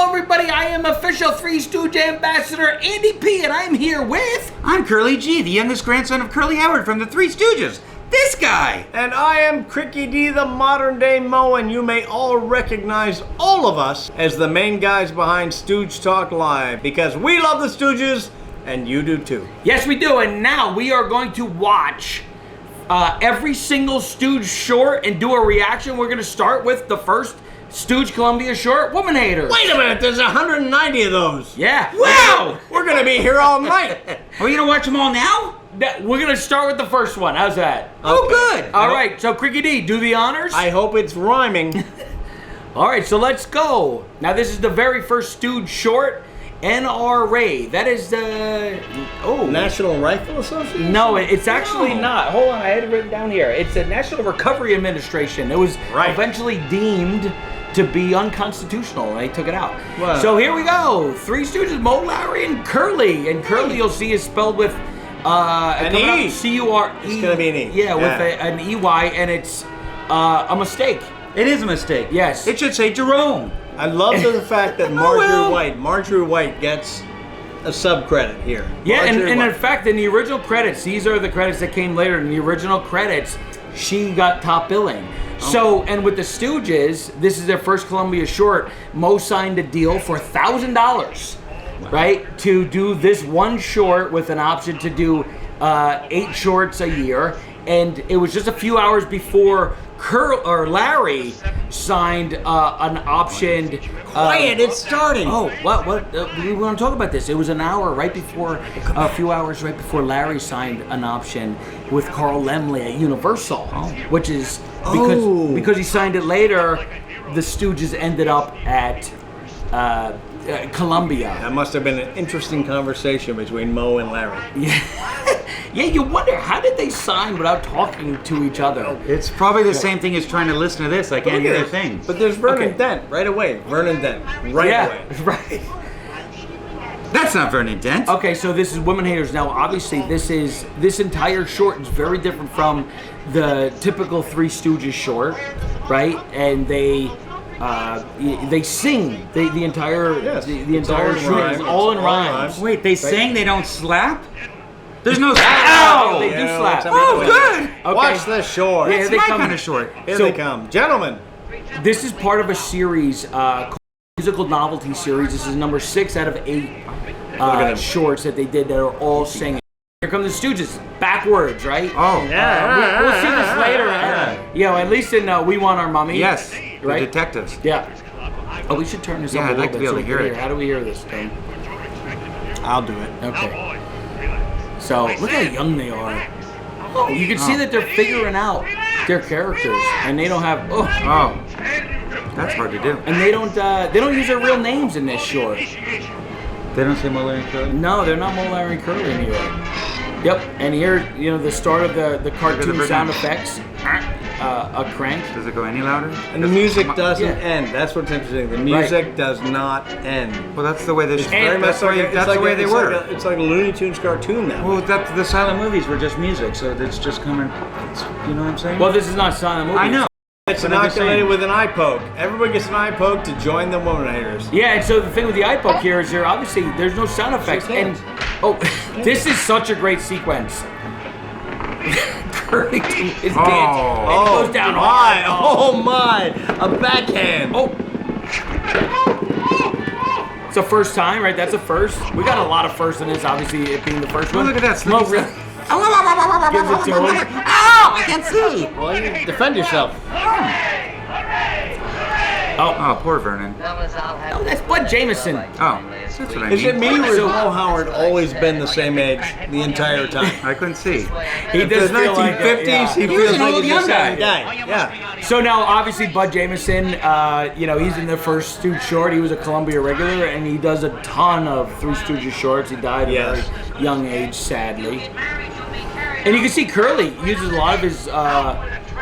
Hello, everybody. I am official Three Stooge Ambassador Andy P, and I'm here with... I'm Curly G, the youngest grandson of Curly Howard from the Three Stooges. This guy! And I am Cricky D, the modern-day Mo, and you may all recognize all of us as the main guys behind Stooge Talk Live, because we love the Stooges, and you do too. Yes, we do, and now we are going to watch every single Stooge short and do a reaction. We're going to start with the first Stooge Columbia short, Woman Haters. Wait a minute, there's 190 of those. Yeah. Wow! We're gonna be here all night. Are you gonna watch them all now? We're going to start with the first one. How's that? Oh, good. All right, so Cricky D, do the honors. I hope it's rhyming. All right, so let's go. Now, this is the very first Stooge short, NRA. That is the... National Rifle Association? No, it's actually not. Hold on, I had it written down here. It's the National Recovery Administration. It was eventually deemed to be unconstitutional, and they took it out. Wow. So here we go. Three Stooges, Mo, Larry, and Curly. And Curly, you'll see, is spelled with an E. C-U-R-E. It's going to be an E. Yeah, with an E-Y, and it's a mistake. It is a mistake. Yes. It should say Jerome. I love the fact that Marjorie White gets a subcredit here. Yeah, and in fact, in the original credits, these are the credits that came later. In the original credits, she got top billing. So, and with the Stooges, this is their first Columbia short. Mo signed a deal for $1,000, right, to do this one short with an option to do 8 shorts a year. And it was just a few hours before Larry signed an option. Quiet, it's starting. Oh, what? We want to talk about this. It was an hour right before, a few hours right before Larry signed an option with Carl Laemmle at Universal, which is because he signed it later. The Stooges ended up at Columbia. That must have been an interesting conversation between Mo and Larry. Yeah, you wonder, how did they sign without talking to each other? It's probably the same thing as trying to listen to this, like any other thing. But there's Vernon Dent right away. Vernon Dent away. Right. That's not Vernon Dent. Okay, so this is Women Haters. Now, obviously, this entire short is very different from the typical Three Stooges short, right? And they sing the entire short is all in rhymes. Wait, they sing? They don't slap? There's no slap. Ow! They do slap. Oh, good. Okay. Watch the short. Yeah, It's my kind of short. Here they come. Gentlemen. This is part of a series, called Musical Novelty Series. This is number 6 out of 8 shorts that they did that are all singing. Here come the Stooges, backwards, right? Oh. We'll see this later. At least in We Want Our Mummy. Yes, right? the detectives. Yeah. Oh, we should turn this up a I'd little like to bit be able so to we hear can it. How do we hear this, Tim? I'll do it. Okay. So, look how young they are. Oh, you can see that they're figuring out their characters, and they don't have. Oh, that's hard to do. and they don't use their real names in this short. They don't say Mo, Larry, and Curly? No, they're not Mo, Larry, and Curly in here. Yep, and here, the start of the cartoon sound effects. A crank. Does it go any louder? And the music doesn't end. That's what's interesting. The music does not end. Well, that's the way they. That's the way they were. It's like a Looney Tunes cartoon now. Well, the silent movies were just music, so it's just coming. You know what I'm saying? Well, this is not silent movie. I know. It's inoculated with an eye poke. Everybody gets an eye poke to join the Woman Haters. Yeah, and so the thing with the eye poke here is obviously there's no sound effects, and this is such a great sequence. Curly is dancing. It goes down hard. Oh my! A backhand. Oh. It's a first time, right? That's a first. We got a lot of firsts in this, obviously, it being the first one. Look at that. Mo really gives it to him. Ow! I can't see. Well, you defend yourself. Oh, poor Vernon. Oh, that's Bud Jameson. Oh, that's what I mean. Is it me or has Mo Howard always been the same age the entire time? I couldn't see. He does The feel like 1950s, he was feels an like old he's young the same guy. guy. Yeah. So now, obviously, Bud Jameson, he's in the first Stooge short. He was a Columbia regular, and he does a ton of Three Stooges shorts. He died at a very young age, sadly. And you can see Curly uses a lot of his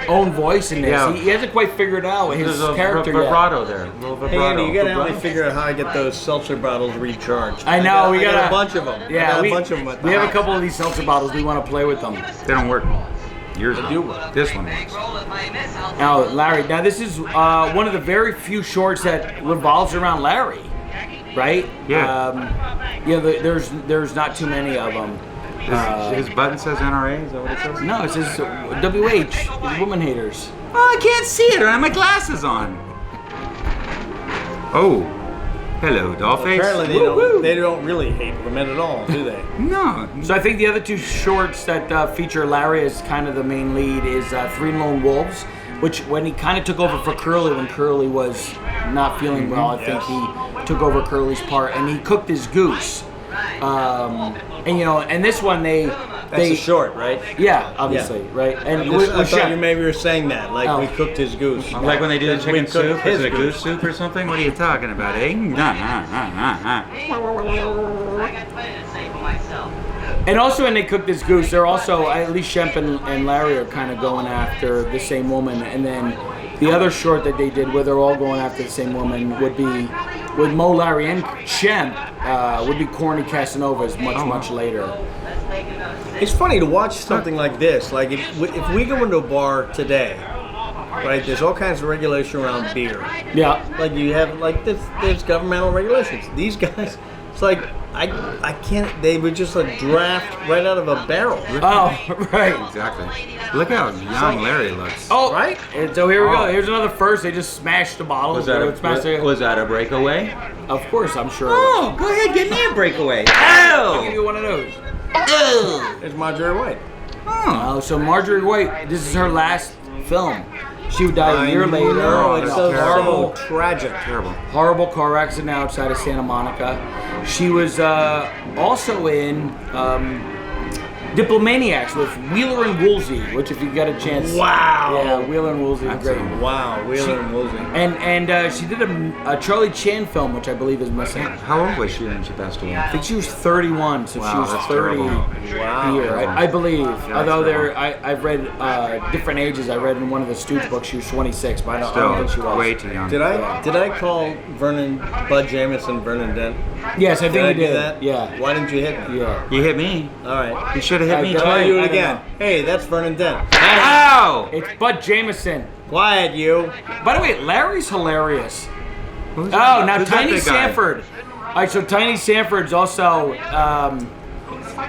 own voice in this. Yeah. He hasn't quite figured out his There's character a vibrato there. A little Hey vibrato. Andy, you gotta help me figure out how I get those seltzer bottles recharged. I know, we got got a bunch of them. Yeah, I got a bunch of them at the we have a house. couple of these seltzer bottles. We want to play with them. They don't work. Yours do work. This one works. Now, Larry, this is one of the very few shorts that revolves around Larry. right? Yeah. There's not too many of them. His button says NRA. Is that what it says? No, it says WH, woman haters. Oh, I can't see it. I don't have my glasses on. Oh, hello, dollface. Apparently they don't really hate women at all, do they? No. So I think the other two shorts that feature Larry as kind of the main lead is Three Lone Wolves, which when he kind of took over for Curly when Curly was not feeling well, I think he took over Curly's part, and he cooked his goose. And this one That's a short, right? Yeah, obviously, right? And I thought you maybe were saying that, like we cooked his goose. Like when they do the chicken soup, is it a goose. goose soup or something? What are you talking about, eh? And also when they cook this goose, they're also, at least Shemp and Larry are kind of going after the same woman. And then the other short that they did where they're all going after the same woman would be, with Mo, Larry, and Shemp, would be Corny Casanova's much later. It's funny to watch something like this. Like if we go into a bar today, right? There's all kinds of regulation around beer. Yeah. Like you have there's governmental regulations. These guys, it's like I can't. They would just like draft right out of a barrel. Oh, right. Exactly. Look how young Larry looks. Oh, right. And so here we go. Here's another first. They just smashed the bottle. Was that a breakaway? Of course, I'm sure. Oh, go ahead, give me a breakaway. I'll give you one of those. There's Marjorie White. So Marjorie White, this is her last film. She would die a year later. No, it's so horrible, tragic. Terrible. horrible car accident outside of Santa Monica. She was also in Diplomaniacs with Wheeler and Woolsey, which if you got a chance. Wow. Yeah, Wheeler and Woolsey are great. Wow, Wheeler and Woolsey. And she did a Charlie Chan film, which I believe is missing. How old was she when she passed away? I think she was 31, so Wow, she was that's 30 terrible. Wow. here, I believe. Although terrible. I've read different ages. I read in one of the Stooges books she was 26, but I don't think she Still, was. way too young. Did I call Bud Jameson Vernon Dent? Yes, I Did think I you do did. that? Yeah. Why didn't you hit me? Yeah. You hit me. All right. You should have hit me Did I'll I- do too. it I don't again. know. Hey, that's Vernon Dent. Ow! It's Bud Jameson. Quiet, you. By the way, Larry's hilarious. Who's Oh, now who's that Tiny big guy? Sanford. All right, so Tiny Sanford's also,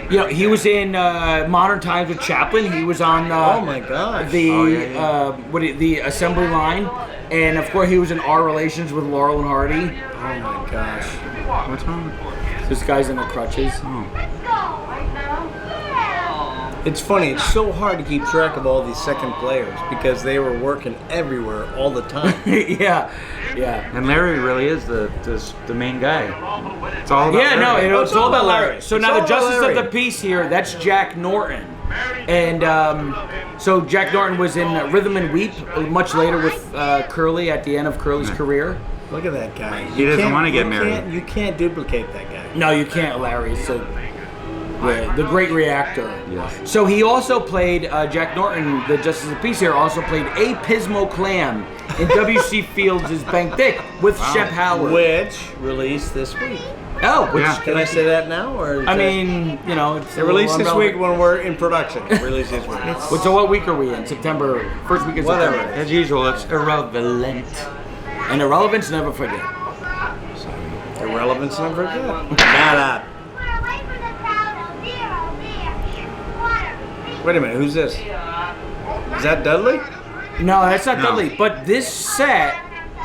he was in Modern Times with Chaplin. He was on Oh my gosh. the assembly line, and of course he was in Our Relations with Laurel and Hardy. Oh my gosh. What's wrong? This guy's in the crutches. It's funny. It's so hard to keep track of all these second players because they were working everywhere all the time. yeah. And Larry really is the main guy. It's all about Yeah, no, Larry. it's all about Larry. So It's now all the about justice Larry. of the peace here, that's Jack Norton. And so Jack Norton was in Rhythm and Weep much later with Curly at the end of Curly's career. Look at that guy. He doesn't want to get married. You can't duplicate that guy. No, you can't, Larry. So, yeah, the great reactor. Yes. So he also played Jack Norton, the Justice of the Peace here, also played A. Pismo Clam in W.C. Fields' Bank Dick with Shemp Howard. Which released this week. Oh, which Yeah. Can I say that now, or? is I that- mean, it's it released this week when we're in production. Released this week. So what week are we in? September, first week of Whatever. September. As usual, it's irrelevant. And irrelevance, never forget. Irrelevance never good. Shut up. Wait a minute. Who's this? Is that Dudley? No, that's not No. Dudley. But this set,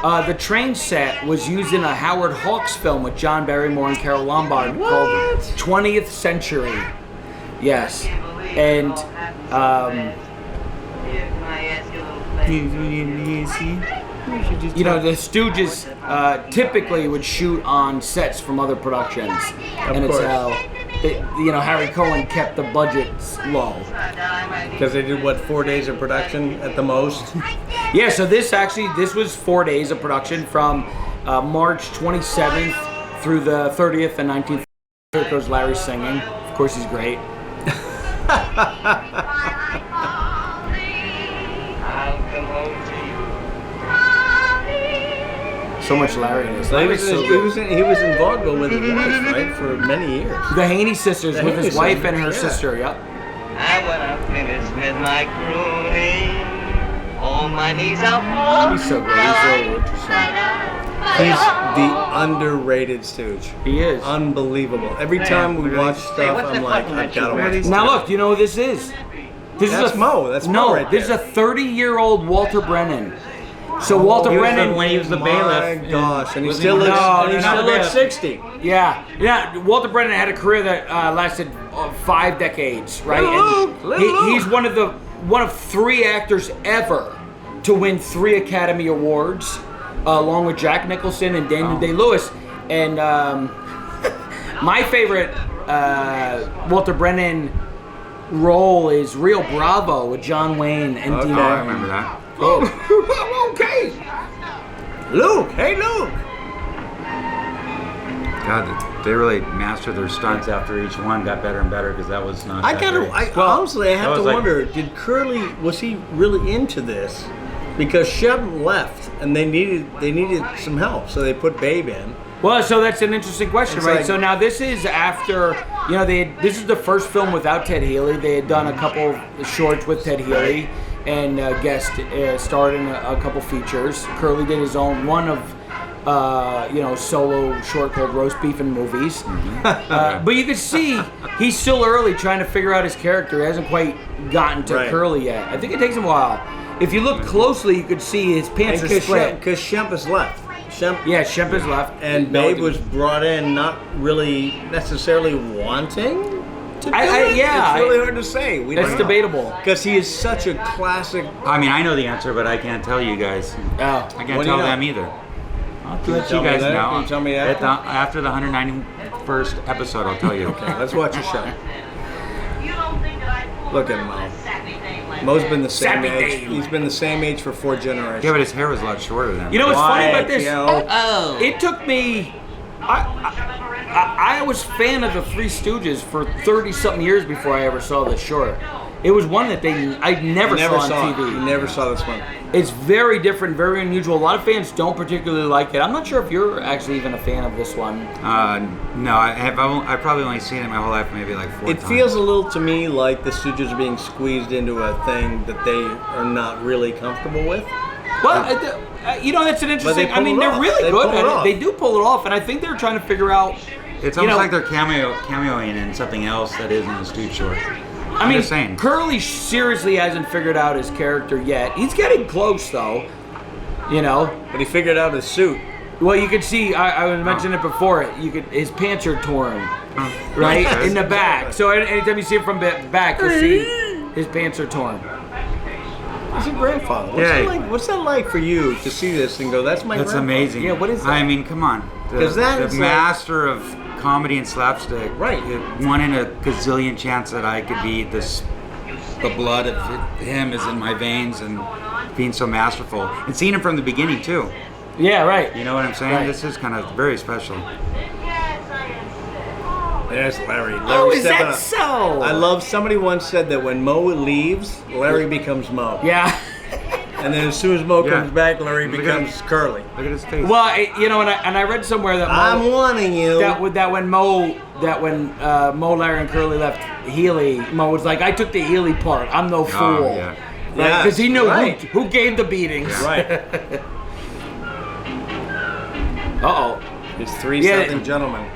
the train set, was used in a Howard Hawks film with John Barrymore and Carol Lombard called 20th Century. Yes. And the Stooges typically would shoot on sets from other productions, and it's course. how Harry Cohen kept the budgets low. Because they did what, 4 days of production at the most? Yeah, so this was 4 days of production from March 27th through the 30th and 19th. Here goes Larry singing. Of course, he's great. So much Larry in this. So he Larry's was, so he good. was in vaudeville with his wife, right, for many years. The Haney sisters The with Haney his wife sisters, and her yeah. sister. Yep. And when I'm finished with my crooning, all my knees are full. He's so good. He's so interesting. He's the underrated Stooge. He is. Unbelievable. Every time we watch stuff, I'm like, I've got to watch it. Now look, do you know who this is? That's Mo. That's Mo no. right This is there. a 30-year-old Walter Brennan. So Walter Brennan, when he was the bailiff. My gosh, and he Was he still not- looks, No, and he no, still not looks bailiff. 60. yeah. Walter Brennan had a career that lasted 5 decades, right? He's one of 3 actors ever to win 3 Academy Awards, along with Jack Nicholson and Daniel Day-Lewis. And my favorite Walter Brennan role is Rio Bravo with John Wayne and Dean Oh, I Martin. remember that. Oh, okay. Luke, hey Luke. God, they really mastered their stunts after each one got better and better because that was not. I that gotta. great. Honestly, I that have to was like- wonder: did Curly was he really into this? Because Shemp left, and they needed some help, so they put Babe in. Well, so that's an interesting question, It's right? like- So now this is after, this is the first film without Ted Healy. They had done a couple of shorts with Ted Healy and starred in a couple features. Curly did his own one of, solo short called Roast Beef and Movies. But you can see he's still early trying to figure out his character. He hasn't quite gotten to Right. Curly yet. I think it takes him a while. If you look closely, you could see his pants are split. Because Shemp is left. Shemp Yeah, Shemp is left. and No, Babe was brought in not really necessarily wanting to do it. yeah, It's really hard to say. That's debatable. Because he is such a classic. I mean, I know the answer, but I can't tell you guys. Oh. I What can't do you tell know? them either. I'll you let tell you me guys that? know. Can you tell me At after? after the 191st episode, I'll tell you. Okay, let's watch a show. Look at Mo. Mo's been the same Sappy age. Dave. He's been the same age for 4 generations. Yeah, but his hair was a lot shorter than. You know what's funny about this? Yo. It took me. I was a fan of the Three Stooges for 30-something years before I ever saw this short. It was one that I never saw on it. TV. You never saw this one. It's very different, very unusual. A lot of fans don't particularly like it. I'm not sure if you're actually even a fan of this one. No, I've probably only seen it my whole life, maybe like 4 It times. feels a little to me like the Stooges are being squeezed into a thing that they are not really comfortable with. Well, that's an interesting. pull it they're off. really They good pull it at off. it. They do pull it off, and I think they're trying to figure out. It's almost like they're cameoing in something else that isn't the Stooge short. I mean, just saying. Curly seriously hasn't figured out his character yet. He's getting close, though. But he figured out his suit. Well, you could see. I was mentioning it before. His pants are torn, right in the back. So anytime you see him from the back, you'll see his pants are torn. He's a grandfather. What's that like for you to see this and go, that's my That's grandfather? amazing. Yeah, what is that? I mean, come on. 'Cause that the is like- master of comedy and slapstick. Right. One in a gazillion chance that I could be this. The blood of him is in my veins, and being so masterful, and seeing him from the beginning too. Yeah, right. You know what I'm saying? Right. This is kind of very special. There's Larry. Oh, is stepping that up. so? I love, somebody once said that when Mo leaves, Larry becomes Mo. Yeah. And then as soon as Mo Yeah. comes back, Larry Look at becomes Curly. Look at his face. Well, and I read somewhere that I'm wanting you. when Mo, Larry, and Curly left Healy, Mo was like, I took the Healy part. I'm no fool. yeah. Yes, Because he knew right. who gave the beatings. Right. Uh-oh. He's 3-something gentleman.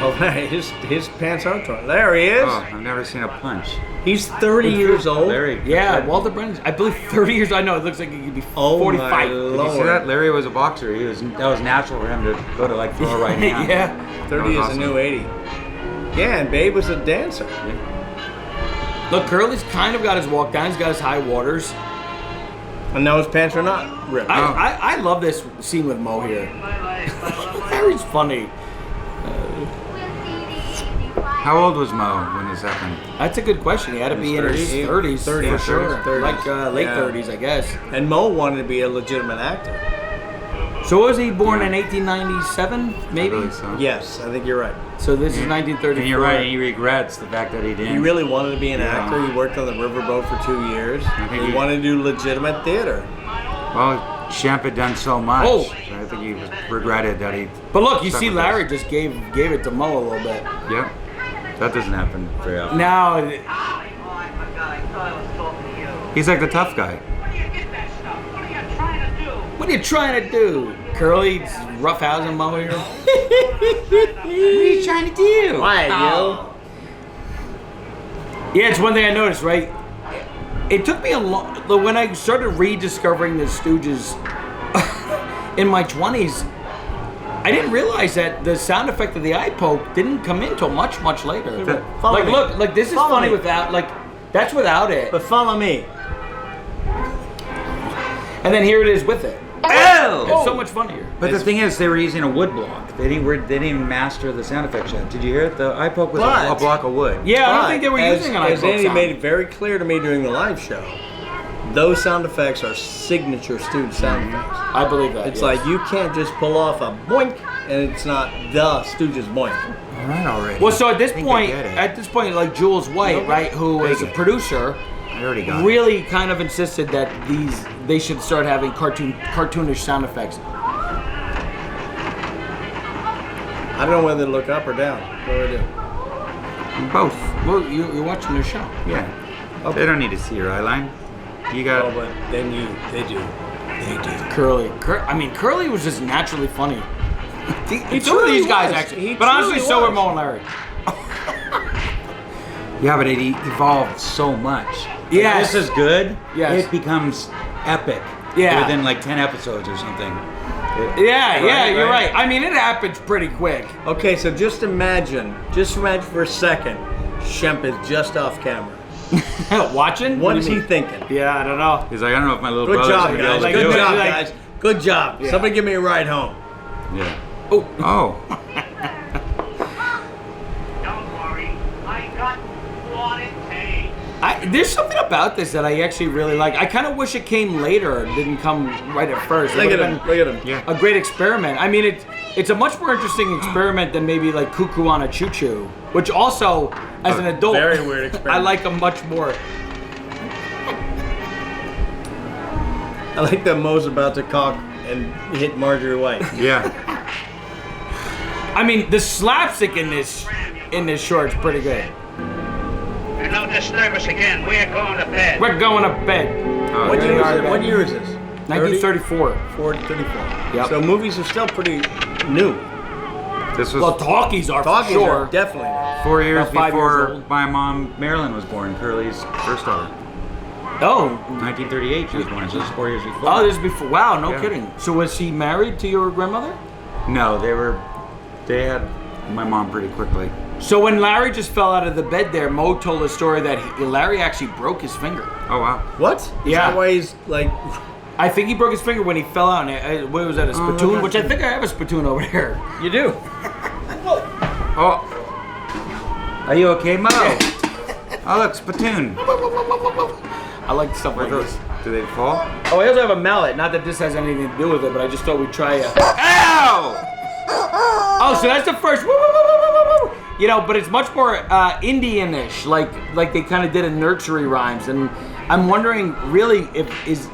Oh, his pants are torn. There he is. Oh, I've never seen a punch. He's 30 years old. Larry. Yeah, Walter Brennan, I believe 30 years. I know, it looks like he could be Oh, 45. my Did you see Lord. that? Larry was a boxer. That was natural for him to go to like throw a right hand. Yeah. 30 is awesome. a new 80. Yeah, and Babe was a dancer. Look, Curly's kind of got his walk down. He's got his high waters. And now his pants are not ripped. I love this scene with Mo here. Larry's funny. How old was Mo when this happened? That's a good question. He had to be in his 30s, 30s, for sure. 30s. Like late Yeah. 30s, I guess. And Mo wanted to be a legitimate actor. So was he born in 1897, maybe? I believe so. Yes, I think you're right. So this is 1934. And you're right. He regrets the fact that he didn't. He really wanted to be an Yeah. actor. He worked on the riverboat for 2 years. think He he- wanted to do legitimate theater. Well, Shemp had done so much. Oh. So I think he regretted that he. But look, you stuck see with Larry this. just gave it to Mo a little bit. Yep. That doesn't happen very often. Now, Oh my God, I thought I was talking to you. He's like the tough guy. Where do you get that stuff? What are you trying to do? what are you trying to do? Curly roughhousing Mo here. What are you trying to do? Why, Oh. Yeah, it's one thing I noticed, right? It took me a long... When I started rediscovering the Stooges in my 20s, I didn't realize that the sound effect of the eye poke didn't come in until much, much later. Follow Like, me. look, like this is Follow funny me. without, like, that's without it. But follow me. And then here it is with it. Oh! It's so much funnier. But the thing is, they were using a wood block. They didn't even master the sound effects yet. Did you hear it? The eye poke was a But- block of wood. Yeah, I don't But think they were as, using an eye as poke Andy sound. made it very clear to me during the live show, those sound effects are signature Stooge sound effects. I believe that. It's yes. like you can't just pull off a boink and it's not the Stooges boink. All right, already. Well, so at this I think I point, get it. like Jules White, right, who is a Big. producer, I already got it. really kind of insisted that they should start having cartoonish sound effects. I don't know whether to look up or down. What do I do? Both. Well, you're watching their show. Yeah. They don't need to see your eye line. You got. Oh, but then they do. Curly. Curly was just naturally funny. So were truly these guys was. actually, He but honestly, truly so were was. Mo and Larry. Yeah, but it evolved so much. Like, Yes. this is good. Yes. It becomes epic. Yeah. Within like 10 episodes or something. Yeah, you're right. I mean, it happens pretty quick. Okay, so just imagine for a second, Shemp is just off camera. Watching? What do is you he mean? thinking? Yeah, I don't know. He's like, I don't know if my little Good brother's job, gonna be able guys. to Good do job, it. guys. Good job. Yeah. Somebody give me a ride home. Yeah. Oh, Oh. Don't worry, I got what it takes. there's something about this that I actually really like. I kind of wish it came later. It didn't come right at first. It Look at would've him. been Look at him. Yeah. a great experiment. I mean, it's a much more interesting experiment than maybe like Cuckoo on a Choo Choo, which also, as an adult, very weird experiment. I like them much more. I like that Mo's about to cock and hit Marjorie White. Yeah. I mean, the slapstick in this short's pretty good. And don't disturb us again. We're going to bed. We're going to bed. Oh, What yeah. year is are it? bad. What year is this? 1934. 40, 34. Yep. So movies are still pretty new. This was Well, talkies are Talkies for are sure. definitely new. 4 years about 5 years before old. my mom, Marilyn, was born. Curly's first daughter. Oh, 1938 she was born, so this is 4 years before. oh, this is before. Wow, no Yeah. kidding. So was he married to your grandmother? No, they had my mom pretty quickly. So when Larry just fell out of the bed there, Mo told a story that Larry actually broke his finger. Oh, wow. What? Is Yeah. that why he's like... I think he broke his finger when he fell out. And what was that, a spittoon? that's Which I think I have a spittoon over there. You do? Oh. Are you okay, Mo? Oh, look, spittoon. I like stuff like this. Do they fall? Oh, I also have a mallet. Not that this has anything to do with it, but I just thought we'd try a... Ow! Oh, so that's the first. Woo, woo, woo, woo, woo, woo. You know, but it's much more Indian-ish, like they kind of did in nursery rhymes, and I'm wondering, really, if is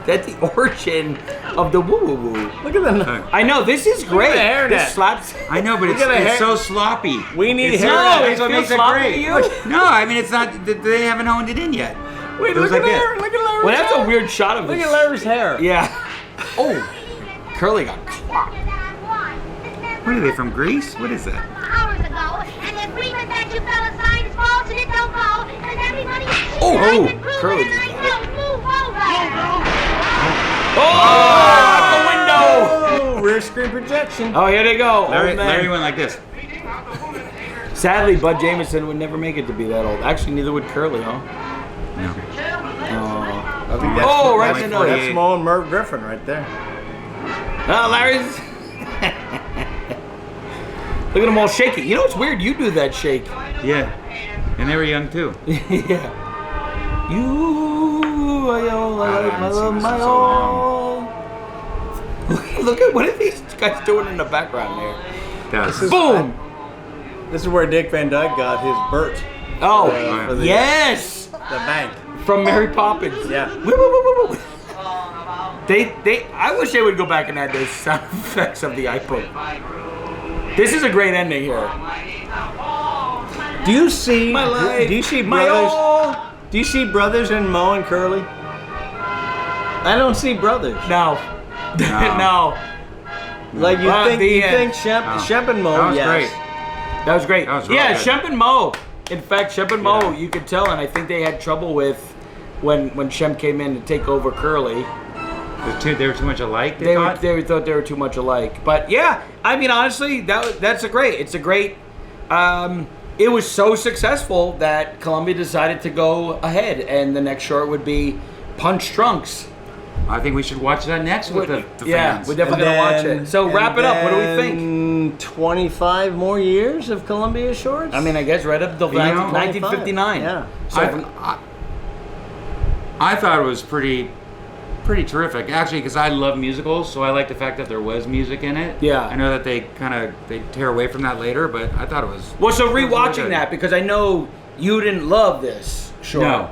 that the origin of the woo woo woo? Look at that. I know this is great. the hairnet. This slaps. I know, but Look at the it's hair- so sloppy. We need It's hair so- net. That's what It makes feels it sloppy great. to you? No, I mean, it's not, they haven't honed it in yet. Wait, It was look at like this. Larry. Look at Larry's Well, that's hair. a weird shot of Look this. at Larry's hair. Yeah. Oh, Curly got clocked. What are they, from Greece? What is that? Hours ago, and the agreement that you fellas signed is false and it don't go, and everybody Oh, I can prove Curly it, and just I got will move over. Oh, out the window. Oh, rear screen projection. Oh, here they go. Larry, Old man. Larry went like this. Sadly, Bud Jameson would never make it to be that old. Actually, neither would Curly, huh? No. I think that's, Oh, right that's, in the nose. that's Mo and Merv Griffin right there. Oh, Larry's. Look at them all shaky. You know what's weird? You do that shake. Yeah. And they were young, too. Yeah. You are your I life, haven't my seen love, this my in so all. Look at what are these guys doing in the background there? That's Boom! This is where Dick Van Dyke got his Bert, Oh, for the- yes! the bank. From Mary Poppins. Yeah. Woo, woo, woo, woo, woo. I wish they would go back and add those sound effects of the iPod. This is a great ending here. Do you see? My life, Do you see my brothers? all. Do you see brothers in Mo and Curly? I don't see brothers. No. No. No. Like you Well, think the, you uh, think Shemp and Mo? That was Yes. great. That was great. That was really yeah, good. Shemp and Mo. In fact, Shemp and Mo, Yeah. you could tell, and I think they had trouble with when Shemp came in to take over Curly. They were too much alike. They thought? thought they were too much alike. But yeah, I mean, honestly, that's a great. It's a great. It was so successful that Columbia decided to go ahead, and the next short would be Punch Trunks. I think we should watch that next with the Yeah, fans. we're definitely gonna watch it. So wrap it up. What do we think? think? 25 more years of Columbia shorts. I mean, I guess right up until You know, 1959. Yeah. So I thought it was pretty terrific, actually, because I love musicals, so I like the fact that there was music in it. Yeah. I know that they tear away from that later, but I thought it was. well, so it was really rewatching good. that because I know you didn't love this short. No,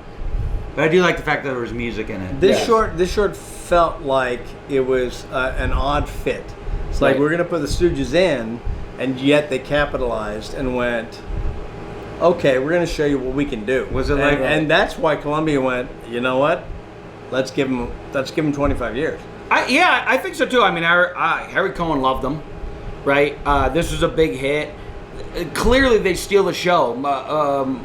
but I do like the fact that there was music in it. This Yeah. short felt like it was an odd fit. It's like Right. we're gonna put the Stooges in, and yet they capitalized and went, okay, we're gonna show you what we can do. Was it like- and that's why Columbia went, you know what? Let's give them 25 years. I think so too. I mean, Harry Cohen loved them, right? This was a big hit. Clearly, they steal the show.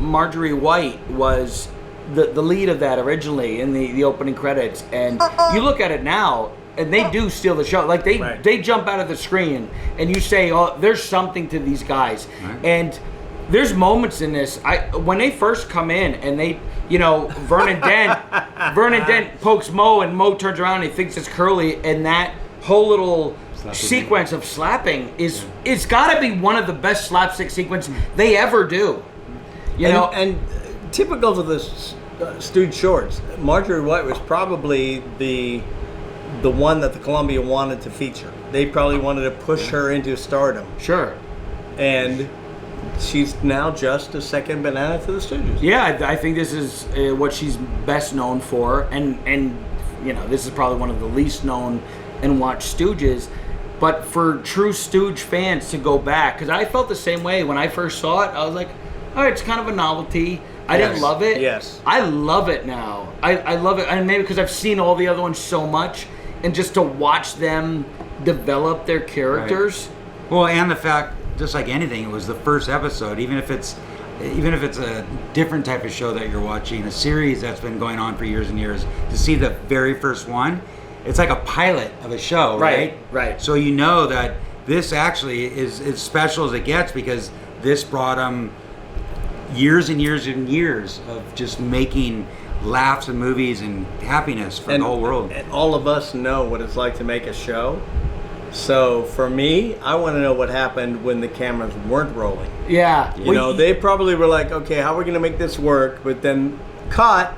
Marjorie White was the lead of that originally in the opening credits, and you look at it now, and they do steal the show. Like Right. they jump out of the screen, and you say, "Oh, there's something to these guys," Right. and there's moments in this. When they first come in and they, Vernon Dent pokes Mo and Mo turns around and he thinks it's Curly, and that whole little sequence of slapping it's got to be one of the best slapstick sequences they ever do. And typical of the Stooge shorts, Marjorie White was probably the one that the Columbia wanted to feature. They probably wanted to push her into stardom, Sure. and she's now just a second banana to the Stooges. Yeah, I think this is what she's best known for, and this is probably one of the least known and watched Stooges. But for true Stooge fans to go back, because I felt the same way when I first saw it. I was like, all right, it's kind of a novelty. I didn't Yes, love it. yes. I love it now. I love it, and maybe because I've seen all the other ones so much, and just to watch them develop their characters. Well, and the fact, just like anything, it was the first episode. Even if it's a different type of show that you're watching, a series that's been going on for years and years, to see the very first one, it's like a pilot of a show, right? Right. So you know that this actually is as special as it gets, because this brought them years and years and years of just making laughs and movies and happiness for the whole world. And all of us know what it's like to make a show. So for me, I want to know what happened when the cameras weren't rolling. Yeah. They probably were like, okay, how are we going to make this work? But then cut.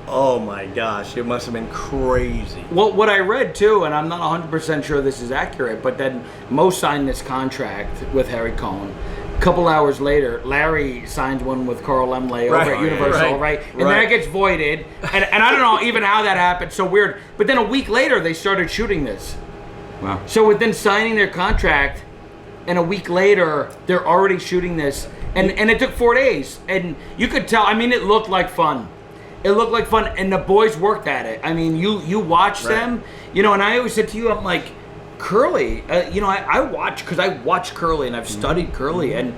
Oh my gosh, it must have been crazy. Well, what I read too, and I'm not 100% sure this is accurate, but then Mo signed this contract with Harry Cohen. A couple hours later, Larry signs one with Carl Laemmle over at Universal, right? And then it gets voided, and I don't know even how that happened. So weird. But then a week later, they started shooting this. Wow. So within signing their contract, and a week later, they're already shooting this, and it took 4 days, and you could tell. I mean, it looked like fun. It looked like fun, and the boys worked at it. I mean, you watch them, and I always said to you, I'm like, Curly, I watch, because I watch Curly, and I've studied Curly, and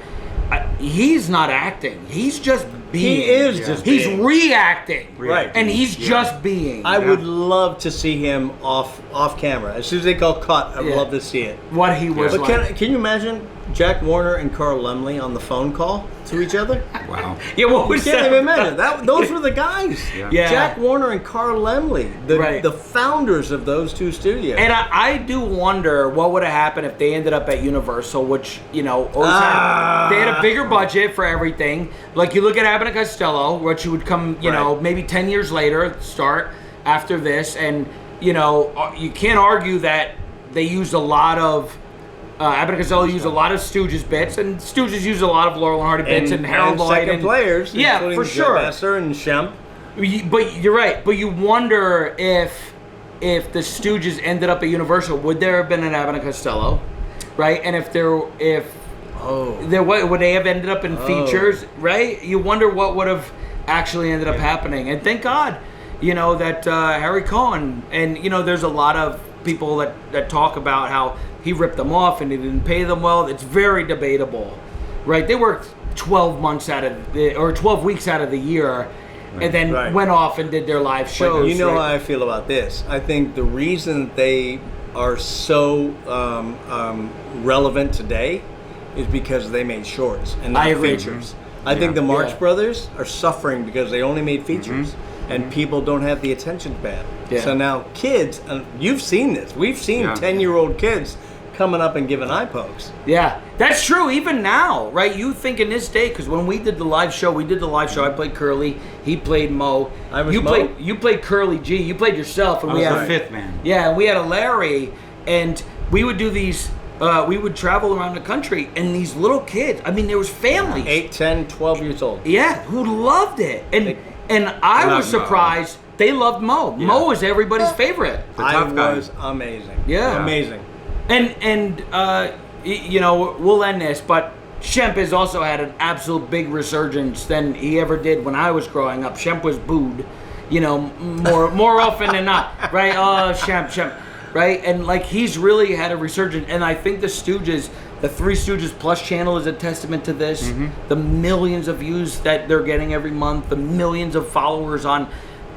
he's not acting. He's just being. He is just He's being. reacting. Right. And he's just being. I would love to see him off camera. As soon as they call cut, I'd Yeah. love to see it. What he was But like. can you imagine Jack Warner and Carl Laemmle on the phone call to each other? Wow. Yeah, what You was can't that? even imagine that. Those were the guys. Yeah. Jack Warner and Carl Laemmle, Right. the founders of those two studios. And I do wonder what would have happened if they ended up at Universal, which, always they had a bigger budget for everything. Like, you look at Abbott and Costello, which would come, maybe 10 years later, start after this. And, you can't argue that they used a lot of, Abbott and Costello used a lot of Stooges bits, and Stooges used a lot of Laurel and Hardy bits, and Harold Lloyd. second players, Yeah, including for Joe sure. Besser and Shemp. But you're right. But you wonder if the Stooges ended up at Universal, would there have been an Abbott and Costello, right? And would they have ended up in features, right? You wonder what would have actually ended up happening. And thank God, that Harry Cohen, and there's a lot of people that talk about how he ripped them off and he didn't pay them well. It's very debatable, right? They worked 12 months or 12 weeks out of the year, and then went off and did their live shows. But you know how I feel about this. I think the reason they are so relevant today is because they made shorts and not features. I think the Marx Brothers are suffering because they only made features, and people don't have the attention span. Yeah. So now kids, and you've seen this. We've seen 10-year-old kids coming up and giving eye pokes. Yeah, that's true. Even now, right? You think in this day, because when we did the live show, I played Curly, he played Mo. You played Curly G. You played yourself, and I was the fifth man. Yeah, and we had a Larry, and we would do these. We would travel around the country, and these little kids. I mean, there was families, 8, 10, 12 years old. Yeah, who loved it, and I was surprised they loved Mo. Yeah. Mo was everybody's favorite. The tough guy was amazing. Yeah, amazing. And you know, we'll end this, but Shemp has also had an absolute big resurgence than he ever did when I was growing up. Shemp was booed, you know, more often than not, right? Oh, Shemp, right? And like he's really had a resurgence, and I think the Stooges, the Three Stooges Plus channel is a testament to this. The millions of views that they're getting every month, the millions of followers on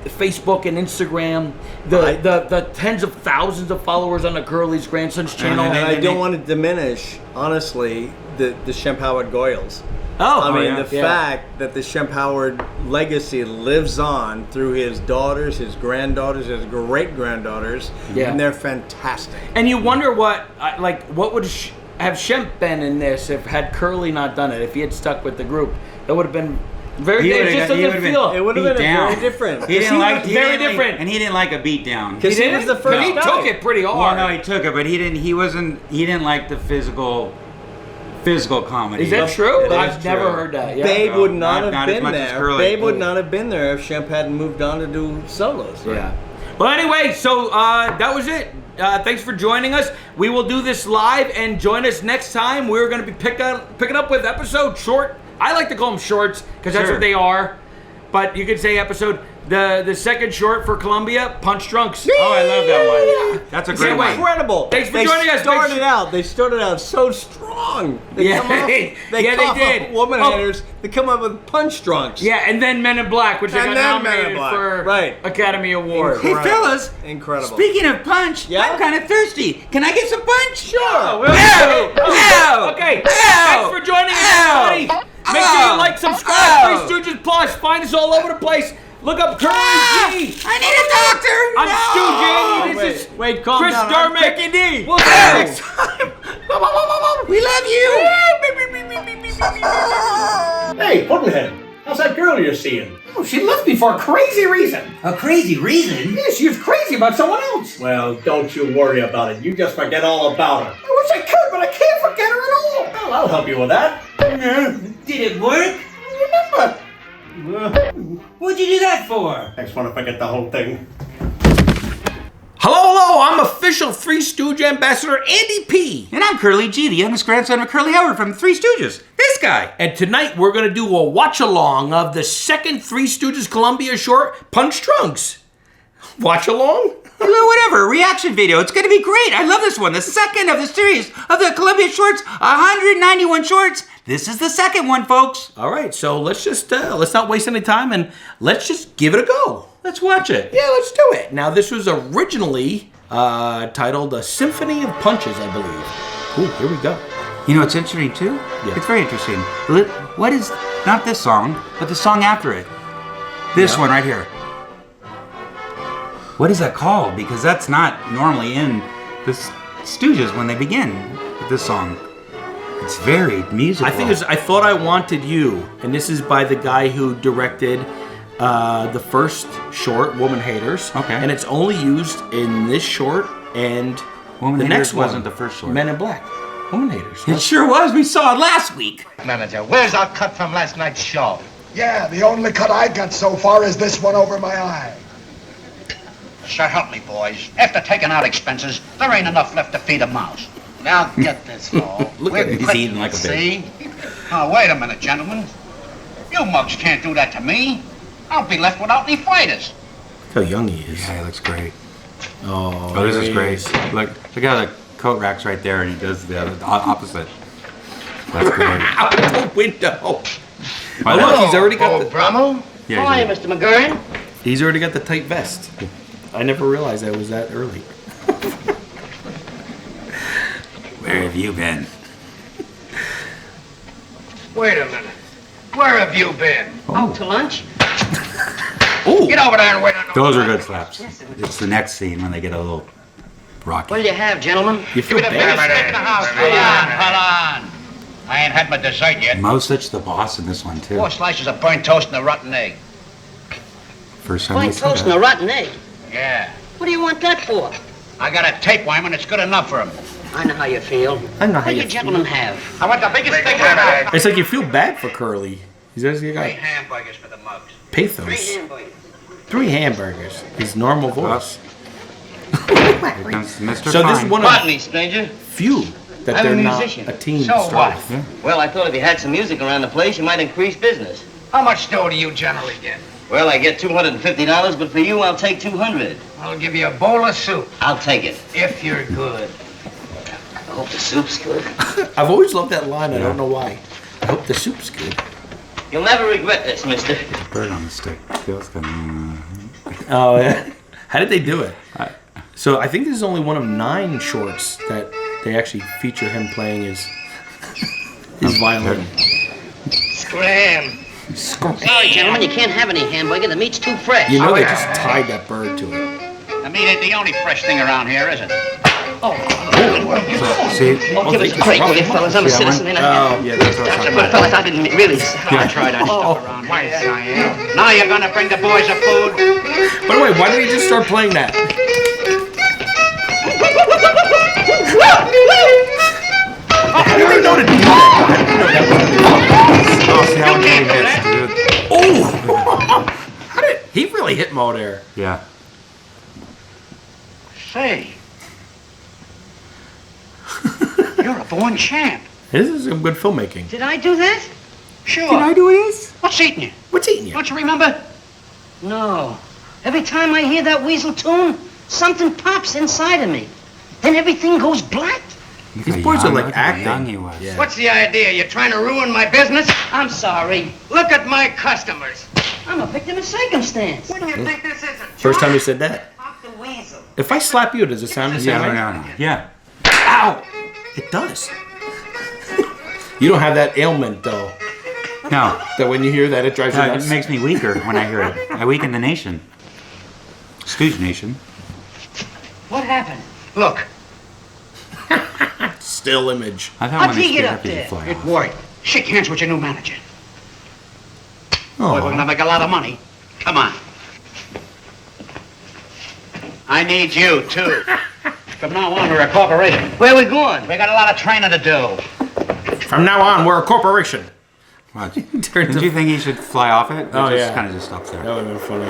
Facebook and Instagram, the tens of thousands of followers on the Curly's grandson's channel. And I don't want to diminish, honestly, the Shemp Howard Goils. I mean, the fact that the Shemp Howard legacy lives on through his daughters, his granddaughters, his great-granddaughters, and they're fantastic. And you wonder what would have Shemp been in this if had Curly not done it, if he had stuck with the group? That would have been very different. It would have been very different. He didn't like different, and he didn't like a beat down. Because he was the first He took it pretty hard. Well, no, he took it, but he didn't like the physical comedy. Is that true? I've never heard that. Yeah. Babe would not have been there. Babe would not have been there if Shemp hadn't moved on to do solos. Yeah. Well, anyway, so that was it. Thanks for joining us. We will do this live, and join us next time. We're going to be picking up with episode short. I like to call them shorts because that's what they are. But you could say episode. The second short for Columbia, Punch Drunks. Oh, I love that one. That's a great one. Incredible. Thanks for joining us. They started out so strong. They did. Woman haters. They come up with Punch Drunks. Yeah, and then Men in Black, which they got nominated for Academy Award. Hey, fellas. Incredible. Speaking of punch, I'm kind of thirsty. Can I get some punch? Sure. Okay. Thanks for joining us, everybody. Make sure you like, subscribe, Three Stooges Plus. Find us all over the place. Look up Curly G. I need a doctor. I'm Stu G. This is Chris Darmick. D. We'll see you next time. We love you. Hey, Puddlehead, how's that girl you're seeing? Oh, she left me for a crazy reason. A crazy reason? Yeah, she was crazy about someone else. Well, don't you worry about it. You just forget all about her. I wish I could, but I can't forget her at all. Well, I'll help you with that. Did it work? Remember? What'd you do that for? Next one, if I get the whole thing. Hello, I'm official Three Stooge Ambassador Andy P. And I'm Curly G, the youngest grandson of Curly Howard from Three Stooges. This guy. And tonight we're going to do a watch-along of the second Three Stooges Columbia short, Punch Drunks. Watch-along? Whatever, reaction video. It's going to be great. I love this one. The second of the series of the Columbia shorts, 191 shorts. This is the second one, folks. All right, so let's just, let's not waste any time and let's just give it a go. Let's watch it. Yeah, let's do it. Now, this was originally titled A Symphony of Punches, I believe. Ooh, here we go. You know what's interesting, too? Yeah. It's very interesting. What is, not this song, but the song after it. This one right here. What is that called? Because that's not normally in the Stooges when they begin with this song. It's very musical. I think it's I Thought I Wanted You, and this is by the guy who directed the first short, Woman Haters. Okay. And it's only used in this short and Woman the Haters next one wasn't the first short. Men in Black. Woman Haters. It sure was. We saw it last week. Manager, where's our cut from last night's show? Yeah, the only cut I got so far is this one over my eye. So help me, boys. After taking out expenses, there ain't enough left to feed a mouse. Now get this, Hall. Look at him. He's eating like a see? Oh, wait a minute, gentlemen. You mugs can't do that to me. I'll be left without any fighters. Look how young he is. Yeah, he looks great. Oh, Oh, this is great. Look how the coat rack's right there, and he does the opposite. That's great. Out the window. Oh, Why look, not? he's already got the. Brummel. Yeah, How are you, he's Mr. McGurn? He's already got the tight vest. I never realized that was that early. Where have you been? Wait a minute. Where have you been? Out to lunch? Oh, Get over there and wait on the Those are good slaps. It's the next scene when they get a little rocky. What'll you have, gentlemen? you feel Get bad. in the house. Hold on. I ain't had my dessert yet. Mosich the boss in this one too. 4 slices of burnt toast and a rotten egg. First time Fine I saw toast and a that. rotten egg. Yeah. What do you want that for? I got a tapeworm and it's good enough for him. I know how you feel. I know how What do you you gentlemen have? I want the biggest thing ever. It's like you feel bad for Curly. He's actually 3 got hamburgers for the mugs. pathos. hamburgers. 3 hamburgers. His normal voice. Here comes Mr. So this is Fine. one of Pardon me, stranger. few that I'm a they're not musician. a team So to start what? with. Yeah. Well, I thought if you had some music around the place, you might increase business. How much dough do you generally get? Well, I get $250, but for you, I'll take $200. I'll give you a bowl of soup I'll take it. if you're good. I hope the soup's good. I've always loved that line. I don't know why. I hope the soup's good. You'll never regret this, mister. Bird on the stick. Feels good. Oh yeah. How did they do it? So I think this is only one of 9 shorts that they actually feature him playing his violin. Scram. Sorry, gentlemen, you can't have any hamburger. The meat's too fresh. You know they just tied that bird to it. I mean, ain't the only fresh thing around here, is it? So, see? Oh, give us a break, will you, fellas? I'm a See that citizen, one? and I... Yeah, that's what I'm talking But, about. fellas, I didn't really... I tried that stuff around here. Now you're gonna bring the boys a food? By the way, why did he just start playing that? How did they know to do that? Oh, see how many hits, dude. Oh! How did he really hit Mo there? Yeah. Say. You're a born champ. This is some good filmmaking. Did I do that? Sure. do this? What's eating you? What's eating you? Don't you remember? No. Every time I hear that weasel tune, something pops inside of me. Then everything goes black. Look These how boys are young- like look how acting. young he was. Yeah. What's the idea? You're trying to ruin my business? I'm sorry. Look at my customers. I'm a victim of circumstance. What do you think this is? First time he said that. Pop the weasel. If I slap you, does it sound the same? Yeah, way? no. Yeah. Ow! It does. You don't have that ailment though. No. That when you hear that, it drives you nuts. It makes me weaker when I hear it. I weaken the nation. Stooge Nation. What happened? Look, Still image. I've had How'd one he of these get big up puppies there? fly good off. boy. Shake hands with your new manager. Boy, we're gonna make a lot of money. Come on. I need you, too. From now on, we're a corporation. Where we going? We got a lot of training to do. From now on, we're a corporation. What? Turns Didn't you think he should fly off it? Oh, It just yeah. kind of just stops there. That would have been funny.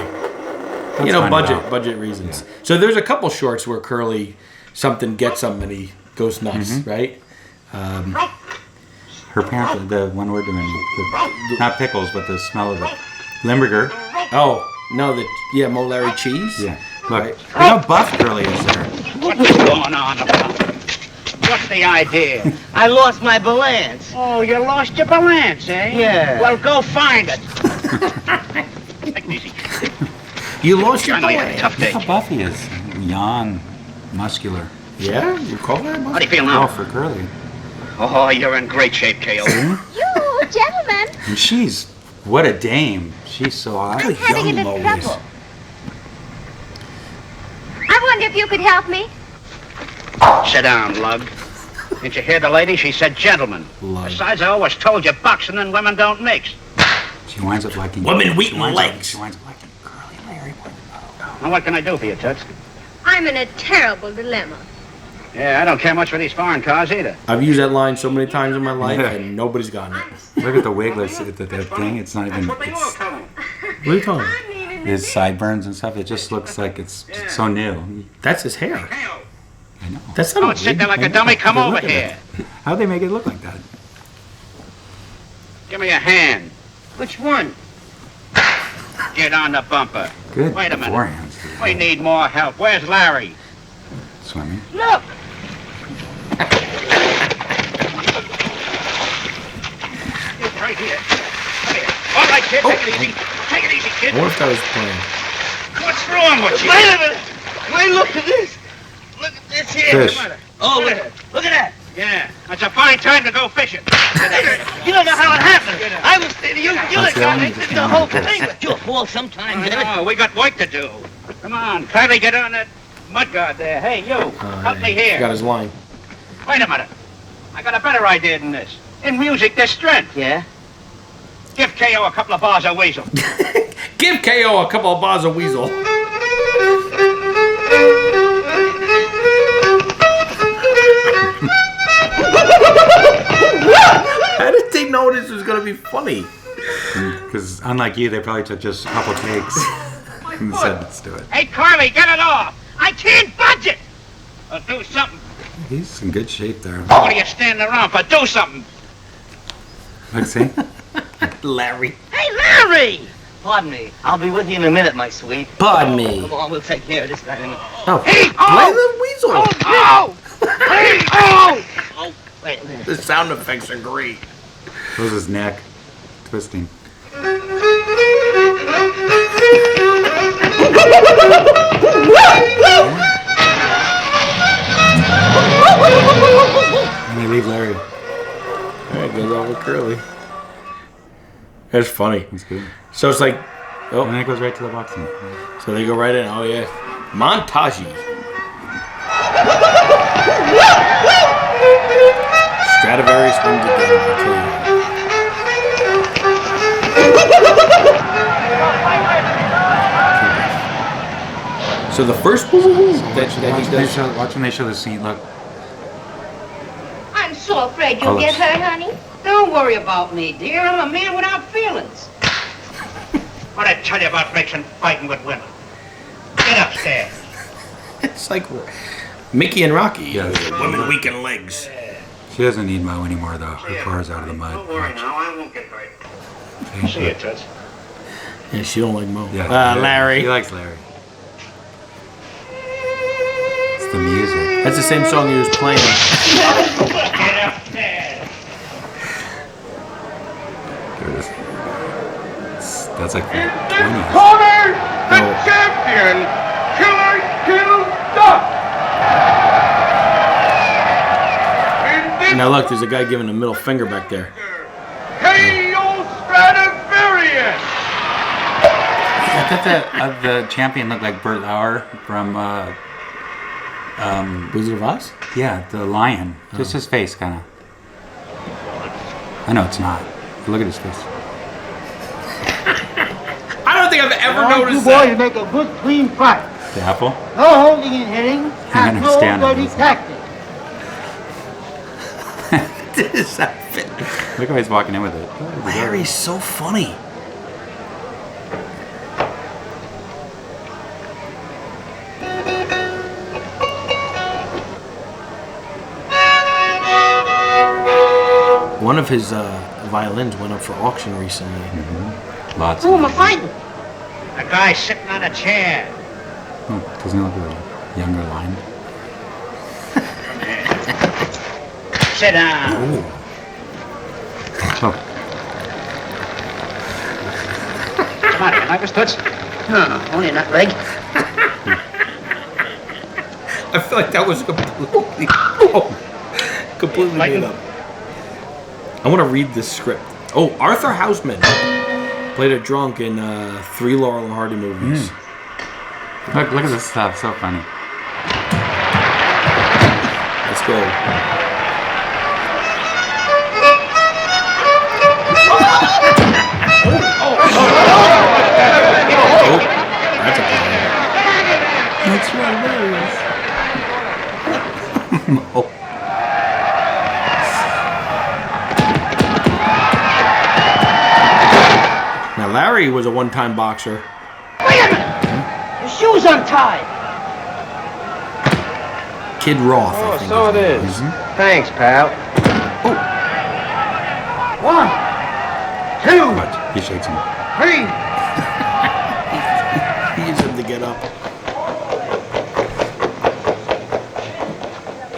That's You know, fine budget reasons. So there's a couple shorts where Curly something gets him and he goes nuts, right? Her parents, the one word to me, not pickles, but the smell of the Limburger. Oh no, Mo Larry cheese. Yeah. Look, Right. look how buff Curly is there. What's going on about? What's the idea? I lost my balance. Oh, you lost your balance, eh? Yeah. Well, go find it. Take it easy. You lost your I know you had a balance. tough day. Look how buff he is. Young, muscular. Yeah, you call that? How do you feel Oh, now? for Curly. Oh, you're in great shape, K.O. You, gentlemen, And she's, what a dame. She's so hot. I'm having a young little Mo is. trouble. I wonder if you could help me. Sit down, lug. Didn't you hear the lady? She said gentlemen. Lug. Besides, I always told you boxing and women don't mix. She winds up liking Women she wheating winds legs. Up, she winds up liking Curly and Larry. Now, what can I do for you, Toots? I'm in a terrible dilemma. Yeah, I don't care much for these foreign cars either. I've used that line so many times in my life, Yeah. and nobody's gotten it. Look at the wiglets, that thing. It's not even, What they all it's, tell them. What are you talking about? his sideburns and stuff. It just looks like it's so new. That's his hair. Hell, I know. That's not don't a sit wig. there like a dummy. Come Look over at here. it. How'd they make it look like that? Give me a hand. Which one? Get on the bumper. Good Wait a minute. beforehand. We need more help. Where's Larry? Swimming. Look! right here. Come here. All right, kid, take it easy. Take it easy, kid. I wonder if that was playing. What's wrong with you? Wait a minute. Wait, look at this. Look at this here. Fish. Oh, look at that. Yeah, it's a fine time to go fishing. You don't know how it happened. I was there. You That's the got only it. just The can't whole make thing. this. But you'll fall sometime, I David. know, we got work to do. Come on, kindly get on that mud guard there. Hey, you, help me here. Got his line. Wait a minute. I got a better idea than this. In music, there's strength. Yeah? Give KO a couple of bars of Weasel. Give KO a couple of bars of Weasel. How did they know this was gonna be funny? Because unlike you, they probably took just a couple takes and said, let's do it. Hey, Carly, get it off. I can't budge it. Do something. He's in good shape there. What are you standing around for? Do something. Let's see. Larry. Hey, Larry! Pardon me. I'll be with you in a minute, my sweet. Pardon me. Come on, we'll take care of this guy. Oh, Hey, play the Weasel. Oh! Hey, oh! Oh, wait a minute. The sound effects are great. That was his neck twisting. And they leave Larry. Alright, goes all with Curly. That's funny. That's good. So it's like, And then it goes right to the boxing. so they go right in. Oh yeah, montage. Stradivarius wins again. I tell you. So the first that he does. Watch when they show the scene. Look. I'm so afraid you'll Oh, get hurt, honey. Don't worry about me, dear. I'm a man without feelings. What I tell you about mixing fighting with women? Get upstairs. It's like Mickey and Rocky. Yeah. Women weaken legs. She doesn't need Mo anymore, though. Her car's out of the mud. Don't worry now, I won't get hurt. Thank See you. you, Toots. Yeah, she don't like Mo. Yeah, Larry. She likes Larry. It's the music. That's the same song he was playing. Get upstairs. There it is. That's like the 20s. Corner, the No. champion, Killer Kill Duck. Now look, there's a guy giving a middle finger back there. KO Stradivarius. I thought that the champion looked like Burt Lauer from, Wizard of Oz? yeah, the lion. Just his face, kind of. I know it's not. But look at his face. I don't think I've ever You noticed boys that. make a good, clean fight. The apple? No holding and hitting. I And no understand dirty that. tactics. This outfit. Look how he's walking in with it. Larry's so funny. One of his violins went up for auction recently. Lots Who of am I fighting? A guy sitting on a chair. Doesn't he look like a younger lion? Sit down. Oh, Come on, you like us, Toots? No, only a nutmeg. I feel like that was completely made up. I want to read this script. Oh, Arthur Houseman played a drunk in 3 Laurel and Hardy movies. look at this stuff. So funny. Let's go. Oh, that's a problem. That's hilarious. Oh. Now Larry was a one-time boxer. Wait a minute! Your shoe's untied. Kid Roth, I think. So it is. Thanks, pal. 1, 2, Watch. He shakes him. 3. He needs him to get up.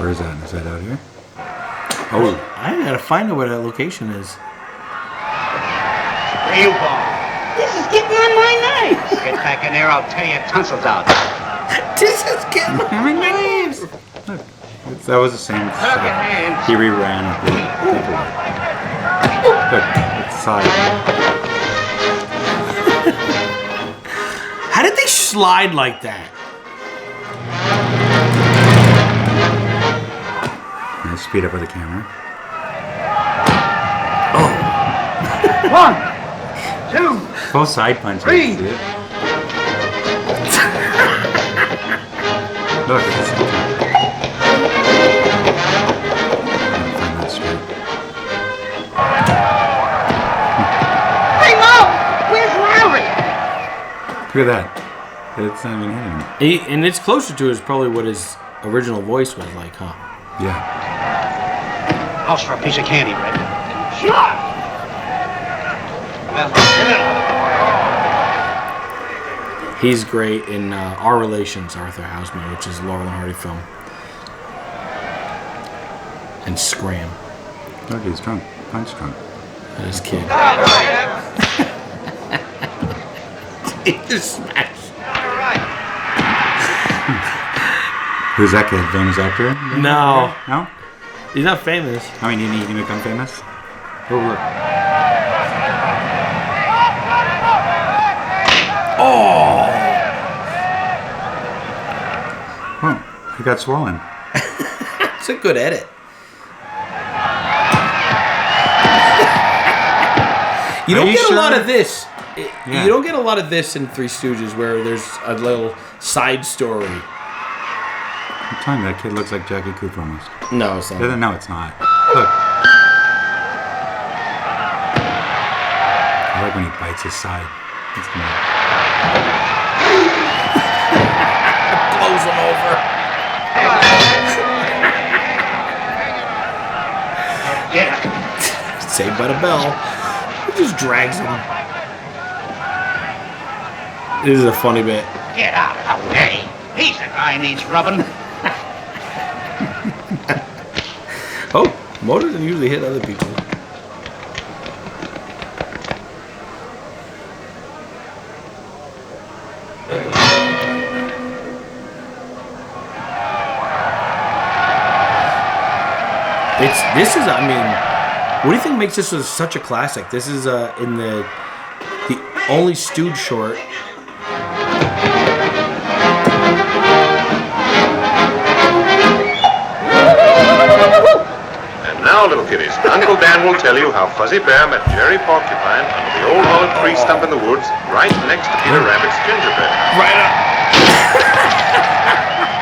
Where is that? Is that out here? Oh, I gotta find out where that location is. Where you going? This is getting on my nerves. Get back in there, I'll tear your tonsils out. This is getting on my nerves. Look, that was the same Put up your hands. He reran it. Look, it's side. How did they slide like that? Nice speed up with the camera. One, two, Both side punches. three. See it? Look, it's the same time. Find that straight. Hey, Mo! Where's Larry? Look at that. It's not even hitting him. And it's closer to his probably what his original voice was like, huh? Yeah. House for a piece of candy, Red. Sure. Well, give it up. He's great in Our Relations, Arthur Houseman, which is a Laurel and Hardy film. And Scram. Look, he's drunk. Punch drunk. And his kid. He just smashed. Who's that kid? Famous actor? No. No? He's not famous. I mean, didn't he become famous? Oh, look. Oh! Oh, he got swollen. It's a good edit. You don't get a lot of this. Yeah. You don't get a lot of this in Three Stooges where there's a little side story. I'm telling you, that kid looks like Jackie Cooper almost. No, it's not. No, it's not. Look. I like when he bites his side. It's gonna... Blows him over. Saved by the bell. It just drags him. This is a funny bit. Get out of the way. He's the guy who needs rubbing. Oh, Mo doesn't usually hit other people. This is, I mean, what do you think makes this such a classic? This is in the only Stooge short. And now, little kiddies, Uncle Dan will tell you how Fuzzy Bear met Jerry Porcupine under the old hollow tree stump in the woods, right next to Peter Rabbit's gingerbread. Right up.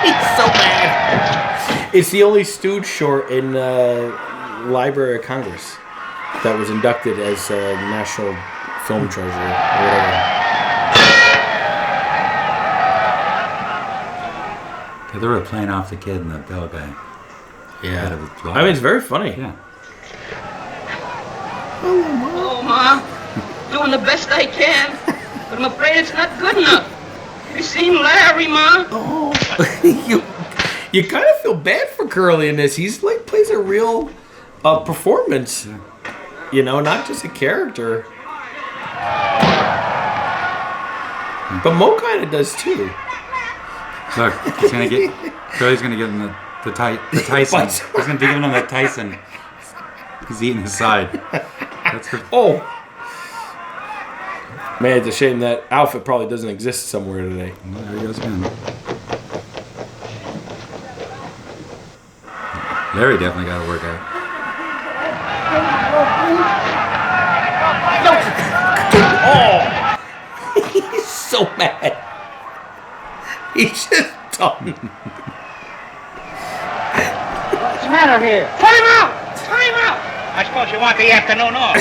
He's so mad. It's the only Stooge short in Library of Congress that was inducted as National Film Treasure or whatever. They were playing off the kid and the bell guy. Yeah. I mean, it's very funny. Yeah. Oh, Ma. Doing the best I can. But I'm afraid it's not good enough. You seen Larry, Ma? Oh. You kind of feel bad for Curly in this. He's like plays a real performance. Yeah. You know, not just a character. But Mo kind of does too. Look, he's gonna get. Curly's gonna give him the Tyson. He's gonna give him the Tyson. He's eating his side. That's good. Oh. Man, it's a shame that outfit probably doesn't exist somewhere today. Well, there he goes again. Larry definitely got to work out. Oh! He's so mad. He's just done. What's the matter here? Time out! Time out! I suppose you want the afternoon off.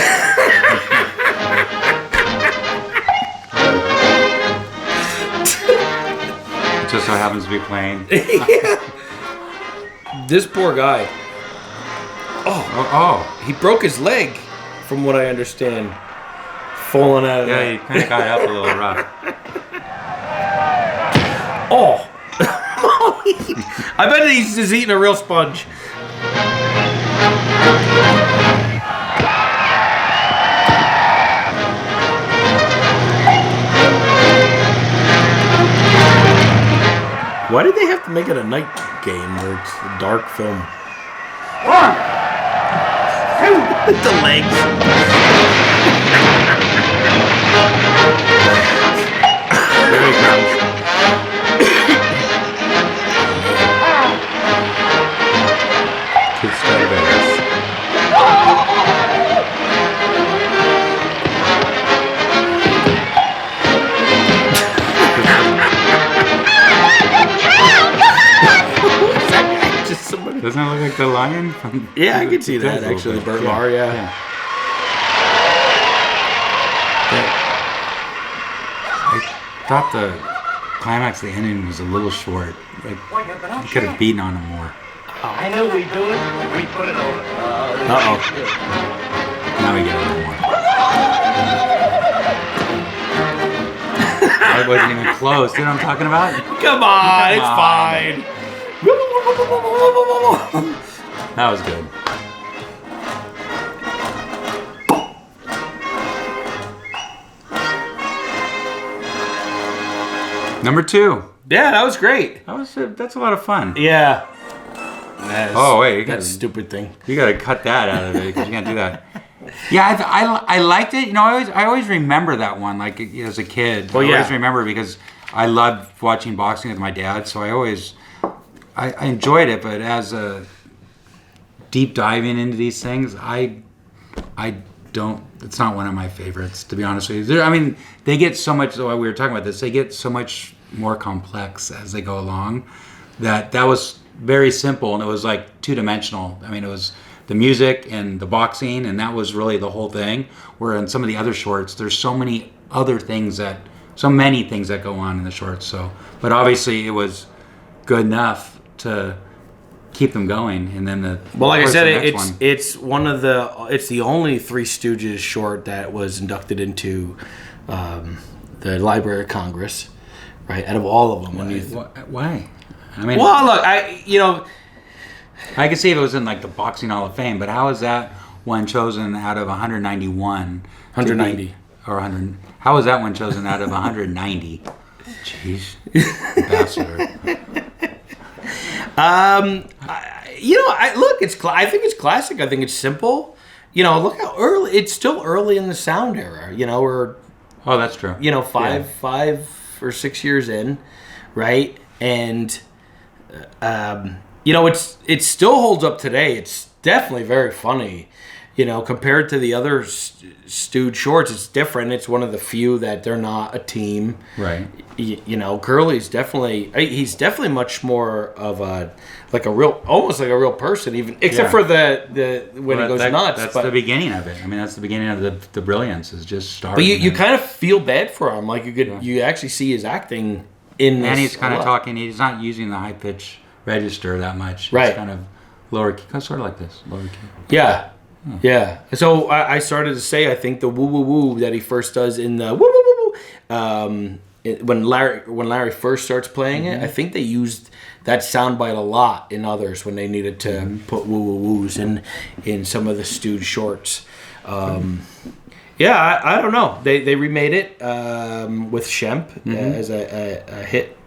It just so happens to be playing. Yeah. This poor guy. Oh, he broke his leg, from what I understand. Falling out of Yeah, he kind of got up a little rough. Oh. I bet he's just eating a real sponge. Why did they have to make it a night game where it's a dark film? The legs. There he comes. Kids Stradivarius. Doesn't it look like the lion? From Yeah, I can see that actually. Bert Lahr, yeah. I thought the climax of the ending was a little short. Like, you could have beaten on him more. I know we do it. We put it over. Uh-oh. Now we get a little more. I wasn't even close. You know what I'm talking about? Come on, it's fine. That was good. Number 2. Yeah, that was great. That's a lot of fun. Yeah. Oh wait, that's a stupid thing. You got to cut that out of it because you can't do that. Yeah, I liked it. You know, I always remember that one. Like as a kid, I always remember because I loved watching boxing with my dad. So I enjoyed it. But as a deep diving into these things, I don't. It's not one of my favorites, to be honest with you. I mean, they get so much. While we were talking about this, they get so much more complex as they go along. That was very simple, and it was like 2-dimensional. I mean, it was the music and the boxing, and that was really the whole thing. Where in some of the other shorts, there's so many things that go on in the shorts. So, but obviously, it was good enough to keep them going. And then like I said, it's the only Three Stooges short that was inducted into the Library of Congress, right? Out of all of them. Why? I mean, well, look, I could see if it was in like the Boxing Hall of Fame, but how is that one chosen out of 191? 190 or 100? How was that one chosen out of 190? Jeez, bastard. I think it's classic. I think it's simple. You know, look how early. It's still early in the sound era. You know, we're that's true. You know, 5 or 6 years in, right? And you know, it still holds up today. It's definitely very funny. You know, compared to the other Stooge shorts, it's different. It's one of the few that they're not a team. Right. You know, Curly's he's definitely much more of almost like a real person, even except for the when he goes nuts. That's the beginning of it. I mean, that's the beginning of the brilliance is just starting. But you kind of feel bad for him. Like you actually see his acting in this. And he's kind of talking. He's not using the high pitch register that much. Right. It's kind of lower key, sort of like this, lower key. Yeah. Yeah. So I started to say, I think the woo woo woo that he first does in the woo woo woo when Larry first starts playing it, I think they used that soundbite a lot in others when they needed to put woo woo woos in some of the Stooge shorts. Yeah, I don't know. They remade it with Shemp as a hit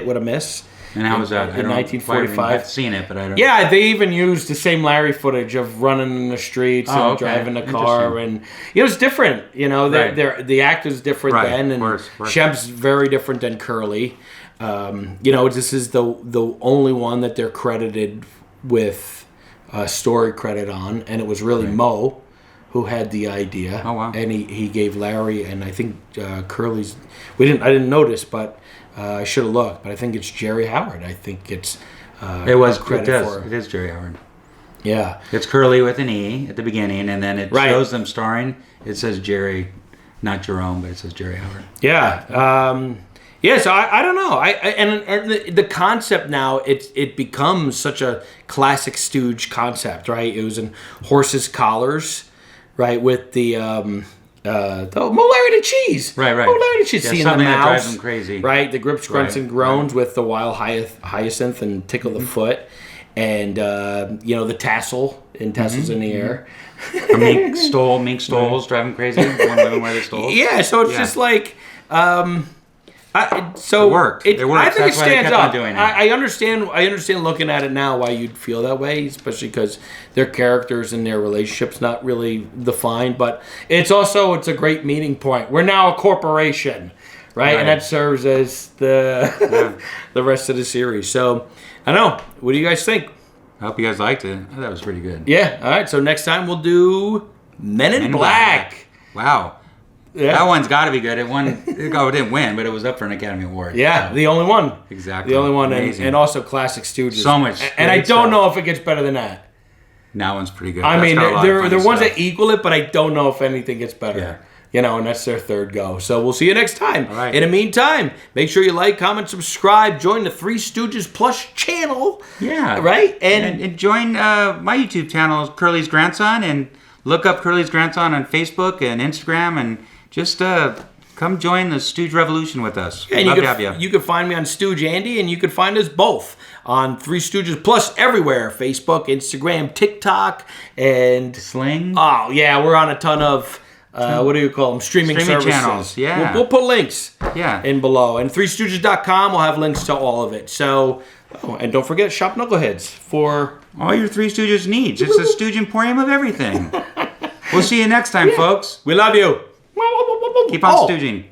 with a miss. And how was that? In 1945. I've seen it, but I don't. Yeah, they even used the same Larry footage of running in the streets and driving the car, and it was different. You know, the act was different then, and Shemp's very different than Curly. You know, this is the only one that they're credited with a story credit on, and it was really Mo who had the idea. Oh wow! And he gave Larry, and I think Curly's. I didn't notice, but. I should have looked, but I think it's Jerry Howard. I think it's It is Jerry Howard. Yeah. It's Curly with an E at the beginning, and then it shows them starring. It says Jerry, not Jerome, but it says Jerry Howard. Yeah. Yeah, so I don't know. And the concept now, it becomes such a classic Stooge concept, right? It was in Horses' Collars, right, with the Mo Larry the Cheese. Right. Mo Larry the Cheese. Yeah, seeing something the mouse, that drives them crazy. Right, the grips, grunts, and groans with the wild hyacinth and tickle the foot. And, the tassel in tassels in the air. Mink stoles drive them crazy. One women wear the stoles. Yeah, so it's just like... So it worked. I think That's it why they stands kept on up. doing it. I understand looking at it now why you'd feel that way, especially because their characters and their relationships not really defined. But it's a great meeting point. We're now a corporation, right? And that serves as the rest of the series. So I don't know. What do you guys think? I hope you guys liked it. I thought it was pretty good. Yeah. All right. So next time we'll do Men in Black. Wow. Yeah. That one's got to be good. It didn't win, but it was up for an Academy Award. Yeah, the only one. Exactly. The only one, Amazing. and also classic Stooges. So much. And I don't know if it gets better than that. That one's pretty good. I mean, there are ones that equal it, but I don't know if anything gets better. Yeah. You know, and that's their third go. So we'll see you next time. All right. In the meantime, make sure you like, comment, subscribe, join the Three Stooges Plus channel. Yeah. Right? And join my YouTube channel, Curly's Grandson, and look up Curly's Grandson on Facebook and Instagram, and just come join the Stooge Revolution with us. Yeah, Love to have you. You can find me on Stooge Andy, and you can find us both on Three Stooges Plus everywhere. Facebook, Instagram, TikTok, and Sling. Oh, yeah, we're on a ton of, what do you call them? Streaming services. Channels, yeah. We'll put links Yeah. in below. And threestooges.com will have links to all of it. So, and don't forget, Shop Knuckleheads for all your Three Stooges needs. It's a Stooge Emporium of everything. We'll see you next time, folks. We love you. Keep on stooging.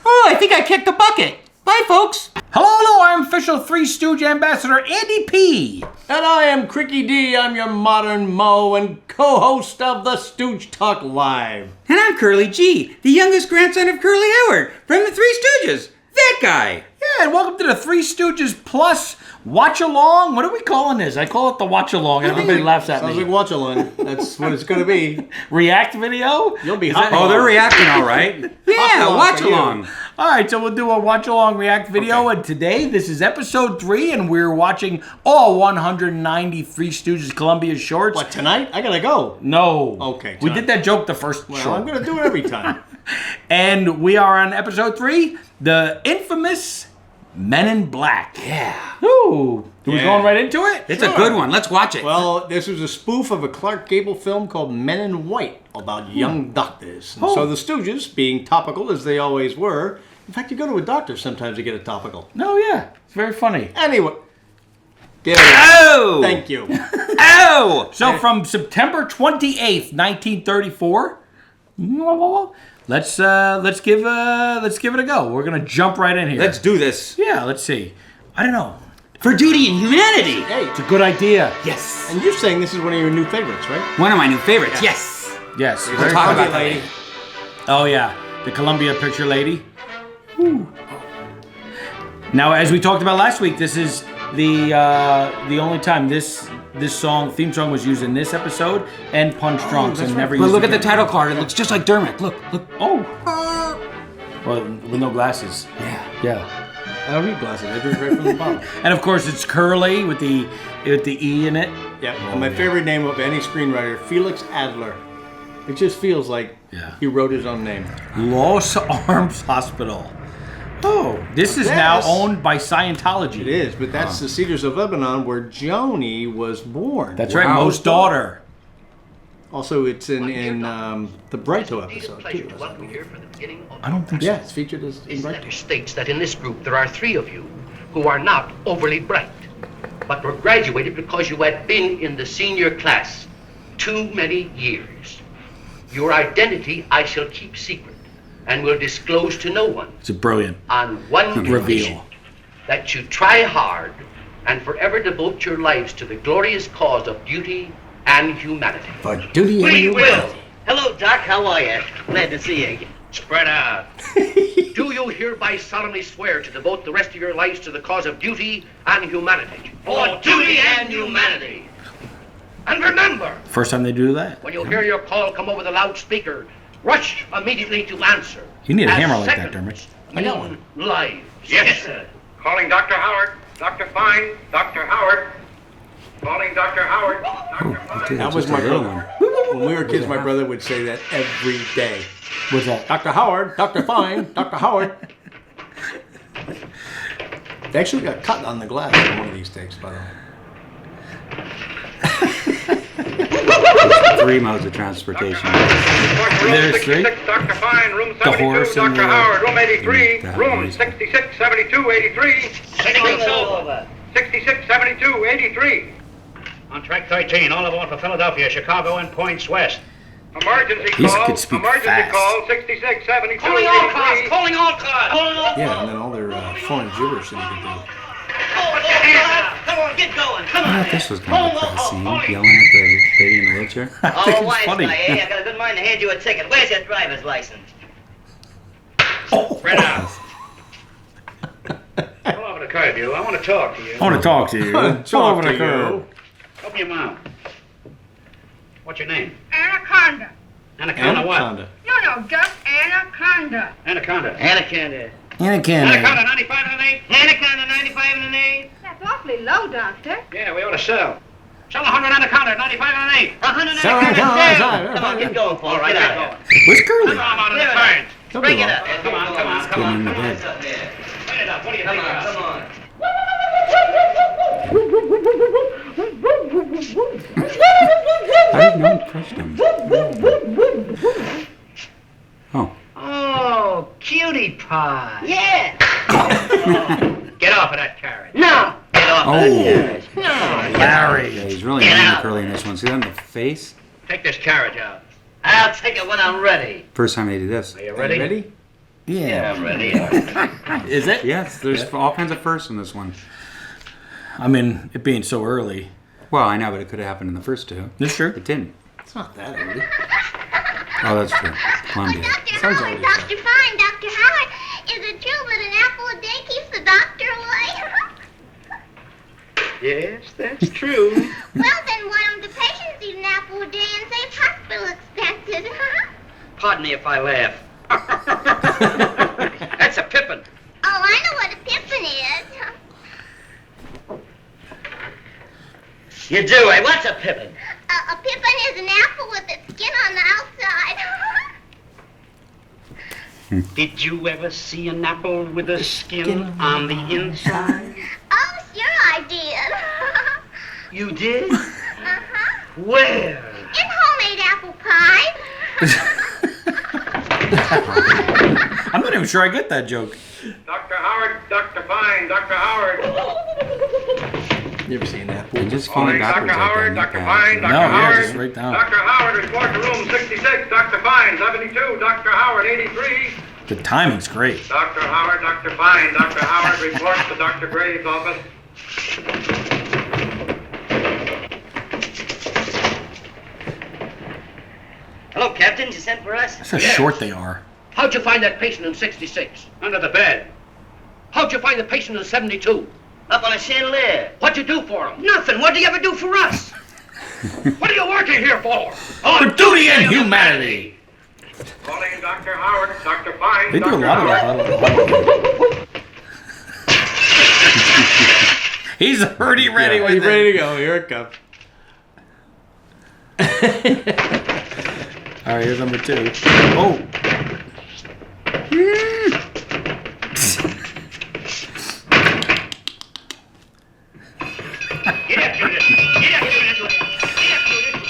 Oh, I think I kicked the bucket. Bye, folks. Hello, I'm official Three Stooge Ambassador Andy P. And I am Cricky D. I'm your modern Mo and co-host of the Stooge Talk Live. And I'm Curly G, the youngest grandson of Curly Howard from the Three Stooges. That guy. Yeah, and welcome to the Three Stooges Plus Watch Along. What are we calling this? I call it the Watch Along, and everybody laughs at me. Sounds like Watch Along. That's what it's going to be. React video? You'll be hot. Oh, they're reacting all right. Yeah, Watch Along. All right, so we'll do a Watch Along React video, and today this is episode 3, and we're watching all 190 Three Stooges Columbia shorts. What, tonight? I got to go. No. Okay, We tonight. did that joke the first Well, short. I'm going to do it every time. And we are on episode 3, the infamous Men in Black. Yeah. Ooh. Are we Yeah. going right into it? It's a good one. Let's watch it. Well, this was a spoof of a Clark Gable film called Men in White about young doctors. And so the Stooges, being topical as they always were, in fact, you go to a doctor sometimes to get a topical. No, yeah. It's very funny. Anyway. Oh! Thank you. Oh! So from September 28th, 1934, let's give it a go. We're gonna jump right in here. Let's do this. Yeah, let's see. I don't know. For duty and humanity. Hey, It's a good idea. Yes. and you're saying this is one of your new favorites, right? One of my new favorites. Yes. Yes. We'll very talk funny. about that later. Oh yeah, the Columbia Picture Lady. Woo. Now, as we talked about last week, this is the only time this theme song was used in this episode and Punch Drunks and never used. But look at the again. title card. It looks just like Dermot. Look. Oh. Well, with no glasses. Yeah. Yeah. I don't need glasses. I drink right from the bottle. And of course, it's Curly with the E in it. Yeah, and my favorite name of any screenwriter, Felix Adler. It just feels like he wrote his own name. Los Arms Hospital. Oh, this is now owned by Scientology. It is, but that's the Cedars of Lebanon where Joni was born. That's right, Mo's daughter. Also, it's in the Brighto episode, too. I don't think so. Yeah, it's featured as in This Brighto. letter states that in this group there are 3 of you who are not overly bright, but were graduated because you had been in the senior class too many years. Your identity I shall keep secret and will disclose to no one It's a brilliant on one reveal. condition, that you try hard and forever devote your lives to the glorious cause of duty and humanity. For duty and We humanity. will. Hello, Doc. How are you? Glad to see you. Spread out. Do you hereby solemnly swear to devote the rest of your lives to the cause of duty and humanity? For duty and humanity. And remember, First time they do that? when you hear your call come over the loudspeaker, rush immediately to answer. You need a As hammer like that, seconds Dermot. I got one. Lives. Yes, sir. Calling Dr. Howard. Dr. Fine. Dr. Howard. Calling Dr. Howard. Dr. Fine. That was my brother. When we were kids, my brother would say that every day. What's that? Dr. Howard, Dr. Fine, Dr. Howard. They actually got cut on the glass in one of these takes, by the way. three modes of transportation. There's three? Dr. Fine, room The 72, horse and Dr. the- Howard, room 83, That room noise. 66, 72, 83. 66, 72, 83. On track 13, all aboard for Philadelphia, Chicago, and points west. Emergency These call, could speak emergency fast. call, 66, 72, Calling all cars! 83. Calling all cars! Yeah, and then all their foreign gibberish that you can do. Come on, get going. Come I on. thought this was kind of a class scene, yelling at the lady in the wheelchair. I think Oh, it's why, funny. I got a good mind to hand you a ticket. Where's your driver's license? Spread out. Pull over the curb, you. I want to talk to you. I want to talk to you. Pull over the curb. Open your mouth. What's your name? Anaconda. Anaconda what? Anaconda. No, just Anaconda. Anaconda. Anaconda. Anaconda. Anaconda 95 and an 8? Anaconda 95 and an 8. That's awfully low, Doctor. Yeah, we ought to sell. Sell 100 Anaconda, 95 and an 8. 100 Sell Anaconda. Anaconda. Come on, get going, folks. All right, get get out going. of here. Where's Curly? Come on, out of the Clear it turn. Don't Bring be it long. up. Come on, come on, come Getting on. in the bed. What's up there? Bring it up. What do you Come think? on, come on. How did no one push them? Oh. Oh, cutie pie. Yeah. Get off of that carriage. No. Get off Oh. of that carriage. No. Larry. Yeah, he's really Get mean to out. Curly in this one. See that in the face? Take this carriage out. I'll take it when I'm ready. First time they do this. Are you ready? Ready? Yeah, I'm ready. Is it? Yes, there's all kinds of firsts in this one. I mean, it being so early. Well, I know, but it could have happened in the first two. That's true. It didn't. It's not that early. Oh, that's true. Columbia. Dr. Sounds Howard, already Dr. Fine, Dr. Howard, is it true that an apple a day keeps the doctor away? Yes, that's true. Well, then why don't the patients eat an apple a day and save hospital expenses? Pardon me if I laugh. That's a pippin. Oh, I know what a pippin is. You do, eh? What's a pippin? A pippin is an apple with its skin on the outside. Did you ever see an apple with a skin on the inside? Oh, sure I did. You did? Uh-huh. Where? In homemade apple pie. I'm not even sure I get that joke. Dr. Howard, Dr. Fine, Dr. Howard. You ever seen that? And just falling Dr. backwards Howard, like Dr. that. Fine, Dr. No, yeah, Howard. just right down. Dr. Howard, report to room 66. Dr. Fine, 72. Dr. Howard, 83. The timing's great. Dr. Howard, Dr. Fine, Dr. Howard, report to Dr. Graves' office. Hello, Captain. You sent for us? That's how short they are. How'd you find that patient in 66? Under the bed. How'd you find the patient in 72? Up on a chandelier. What'd you do for him? Nothing. What do you ever do for us? What are you working here for? For duty and humanity. Calling Dr. Howard, Dr. Fine, They do a Dr. lot of Howard. that. He's already ready with He's it. ready to go. Here it comes. All right, here's number 2. Oh. Get up, Judith. Get up, Judith. Get up, Judith.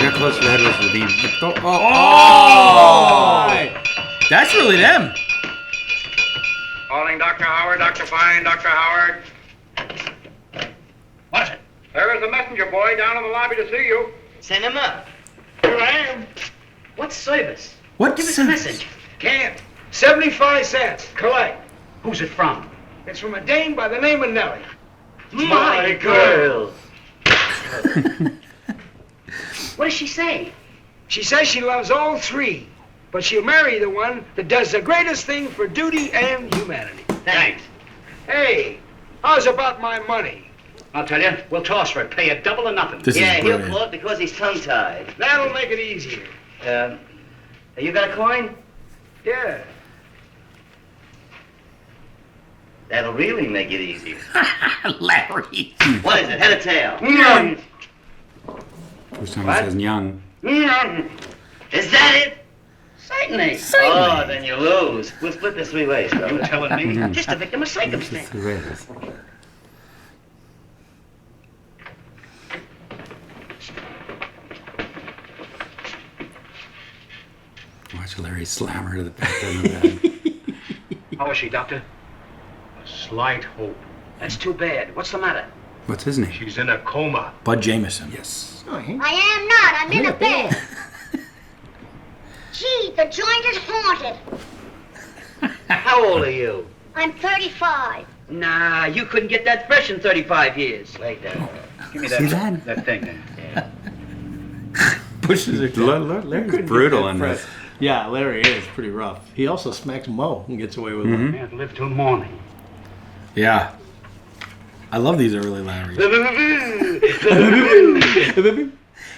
Get close to the head with the beam. Oh! That's really them. Calling Dr. Howard, Dr. Fine, Dr. Howard. What is it? There is a messenger boy down in the lobby to see you. Send him up. Here I am. What service? What Give us a message. Can't. 75 cents. Collect. Who's it from? It's from a dame by the name of Nellie. My girl. What does she say? She says she loves all three, but she'll marry the one that does the greatest thing for duty and humanity. Thanks. Hey, how's about my money? I'll tell you, we'll toss for it. Pay a double or nothing. This Yeah, is he'll brilliant. call it because he's tongue-tied. That'll make it easier. You got a coin? Yeah. That'll really make it easier. Larry. What is it, head or tail? First time he says young. Is that it? Certainly. Oh, then you lose. We'll split this 3 ways, brother. You telling me? Just a victim of circumstance. Watch Larry slam her to the back of the bed. How is she, Doctor? A slight hope. That's too bad. What's the matter? What's his name? She's in a coma. Bud Jameson. Yes. I am not. I'm in a bed. Gee, the joint is haunted. How old are you? I'm 35. Nah, you couldn't get that fresh in 35 years. Lay down. Give me See that? that thing then. Pushes her down. Larry's brutal in this. Yeah, Larry is pretty rough. He also smacks Mo and gets away with it. Can't live till morning. Yeah. I love these early Larrys.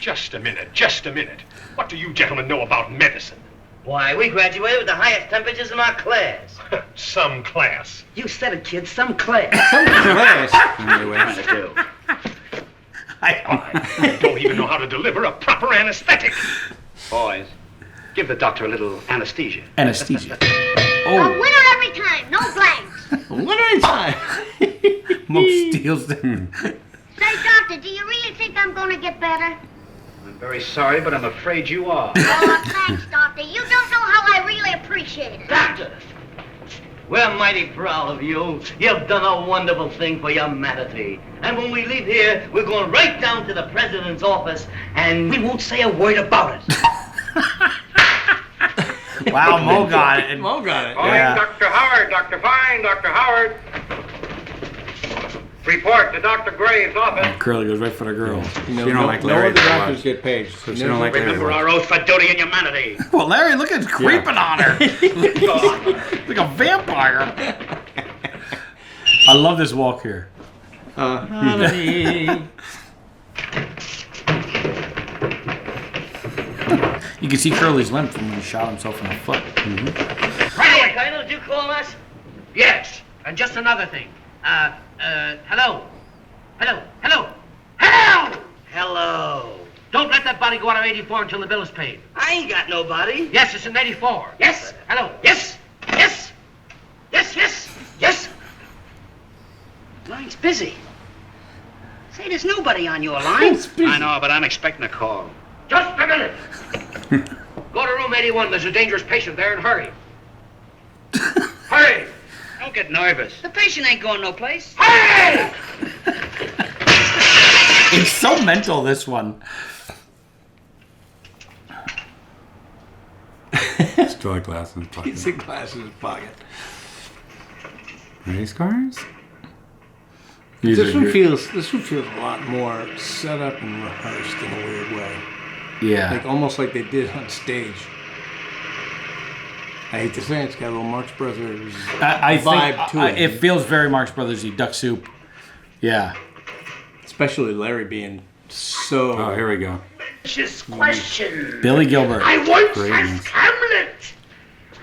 Just a minute. What do you gentlemen know about medicine? Why, we graduated with the highest temperatures in our class. Some class. You said it, kid, some class. Trying to do? I don't even know how to deliver a proper anesthetic. Boys, give the doctor a little anesthesia. Anesthesia. A winner every time. No blanks. One at a time. Mo steals them. Say, Doctor, do you really think I'm going to get better? I'm very sorry, but I'm afraid you are. Oh, thanks, Doctor. You don't know how I really appreciate it. Doctor, we're mighty proud of you. You've done a wonderful thing for humanity. And when we leave here, we're going right down to the president's office, and we won't say a word about it. Wow, Mo got it. Mo got it. Calling Dr. Howard, Dr. Fine, Dr. Howard. Report to Dr. Graves' office. Curly goes right for the girl. You don't like no Larry other that doctors much. get paid. So she don't like Larry. Remember our oath for duty and humanity. Well, Larry, look at him creeping on her. Like a vampire. I love this walk here. You can see Curly's limp from when he shot himself in the foot. Hey, Colonel, did you call us? Yes, and just another thing. Hello. Hello. Don't let that body go out of 84 until the bill is paid. I ain't got nobody. Yes, it's in 84. Yes. Hello. Yes. Line's busy. Say, there's nobody on your line. I know, but I'm expecting a call. Just a minute. Go to room 81. There's a dangerous patient there, and hurry. Hurry. Don't get nervous. The patient ain't going no place. Hurry! It's so mental, this one. Toy glass in his pocket. He's in glass in his pocket. Race cars? This one feels a lot more set up and rehearsed in a weird way. Yeah. Like almost like they did on stage. I hate to say it, it's got a little Marx Brothers I vibe think, to it. It feels very Marx Brothers-y, Duck Soup. Yeah. Especially Larry being so... Oh, here we go. Question. Billy Gilbert. I once Great. asked Hamlet,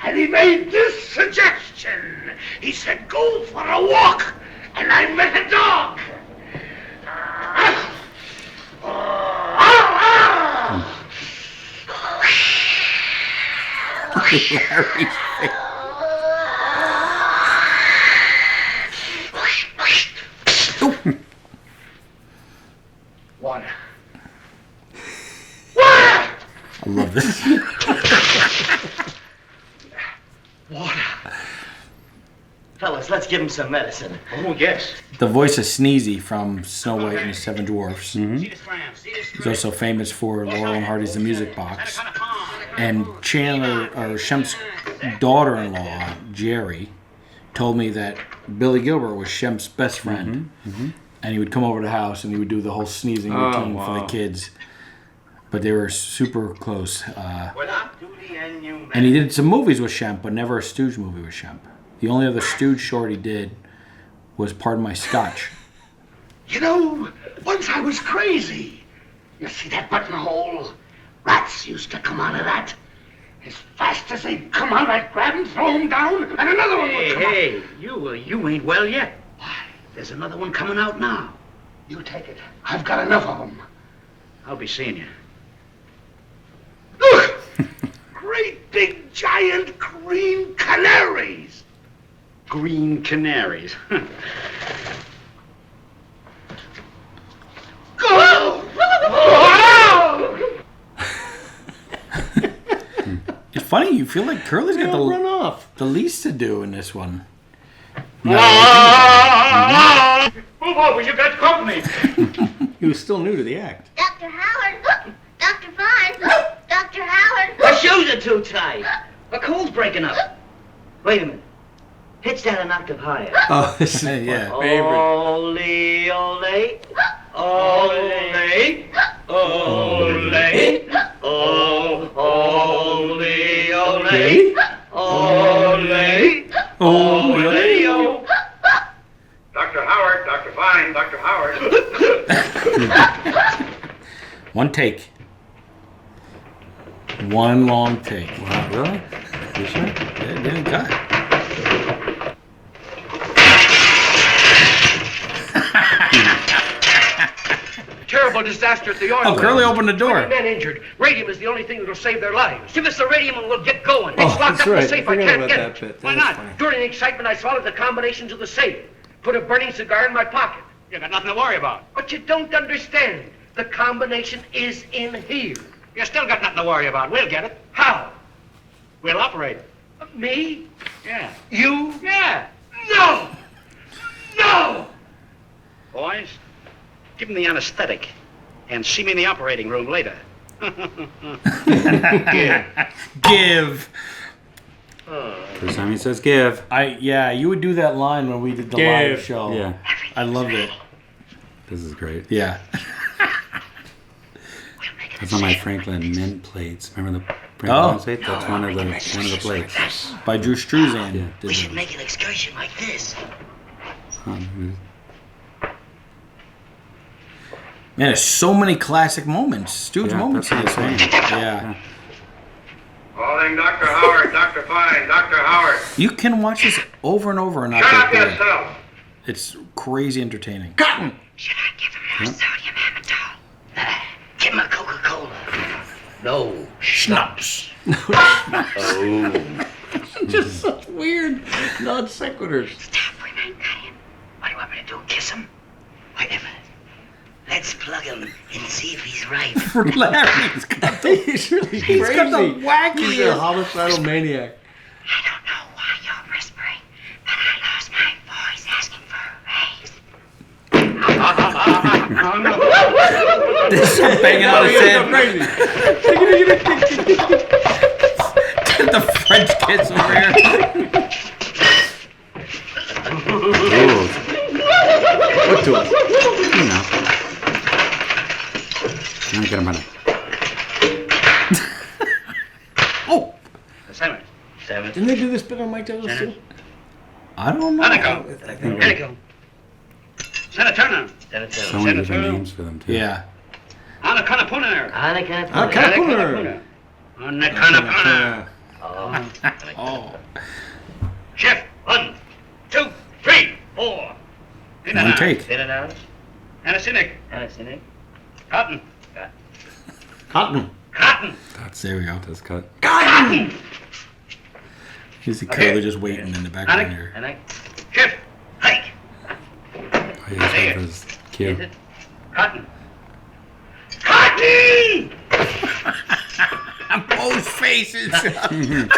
and he made this suggestion. He said, go for a walk, and I met a dog. Larry's face. Water. I love this. Water. Fellas, let's give him some medicine. Oh, yes. The voice of Sneezy from Snow White and the Seven Dwarfs. See this gram, see this He's also famous for Laurel and Hardy's The Music Box. And Chandler, or Shemp's daughter-in-law, Jerry, told me that Billy Gilbert was Shemp's best friend. And he would come over to the house and he would do the whole sneezing routine for the kids. But they were super close. And he did some movies with Shemp, but never a Stooge movie with Shemp. The only other Stooge short he did was Pardon My Scotch. You know, once I was crazy. You see that buttonhole? Rats used to come out of that. As fast as they'd come out, I'd grab them, throw them down, and another one would come Hey, you ain't well yet. Why, there's another one coming out now. out. You take it. I've got enough of them. I'll be seeing you. Look! Great big giant green canaries. Green canaries. Go! Funny, you feel like Curly's got run off. the least to do in this one. Move over, you got company. He was still new to the act. Dr. Howard. Dr. Fine. Dr. Howard. My shoes are too tight. My cold's breaking up. Wait a minute. Pitch that an octave higher. Oh, this is my favorite. Ole, ole, ole, ole, ole, ole, ole. Dr. Howard, Dr. Fine, Dr. Howard. One take. One long take. Wow, really? You sure? Yeah, it didn't cut. Terrible disaster at the oil. Oh, Curly opened the door. 20 men injured. Radium is the only thing that'll save their lives. Give us the radium and we'll get going. Oh, It's locked that's up in right. the safe. I Forgot can't about get that it. bit. Why That was not? funny. During the excitement, I swallowed the combinations of the safe. Put a burning cigar in my pocket. You got nothing to worry about. But you don't understand. The combination is in here. You still got nothing to worry about. We'll get it. How? We'll operate it. Me? Yeah. You? Yeah. No! No! Boys, give him the anesthetic and see me in the operating room later. Give. First time he says give. Yeah, you would do that line when we did the live Give. show. Yeah. I loved it. This is great. Yeah. That's on my Franklin mint plates. Remember the Franklin mint plate? That's one of the plates. By Drew Struzan. Yeah. We should make an excursion like this. Man, there's so many classic moments, Stooge moments in that's this what one. I'm saying. Yeah. Calling Dr. Howard, Dr. Fine, Dr. Howard. You can watch this over and over and not Shut get up bored. yourself. It's crazy entertaining. Should I give him our sodium amytal? Give him a Coca-Cola. No. Schnapps. Oh. Just such weird non sequiturs. Stop, we might cut him. What do you want me to do? Kiss him? Wait a minute. Let's plug him and see if he's right. Larry's got the, He's really he's crazy. got the wackiest. He's a homicidal maniac. I don't know why you're whispering, but I lost my voice asking for a raise. This is banging on his head. The French kids over here. What to us? You know. Now get him on it. Oh! Seven. Didn't they do this bit on Mike Douglas too? I don't know. Anico. Senator Turner. So many different names for them, too. Yeah. Anna Kanapuna. Kanapuna. Anna Kanapuna. Oh. Chef, 1, 2, 3, 4. One take. Anasinic. Cotton. Cotton. There we go. That's cut. Cotton. You see Curly just waiting in the background here. Chef, hike. Oh, yeah, that's right for his cue. Cotton. Cotton! Both faces. Cotton!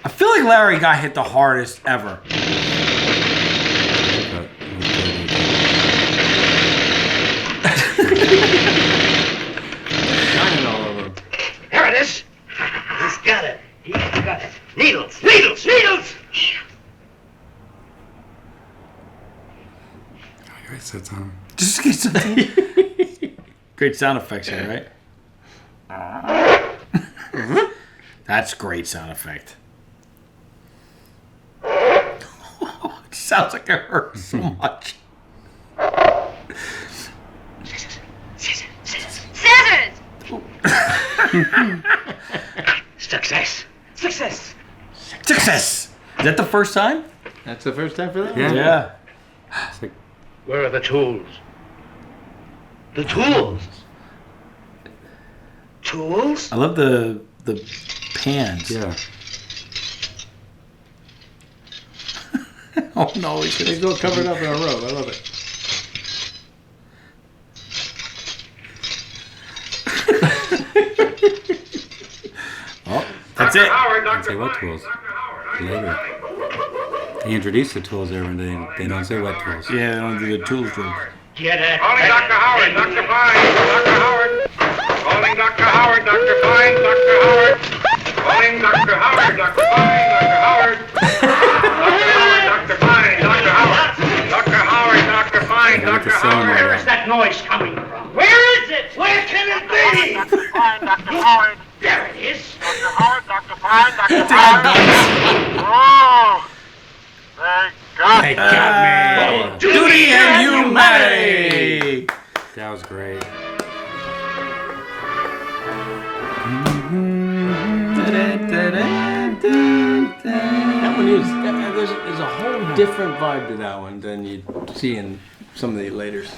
I feel like Larry got hit the hardest ever. Shining all over him. Here it is. He's got it. He's got it. Needles, needles, needles! Great sets on him. Just get something. Great sound effects here, right? That's great sound effect. It sounds like it hurts so much. Scissors! Success. Success. Success! Is that the first time? That's the first time for that? Yeah. It's like, Where are the tools? The tools. I love the pans. yeah. Oh no, he's They go covered up in a robe. I love it. That's it. Don't say wet tools. Later. They introduced the tools there and they don't say wet tools. Yeah, they don't do the tools joke. Get it. Calling Dr. Howard, Dr. Fine, Dr. Howard. Calling Dr. Howard, Dr. Fine, Dr. Howard. Calling Dr. Howard, Dr. Fine, Dr. Howard. Dr. Fine, Dr. Howard. Dr. Howard, Dr. Fine, Dr. Howard. Where is that noise coming from? Where is it? Where can it be? Dr. Fine, Dr. Howard. There it is. Dr. Howard, Dr. Fine, Dr. Howard. Oh, they got me. Duty and humanity. That was great. That one is. There's a whole different vibe to that one than you see in some of the laters.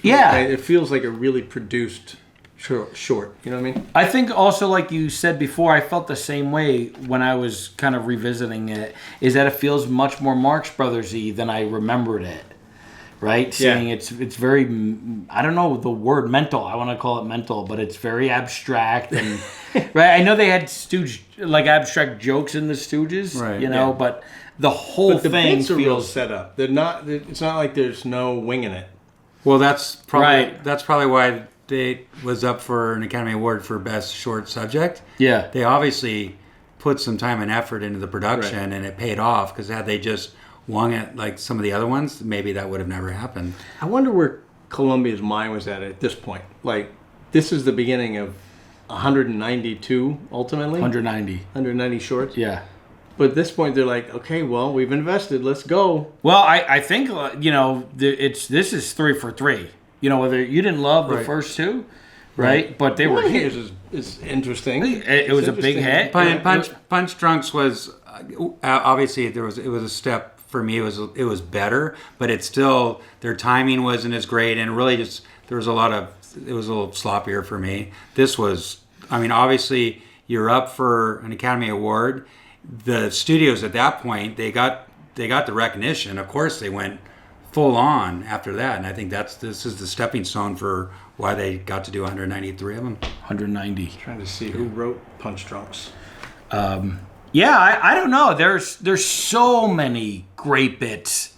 Yeah. It feels like a really produced short. You know what I mean? I think also, like you said before, I felt the same way when I was kind of revisiting it, is that it feels much more Marx Brothers-y than I remembered it. Right? Seeing it's very, I don't know the word mental. I want to call it mental, but it's very abstract. And right? I know they had like abstract jokes in the Stooges, right, you know, but the whole the thing bits are real feels set up. They're not. It's not like there's no winging it. Well, that's probably why they was up for an Academy Award for Best Short Subject. Yeah. They obviously put some time and effort into the production, and it paid off, because had they just wung it like some of the other ones, maybe that would have never happened. I wonder where Columbia's mind was at this point. Like, this is the beginning of 192, ultimately? 190 shorts? Yeah. But at this point, they're like, okay, well, we've invested. Let's go. Well, I think, you know, this is 3 for 3. You know, whether you didn't love the first two, right? But they were hits. Is interesting. It was a big hit. Punch Drunks was obviously it was a step for me. It was better, but it's still, their timing wasn't as great, and really just it was a little sloppier for me. This was, I mean, obviously you're up for an Academy Award. The studios at that point, they got the recognition. Of course, they went full on after that, and I think this is the stepping stone for why they got to do 193 of them. 190. Trying to see who wrote Punch Drunks. Yeah, I don't know. There's so many great bits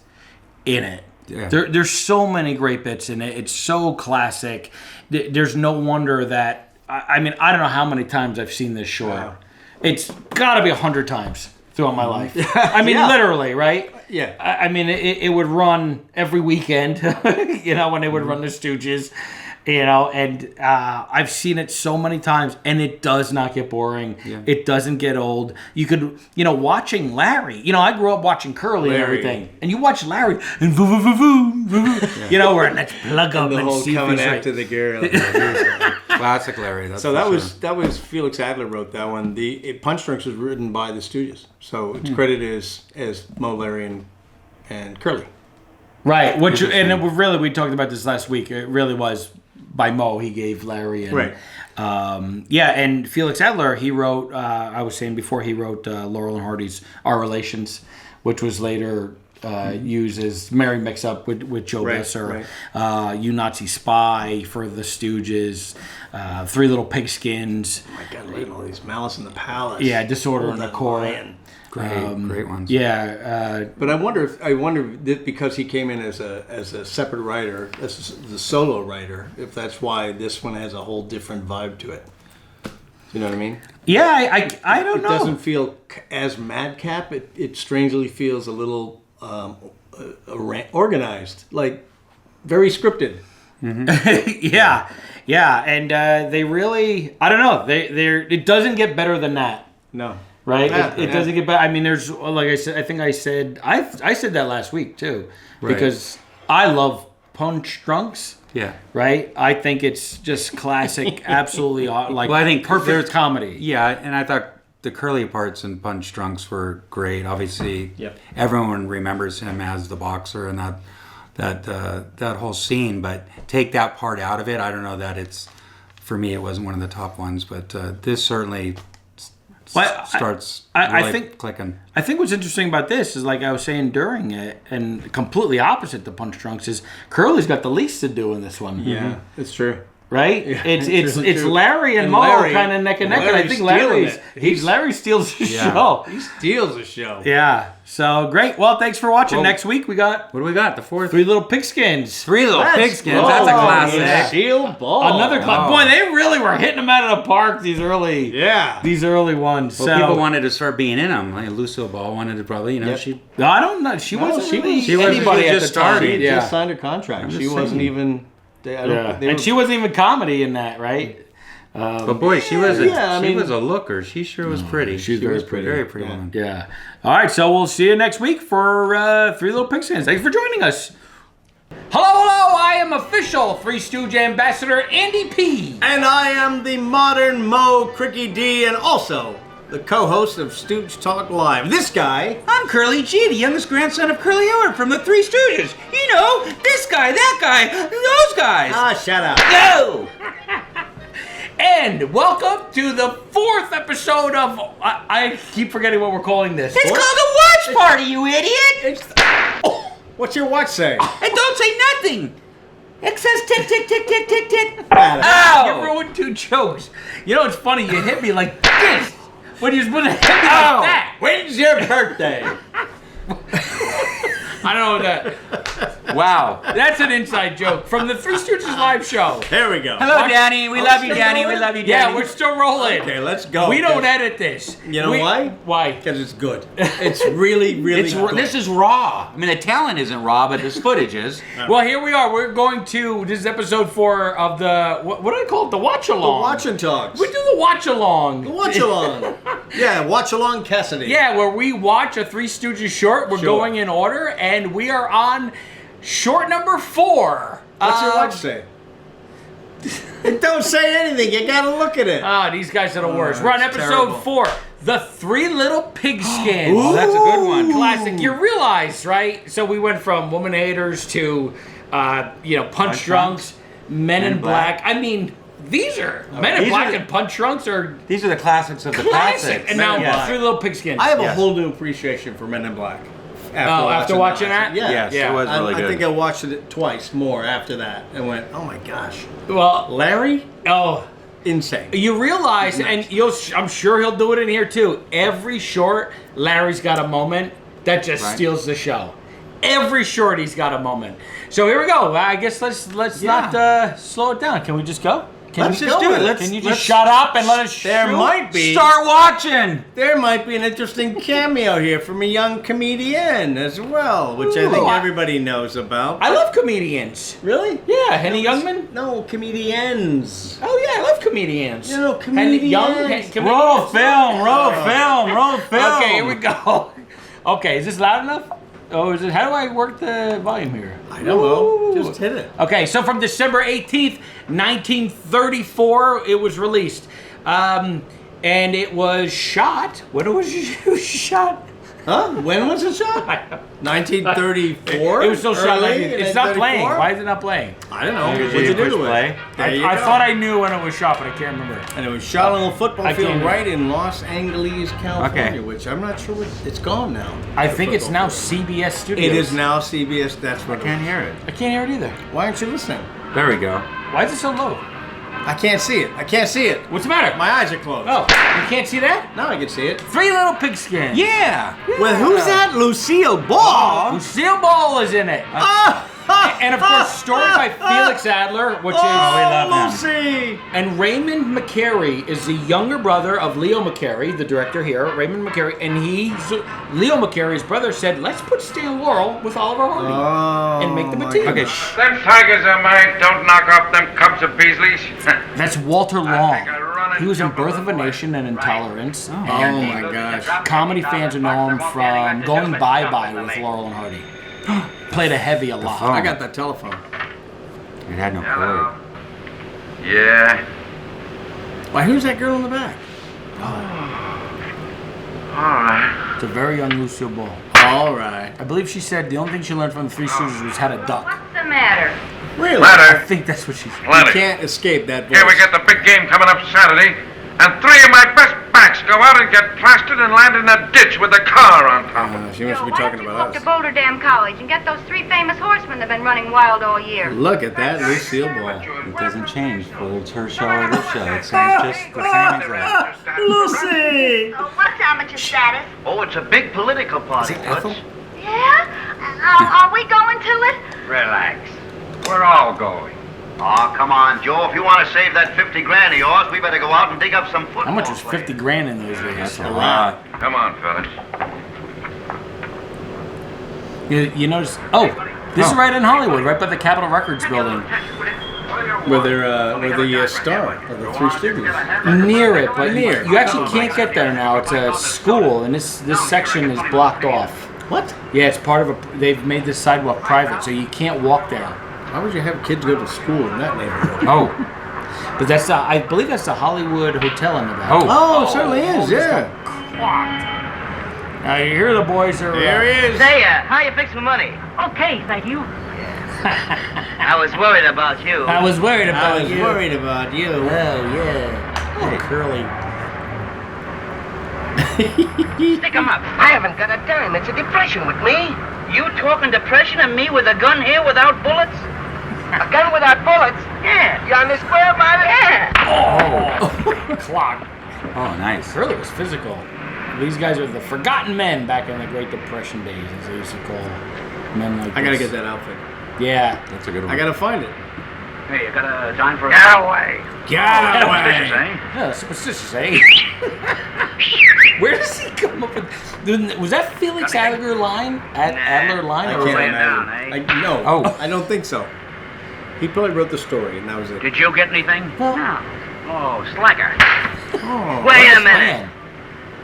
in it. Yeah. There's so many great bits in it. It's so classic. There's no wonder that, I mean, I don't know how many times I've seen this short. Wow. It's got to be 100 times throughout my life. I mean, literally, right? Yeah. I mean, it would run every weekend, you know, when they would run the Stooges. You know, and I've seen it so many times, and it does not get boring. Yeah. It doesn't get old. You could, you know, watching Larry. You know, I grew up watching Curly and everything, and you watch Larry and you know, where let's plug up and see coming if after the girl. Classic Larry. That's so that was Felix Adler wrote that one. The Punch Drunks was written by the Stooges, so it's credited as Mo, Larry, and Curly. Right. Which we talked about this last week. It really was. By Mo, he gave Larry. And, right. And Felix Adler, he wrote, I was saying before, he wrote Laurel and Hardy's Our Relations, which was later used as Merry Mix-Up with Joe Besser. Right. You Nazi Spy for the Stooges, Three Little Pigskins. Oh my God, look at all these. Malice in the Palace. Yeah, Disorder in the Court. Great ones. Yeah, but I wonder if because he came in as a separate writer, as the solo writer, if that's why this one has a whole different vibe to it. You know what I mean? Yeah, I don't know. It doesn't feel as madcap. It strangely feels a little organized, like very scripted. Mm-hmm. yeah, and they really, I don't know. It doesn't get better than that. No. Right, it doesn't get better. I mean, there's, like I said, I said that last week too, because I love Punch Drunks. Yeah. Right. I think it's just classic, absolutely like. Well, I think perfect comedy. Yeah, and I thought the Curly parts in Punch Drunks were great. Obviously, everyone remembers him as the boxer and that whole scene. But take that part out of it. I don't know that it's, for me, it wasn't one of the top ones, but this certainly. Starts really I think clicking. I think what's interesting about this is, like I was saying during it, and completely opposite to Punch Drunks, is Curly's got the least to do in this one. Yeah, it's true. right? Yeah, it's true. Larry and Mo Larry- kind of neck and neck, and I Larry's think stealing Larry steals the show. He steals the show. Yeah. So great. Well, thanks for watching. Well, Next week we got What do we got? The fourth? Three Little Pigskins. Three Little Pigskins. That's a classic. Yeah. Steel ball. Another class. Boy, they really were hitting them out of the park. These early ones. Well, so people wanted to start being in them. Like Lucille Ball wanted to probably, she. No, I don't know. She wasn't really she wasn't anybody at just the time. started. She just signed her contract. She wasn't even. And she wasn't even comedy in that, right? But boy, she was a looker. She sure was pretty. She was pretty. Very pretty woman. Yeah. All right, so we'll see you next week for Three Little Pigskins. Thanks for joining us. Hello, I am official Three Stooge Ambassador Andy P. And I am the modern Mo Cricky D, and also the co-host of Stooge Talk Live. This guy. I'm Curly G, the youngest grandson of Curly Howard from the Three Stooges. You know, this guy, that guy, those guys. Ah, shut up. No! And welcome to the fourth episode of... I keep forgetting what we're calling this. It's called a watch party, you idiot! What's your watch say? And don't say nothing! It says tick, tick, tick, tick, tick, tick. Ow! You ruined two jokes. You know, it's funny. You hit me like this when you're supposed to hit me like that. When's your birthday? I don't know that. Wow. That's an inside joke from the Three Stooges live show. There we go. Hello, Danny. We love you, Danny. We love you, Danny. Yeah, we're still rolling. Okay, let's go. We don't edit this. You know why? Why? Because it's good. It's really, really good. This is raw. I mean, the talent isn't raw, but this footage is. Well, here we are. We're going to, this is episode 4 of the, what do I call it? The watch along. The watch and talks. We do the watch along. The watch along. Yeah, watch along Cassidy. Yeah, where we watch a Three Stooges short. We're going in order, and we are on short number 4. What's your watch say? It don't say anything. You gotta look at it. These guys are the worst. We're on episode terrible. 4. The Three Little Pigskins. Oh, that's a good one. Classic. You realize, right? So we went from Woman Haters to, Punch Drunks, Men in Black. I mean, these are Men in Black and Punch Drunks are These are the classics of the classic. classics. And now Three Little Pigskins. I have a whole new appreciation for Men in Black. After watching that? Yeah. Yes, it was really good. I think I watched it twice more after that and went, oh my gosh. Well, Larry? Oh, insane. you realize, and I'm sure he'll do it in here too. Every short, Larry's got a moment that just steals the show. Every short, he's got a moment. So here we go. I guess let's not slow it down. Can we just go? Let's just do it. Can you just shut up and let us There shoot? might be. Start watching. There might be an interesting cameo here from a young comedian as well, which I think everybody knows about. I love comedians. Really? Yeah, Henny Youngman? No, comedians. Oh yeah, I love comedians. You know, comedians. Roll film. Okay, here we go. Okay, is this loud enough? Oh, is it? How do I work the volume here? I don't know. Just hit it. Okay, so from December 18th, 1934, it was released. And it was shot. When was it shot? Huh? When was it shot? 1934? It was still shot. Early It's not 1934? playing. Why is it not playing? I don't know. Because What'd you you do push to play. it? I thought I knew when it was shot, but I can't remember. And it was shot on a football I field can't- right in Los Angeles, California, Okay. which I'm not sure it's gone now. I think it's now Football CBS field. Studios. It is now CBS. That's what Can't hear it. I can't hear it either. Why aren't you listening? There we go. Why is it so low? I can't see it. I can't see it. What's the matter? My eyes are closed. Oh, you can't see that? Now I can see it. Three Little Pigskins. Yeah. Well, who's that? Lucille Ball? Lucille Ball is in it. And of course, story by Felix Adler, which is... we love him. Lucy! And Raymond McCary is the younger brother of Leo McCary, the director here, Raymond McCary, and Leo McCary's brother said, let's put Stan Laurel with Oliver Hardy and make them a team. Okay. Them tigers of mine don't knock off them cubs of Beasley's. That's Walter Long. I run and He was in jump Birth a of a little Nation and Intolerance. Oh And my gosh. comedy fans will know him from Going Bye-Bye with Laurel and Hardy. Played a heavy a lot. I got that telephone. It had no Hello. cord. Yeah. Why, who's that girl in the back? All right. It's a very young Lucille Ball. All right. I believe she said the only thing she learned from the Three Stooges was how to duck. What's the matter? Really? I Letter. think that's what she said. You Plenty. can't escape that voice. Here we get the big game coming up Saturday. And 3 of my best backs go out and get plastered and land in a ditch with a car on top. She must be talking Go about up to us. Boulder Dam College and get those 3 famous horsemen that've been running wild all year. Look at that Lucille Ball. It doesn't change whether it's her show or this show. It sounds just the same as that. Lucy! Oh, what's amateur status? Oh, it's a big political party, Toots. Yeah? Are we going to it? Relax. We're all going. Oh, come on, Joe. If you want to save that 50 grand of yours, we better go out and dig up some football. How much was 50 grand in those days? That's a lot. Come on, fellas. You notice? Oh, this is right in Hollywood, right by the Capitol Records building. Where the star of the Three Stooges. Near it, but you actually can't get there now. It's a school, and this section is blocked off. What? Yeah, it's part of a. They've made this sidewalk private, so you can't walk there. Why would you have kids go to school in that neighborhood? Oh, but that's the. I believe that's the Hollywood Hotel in the back. Oh, it certainly is. Yeah. Now you hear the boys are. There he is. Say, how you fix my money? Okay, thank you. I was worried about you. I was worried about you. worried about you. Oh yeah. Oh, curly. Stick 'em up. I haven't got a dime. It's a depression with me. You talking depression and me with a gun here without bullets? A gun without bullets? Yeah. You on the square about it? Yeah. Oh, clock. Oh, nice. Curly was physical. These guys are the forgotten men back in the Great Depression days, as they used to call men like this. I gotta get that outfit. Yeah. That's a good one. I gotta find it. Hey, you got a dime for a... Get away. Get Superstitious, eh? Yeah, superstitious, eh? Where does he come up with? Was that Felix Adler line? Adler line? I or can't laying down, imagine. eh? No. Oh. I don't think so. He probably wrote the story, and that was it. Did you get anything? Well, No. Oh, slacker. Oh. Wait a minute. man.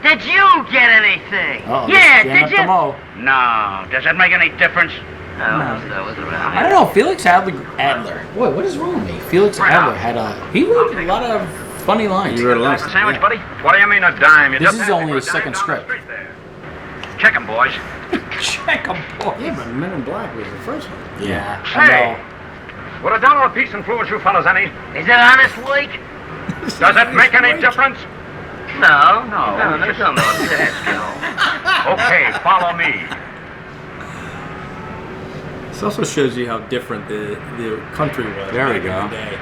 Did you get anything? Oh, Yeah, stand did up you? the mo. No. Does that make any difference? No, that was around. I don't know. Felix Adler. Boy, what is wrong with me? Felix Adler had he wrote a lot of funny lines. You wrote a lot. Like a sandwich, Yeah. buddy? What do you mean a dime? You This just is only his second script. Check 'em, boys. Check 'em, boy. Yeah, but Men in Black was the first one. Yeah. I Say, know. would $1 a piece influence you fellas any? Is it honest week? Does it make any difference? No. No, No, just- come on, Dad, no. Okay, follow me. This also shows you how different the country was. There we back in go. the day.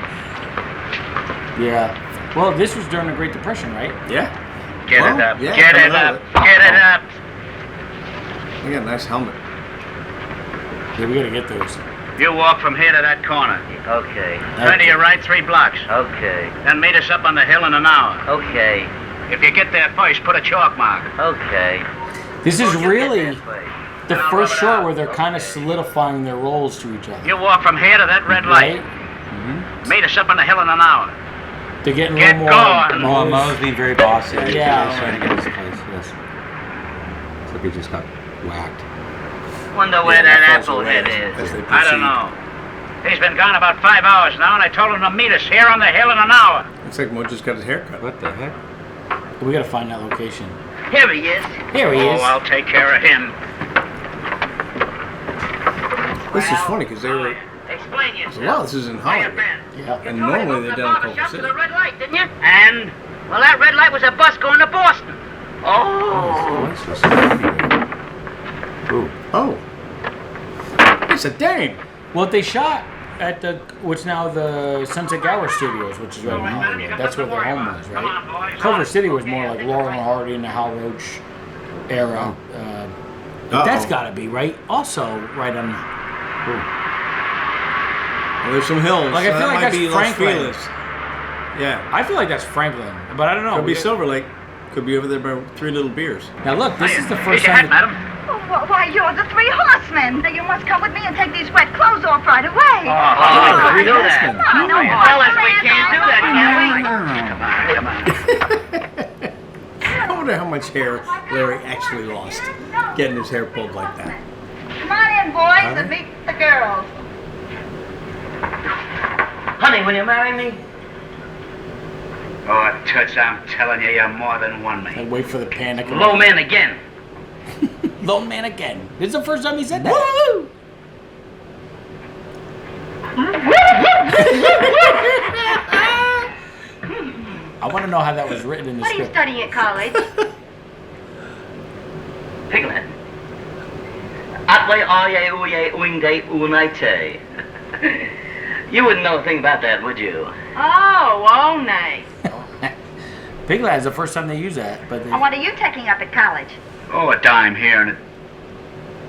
Yeah. Well, this was during the Great Depression, right? Yeah. Get Well, it up. yeah, Get coming it out up. of Get it up. They got a nice helmet. Yeah, we gotta get those. You walk from here to that corner. Okay. Turn to your right 3 blocks. Okay. Then meet us up on the hill in an hour. Okay. If you get there first, put a chalk mark. Okay. This is really the Then I'll first rub it show out. where they're kind of solidifying their roles to each other. You walk from here to that red light. Right? Meet us up on the hill in an hour. They're getting a Get little more. going. Oh, Mo's being very bossy. Yeah. He's trying to get his place. Yes. So he just got whacked. Wonder where Yeah, that that falls applehead away is. as they I proceed. don't know. He's been gone about 5 hours now, and I told him to meet us here on the hill in an hour. Looks like Mo just got his hair cut. What the heck? We gotta find that location. Here he is. Here he is. Oh, I'll take care of him. This is funny because they were. Explain A yourself. lot of this is in Where you Hollywood. been? Yeah. And normally they're down in Culver Shop to City. the red light, didn't you? And Well, that red light was a bus going to Boston. Oh. Ooh. Oh. It's a dame. Well, they shot at what's now the Sunset Gower Studios, which is right in Hollywood. That's where their home was, right? Culver City was more like Laurel and Hardy and the Hal Roach era. But that's got to be right. Also, right on. Well, there's some hills. Like, I feel that like might that's be Los Franklin. Feliz. Yeah. I feel like that's Franklin, but I don't know. Could be Silver Lake. Could be over there by 3 Little Beers. Now look, this is the first Here's your hat, time. madam. Why, you're the 3 horsemen. Now, you must come with me and take these wet clothes off right away. we do that. Come on, Fellas, we can't do that, can we? I wonder how much hair Larry actually lost getting his hair pulled like that. Come on in, boys, and meet the girls. Honey, will you marry me? Oh, Toots, I'm telling you, you're more than one me. And wait for the panic. Low man again. Low man again. This is the first time he said that. Woo! I I want to know how that was written in the What are you script. studying at college? Piglet. Atway aye uye uinde unite. You wouldn't know a thing about that, would you? Oh, nay. Piglet is the first time they use that, but they, And what are you taking up at college? Oh, a dime here and a...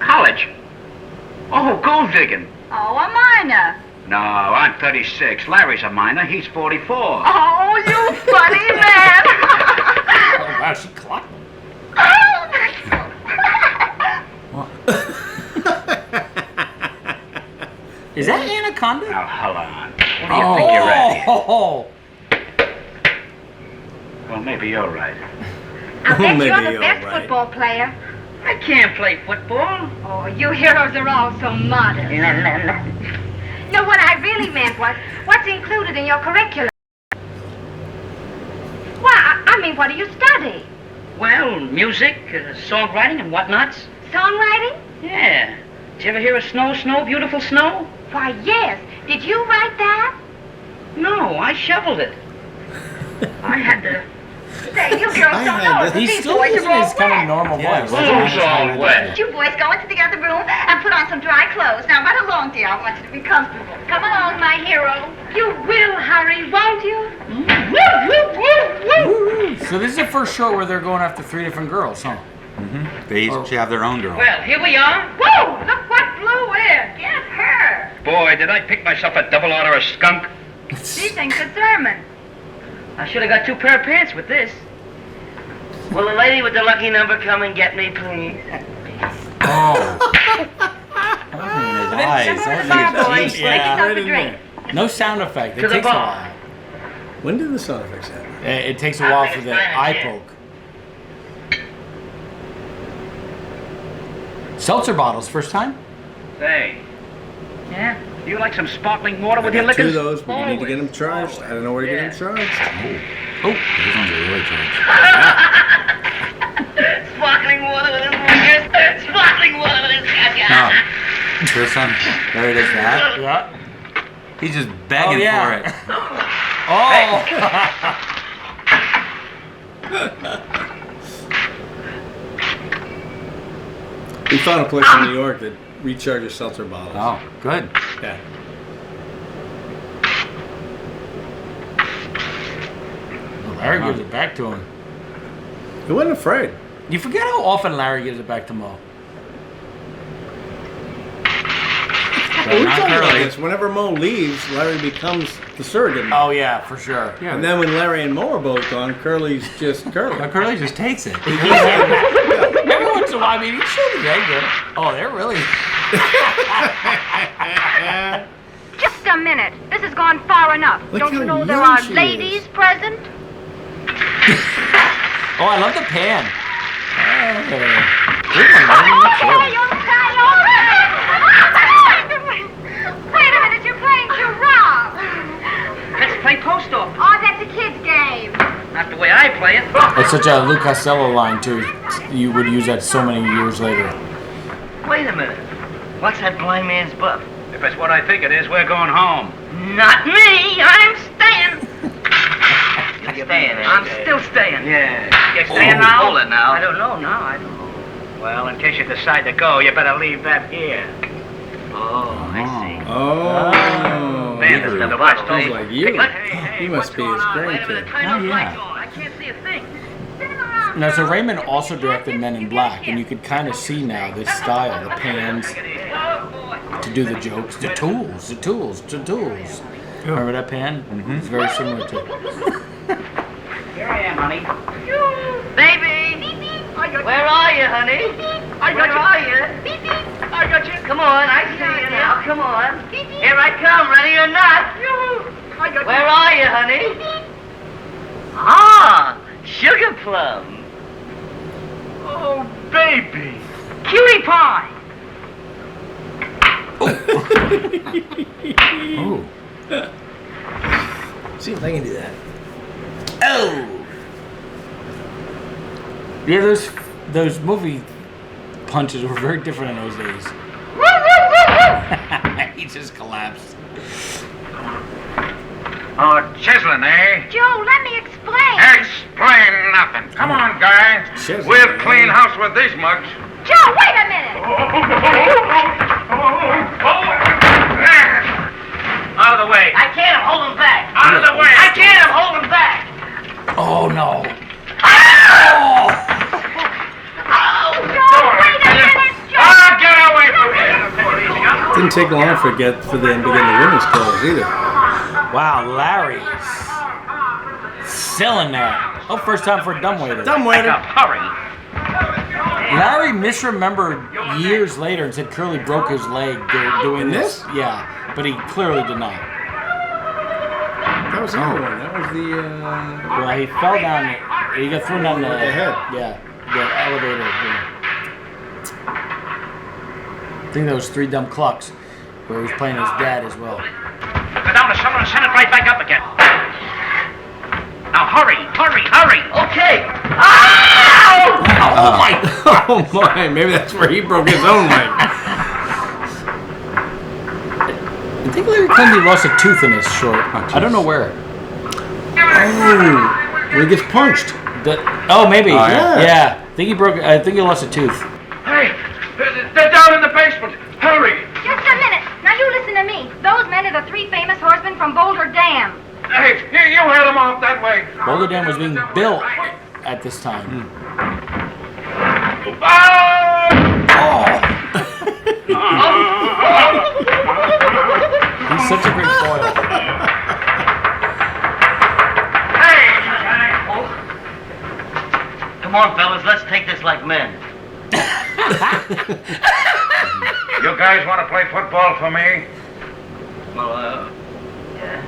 College? Oh, gold digging. Oh, a minor. No, I'm 36. Larry's a minor. He's 44. Oh, you funny man. oh wow, she clocked. Is that Anaconda? Now, hold on. What do you think you're at? Oh, Well, maybe you're right. I bet maybe you're the you're best right. football player. I can't play football. Oh, you heroes are all so modest. No, what I really meant was, what's included in your curriculum? Well, I mean, what do you study? Well, music, songwriting, and whatnots. Songwriting? Yeah. Did you ever hear of Snow, Snow, Beautiful Snow? Why, yes. Did you write that? No, I shoveled it. I had to. Say, you girls don't know. if he's these still boys using are all his kind of wet. normal voice. Who's all wet? You boys go into the other room and put on some dry clothes. Now, run along, dear. I want you to be comfortable. Come along, my hero. You will hurry, won't you? So this is the first show where they're going after 3 different girls, huh? They each have their own girl. Well, here we are. Whoa! Look what blew in. Get her. Boy, did I pick myself a double order of skunk. She thinks a sermon. I should have got 2 pair of pants with this. Will the lady with the lucky number come and get me, please? Oh. Boys, make yourself a drink. No sound effect. It To the takes a bar. while. When did the sound effects happen? It takes a while for the eye poke. Seltzer bottles, first time? Say, Yeah? do you like some sparkling water I with your got 2 of liquors? those, but you need to get them charged. I don't know where to get them charged. Oh, these ones are really charged. Sparkling water with his fingers. Sparkling water with his No. This one, there it is, that. Yeah. He's just begging Oh, yeah. for it. We found a place in New York that recharges seltzer bottles. Oh, good. Yeah. Larry gives it back to him. He wasn't afraid. You forget how often Larry gives it back to Mo. Well, we not talked about Curly. this. Whenever Mo leaves, Larry becomes the surrogate. Oh yeah, for sure. Yeah. And then when Larry and Mo are both gone, Curly's just Curly. But Curly just takes it. Every once in a while, I mean, he showed his anger. Oh, they're really. Just a minute. This has gone far enough. Look Don't how you know there young are she ladies is. present? Oh, I love the pan. Wait a minute, you're playing Giraffe. Let's play post office. Oh, that's a kid's game. Not the way I play it. It's such a Lou Costello line too. You would use that so many years later. Wait a minute. What's that blind man's buff? If it's what I think it is, we're going home. Not me. I'm staying. You're staying, I'm still staying. Yeah. You staying now? Hold it now. I don't know now. I don't know. Well, in case you decide to go, you better leave that here. Oh, I see. Oh. Man, this is the watch He's like you. Hey, He must be his Wait a minute. grandkid. Turn Oh, those yeah. lights on. I can't see a thing. Now, so Raymond also directed Men in Black, and you could kind of see now this style, the pans, to do the jokes, the tools. Remember that pan? It's very similar to. Here I am, honey. Baby. Where are you, honey? Where are you? I got you. Come on, I see you now. Come on. Here I come, ready or not. Where are you, honey? Ah, sugar plum. Oh, baby. Cutie pie. Oh. See if I can do that. Oh. Yeah, those movie punches were very different in those days. He just collapsed. Oh, chiseling, eh? Joe, let me explain. Explain nothing. Come on, guys. We'll clean house with these mugs. Joe, wait a minute! Out of the way. I can't hold him back. Out of the way. I can't hold him back. Oh no. Get away from here. Didn't take long for them to get the women's clothes either. Wow, Larry's selling that. Oh, first time for a dumbwaiter. Hurry. Larry misremembered years later and said Curly broke his leg doing this. Yeah, but he clearly did not. That was the other one. That was the. Well, he fell down. He got thrown down the head. Yeah, the elevator. Yeah. I think that was Three Dumb Clucks, where he was playing his dad as well. Go down to someone and send it right back up again. Now hurry. Okay. Oh my! Oh my! Maybe that's where he broke his own leg. I think Larry Clindy lost a tooth in his short. I don't know where. Oh, when he gets punched. Maybe. Oh, yeah. I think he lost a tooth. Hey, they're down in the basement. Hurry. Just a minute. Now you listen to me. Those men are the 3 famous horsemen from Boulder Dam. Hey, here, you head them off that way. Boulder Dam was being built at this time. He's such a great foil. Come on, fellas, let's take this like men. You guys want to play football for me? Well, yeah.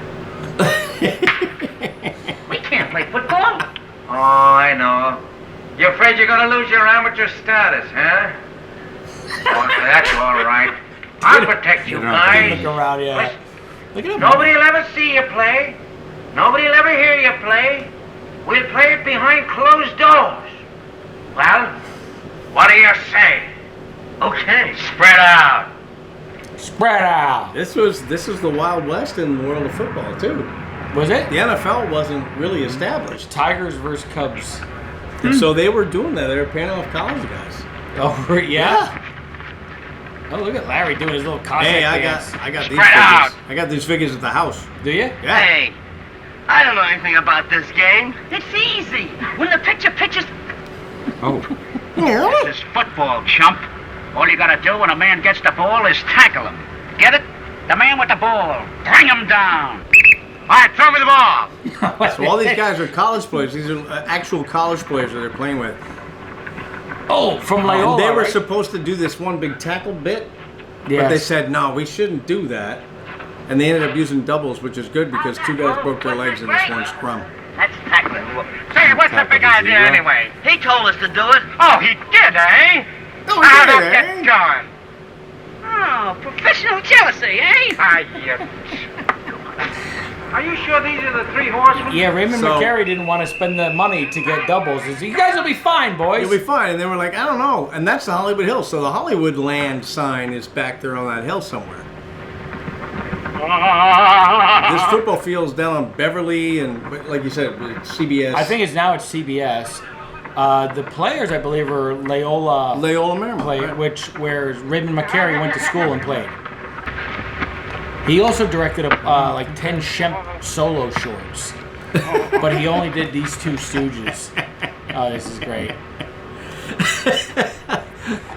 We can't play football. Oh, I know. You afraid you're going to lose your amateur status, huh? Oh, that's all right. I'll protect you guys. Look around, yeah. Look at him. Nobody will ever see you play. Nobody will ever hear you play. We'll play it behind closed doors. Well, what do you say? Okay. Spread out. Spread out. This was the Wild West in the world of football too. Was it? The NFL wasn't really established. Tigers versus Cubs. And so they were doing that. They were paying off college guys. Oh, yeah? Oh, look at Larry doing his little Cossack Hey, dance. I got these Spread out. figures. I got these figures at the house. Do you? Yeah. Hey, I don't know anything about this game. It's easy. When the pitcher pitches... Oh. This is football, chump. All you gotta do when a man gets the ball is tackle him. Get it? The man with the ball. Bring him down. All right, throw me the ball. So all these guys are college players. These are actual college players that they're playing with. Oh, from Loyola, They were right? supposed to do this one big tackle bit, but Yes. they said, no, we shouldn't do that. And they ended up using doubles, which is good because 2 guys broke their legs in this one scrum. That's tackling. Say, what's the big idea anyway? He told us to do it. Oh, he did, eh? Oh, How'd he it did, get eh? going? Oh, professional jealousy, eh? Are you sure these are the 3 horsemen? Yeah, Raymond So- McCary didn't want to spend the money to get doubles. He said, you guys will be fine, boys. You'll be fine. And they were like, I don't know. And that's the Hollywood Hills. So the Hollywood land sign is back there on that hill somewhere. This football field's down on Beverly and, like you said, CBS. I think it's CBS. The players, I believe, are Loyola Marymount, right. where Raymond McCary went to school and played. He also directed like 10 Shemp solo shorts, but he only did these 2 Stooges. Oh, this is great.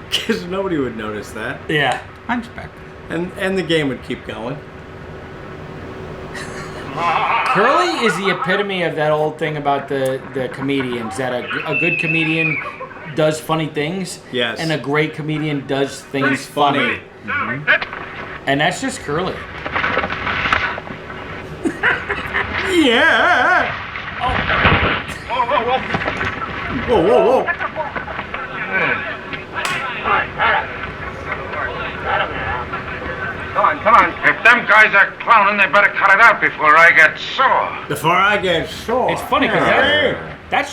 Because nobody would notice that. Yeah. Hunchback. And the game would keep going. Curly is the epitome of that old thing about the comedians, that a good comedian does funny things, Yes. and a great comedian does things funny. Mm-hmm. And that's just Curly. Yeah! Whoa, whoa, whoa. Come on. If them guys are clowning, they better cut it out before I get sore. Before I get sore. It's funny because Hey. that's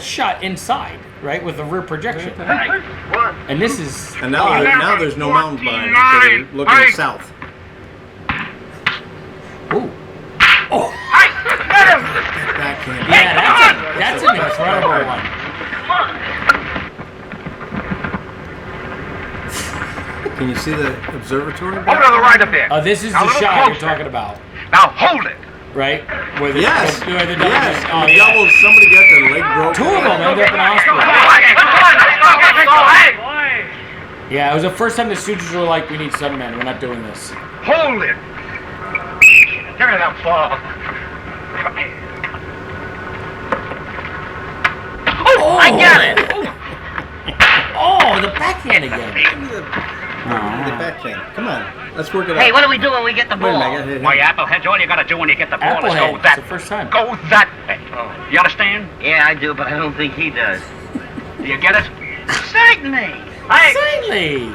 shot inside, right, with the rear projection. And this is And now there's no mountains behind it, so they're looking south. Ooh. Backhand. Yeah, that's a Can you see the observatory? Over to the right a bit. This is Now, the a little shot you're closer. talking about, Now hold it. right? Where the, Yes. where the Yes. Oh, And the yeah. doubles, somebody got their leg broken. Two of them ended up in the hospital. Let's go. Hey, Yeah, it was the first time the Stooges were like, we need some men. We're not doing this. hold it. Give me that ball. Oh, I got it. Oh, the backhand again. The backhand. Come on. Let's work it Hey, out. what do we do when we get the Wait a ball? minute, I gotta hit him. Why, Appleheads, all you gotta do when you get the ball is Applehead. go It's that the first time. Go that way. You understand? Yeah, I do, but I don't think he does. Do you get it? Certainly. Hey, Certainly.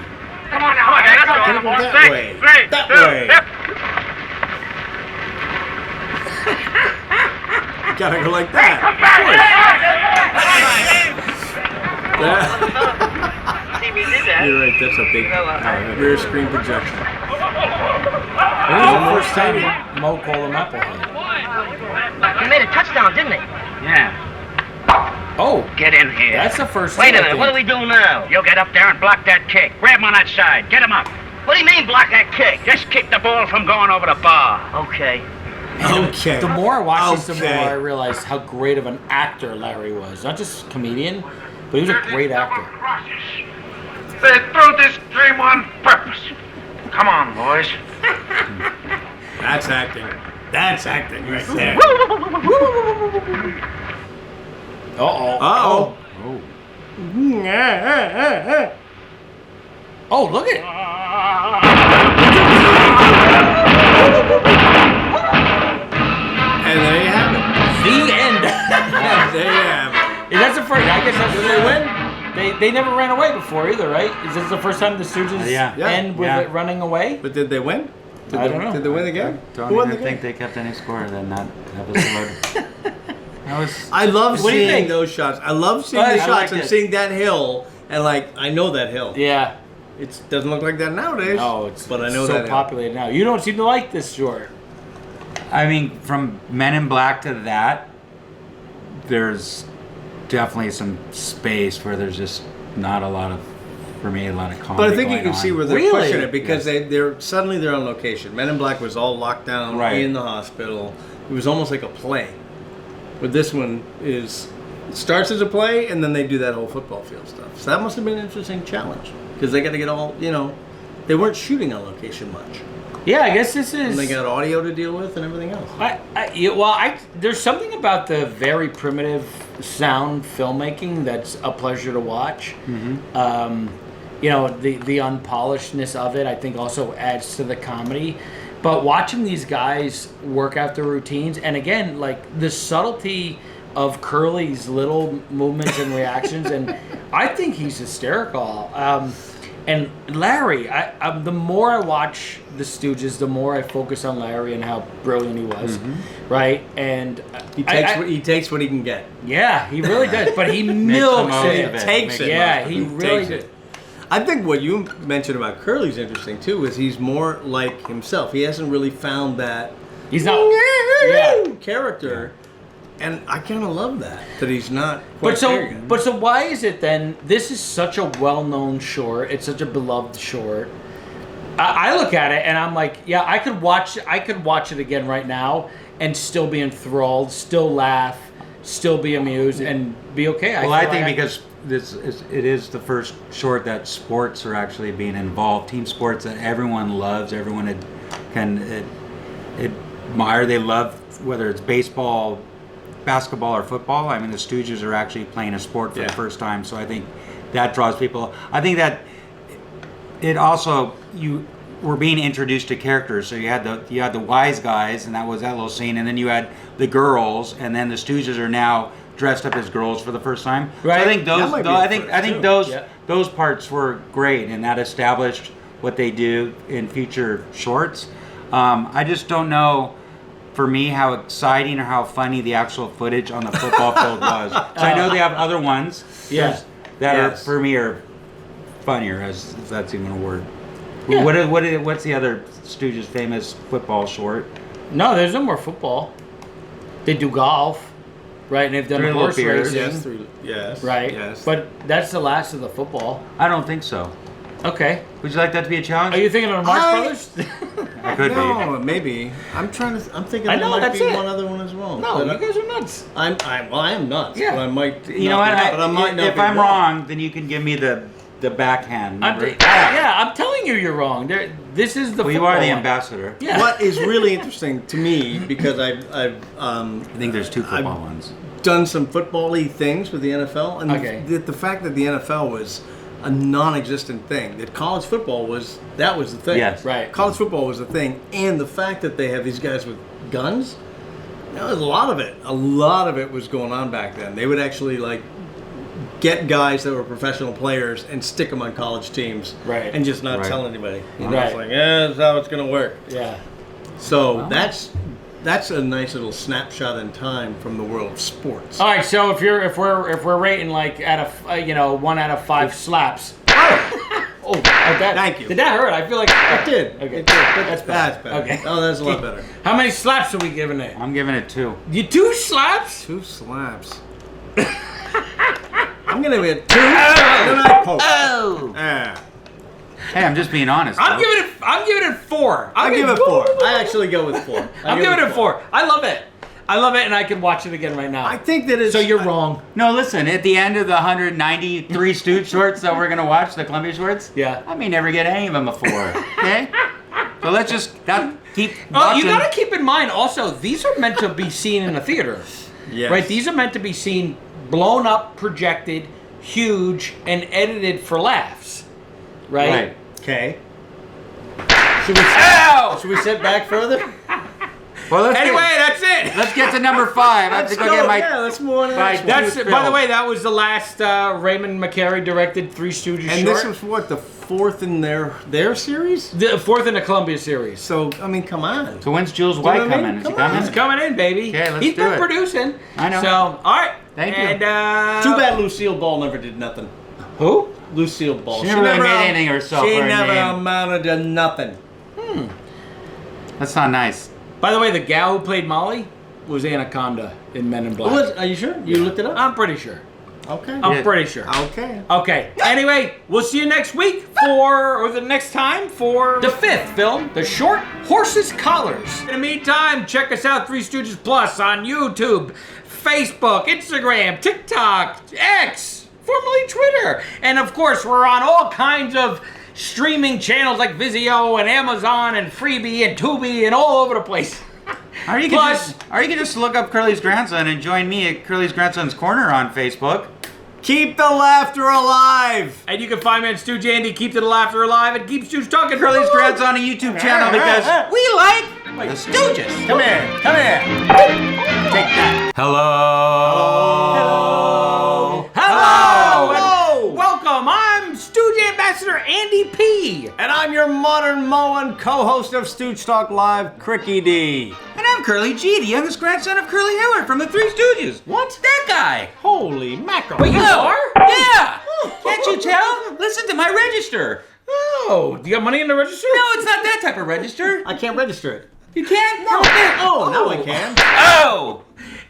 come on now. Let's go. Gotta go that Three, way. three, That two, way. yep. Gotta go like that. See, we did that. You're right. That's a big rear screen projection. It was the first time Mo called him Applehead. He made a touchdown, didn't he? Yeah. Oh, Get in here. that's the first Wait time. a minute, what do we do now? You get up there and block that kick. Grab him on that side. Get him up. What do you mean block that kick? Just keep the ball from going over the bar. Okay. Okay. The more I watched this, the Okay. more I realized how great of an actor Larry was. Not just comedian, but he was a great actor. They threw this dream on purpose. Come on, boys. That's acting. That's acting right there. Uh-oh. Uh-oh. Oh, look at it. And there you have it. The end. And there you have it. That's the first. I guess that's where they win. They never ran away before either, right? Is this the first time the Stooges end with it running away? But did they win? I don't know. Did they win the game? Don't Who won even the game? think they kept any score in that episode. That was. I love What do you seeing think? those shots. I love seeing I the shots liked and it. seeing that hill. And like, I know that hill. Yeah. It doesn't look like that nowadays. No, it's but I know so that hill. populated now. You don't seem to like this short. I mean, from Men in Black to that, there's definitely some space where there's just not a lot of, for me, a lot of comedy. But I think you going can on. see where they're Really? pushing it because they're suddenly they're on location. Men in Black was all locked down Right. in the hospital. It was almost like a play. But this one is it starts as a play and then they do that whole football field stuff. So that must have been an interesting challenge because they got to get all they weren't shooting on location much. Yeah, I guess this is. And they got audio to deal with and everything else. There's something about the very primitive sound filmmaking that's a pleasure to watch. The unpolishedness of it, I think, also adds to the comedy. But watching these guys work out their routines, and again, like the subtlety of Curly's little movements and reactions, and I think he's hysterical. And Larry, the more I watch the Stooges, the more I focus on Larry and how brilliant he was, right? And He takes what he can get. yeah, he really does. But he milks most it. of it. Takes it. Yeah, he really takes did. it. I think what you mentioned about Curly's interesting too is he's more like himself. He hasn't really found that He's not. character, and I kind of love that he's not. Quite there yet. But so why is it then? This is such a well-known short. It's such a beloved short. I look at it and I'm like, yeah, I could watch it again right now and still be enthralled, still laugh, still be amused, and be okay. Well, I feel think like because it is the first short that sports are actually being involved, team sports that everyone loves, everyone can admire. They love whether it's baseball, basketball, or football. I mean, the Stooges are actually playing a sport for the first time, so I think that draws people. I think that it also were being introduced to characters. So you had the wise guys, and that was that little scene, and then you had the girls, and then the Stooges are now dressed up as girls for the first time. Right. So I think That might be I think the first, too. those parts were great, and that established what they do in future shorts. I just don't know, for me, how exciting or how funny the actual footage on the football field was. So I know they have other ones that are, for me, are funnier, if that's even a word. Yeah. What's the other Stooges famous football short? No, there's no more football. They do golf, right? And they've done Three horse Little Bears. racing, Yes, right? Yes. But that's the last of the football. I don't think so. Okay. Would you like that to be a challenge? Are you thinking of the Marx Brothers? I could be. No, maybe. I'm thinking I there know, might that's be it. one other one as well. No, But you guys are nuts. I am nuts. Yeah. But I might. You know not what? be- but I might not if be I'm wrong, then you can give me the backhand. Remember? I'm telling you, you're wrong. This is the. Well, you are the football one. ambassador. Yeah. What is really interesting to me, because I think there's two football ones. Done some football-y things with the NFL, and Okay. the fact that the NFL was a non-existent thing, that college football was the thing. Yes. Right. College football was the thing, and the fact that they have these guys with guns, there was a lot of it. A lot of it was going on back then. They would actually like get guys that were professional players and stick them on college teams, Right. and just not Right. tell anybody. You know, Right. it's like, yeah, that's how it's going to work. Yeah. So that's a nice little snapshot in time from the world of sports. All right. So if we're rating like at a 1 out of 5 slaps. Oh, that, Thank you. Did that hurt? I feel like It did. Okay. It did. That's That's better. better. Okay. Oh, that's a lot better. How many slaps are we giving it? I'm giving it 2. You 2 slaps? 2 slaps. I'm gonna get 2. Then I poke. Oh. Hey, I'm just being honest. I'm though. giving it 4. I give it 4. I actually go with 4. I'm giving it 4. I love it. And I can watch it again right now. I think that it's. So you're wrong. No, listen. At the end of the 193 Stooge shorts that we're gonna watch, the Columbia shorts. Yeah. I may never get any of them a 4. Okay. So let's just keep. Oh, you watching. gotta keep in mind also, these are meant to be seen in a theater. Yes. Right? These are meant to be seen blown up, projected, huge, and edited for laughs. Right? Okay. Ow! Should we sit back further? Well, Anyway, that's it. let's get to number 5. I have to go get my. Yeah, let's move on to the my next one. That's tooth by the filled. way, that was the last Raymond McCary directed Three Stooges And short. this was what, the 4th in their series? The 4th in the Columbia series. So I mean, come on. So when's Jules know White what I mean? coming? Is he Come on. coming? He's coming in, baby. Okay, let's He's do been it. producing. I know. So, all right. Thank you. And, Too bad Lucille Ball never did nothing. Who? Lucille Ball. She never really made anything herself She for a never name. amounted to nothing. That's not nice. By the way, the gal who played Molly was Anaconda in Men in Black. Are you sure? You looked it up? I'm pretty sure. Okay. I'm pretty sure. Okay. Okay. Anyway, we'll see you next week or the next time for the 5th film, The Short Horses Collars. In the meantime, check us out, Three Stooges Plus on YouTube, Facebook, Instagram, TikTok, X, formerly Twitter. And of course, we're on all kinds of streaming channels like Vizio and Amazon and Freebie and Tubi and all over the place. Or you can just look up Curly's Grandson and join me at Curly's Grandson's Corner on Facebook. Keep the laughter alive. And you can find me on Stooge Andy, Keep the Laughter Alive, and Keep Stooge Talking. Curly's Grandson a YouTube channel because we like the Stooges. Come here. Come here. Take that. Hello. Hello! And welcome! I'm Stooge Ambassador Andy P. And I'm your modern Moan co-host of Stooge Talk Live, Cricky D. And I'm Curly G, the youngest grandson of Curly Howard from the Three Stooges. What? That guy. Holy mackerel. Wait, you are? Yeah. Can't you tell? Listen to my register. Oh, do you got money in the register? No, it's not that type of register. I can't register it. You can't? No. Oh, now I can. Oh.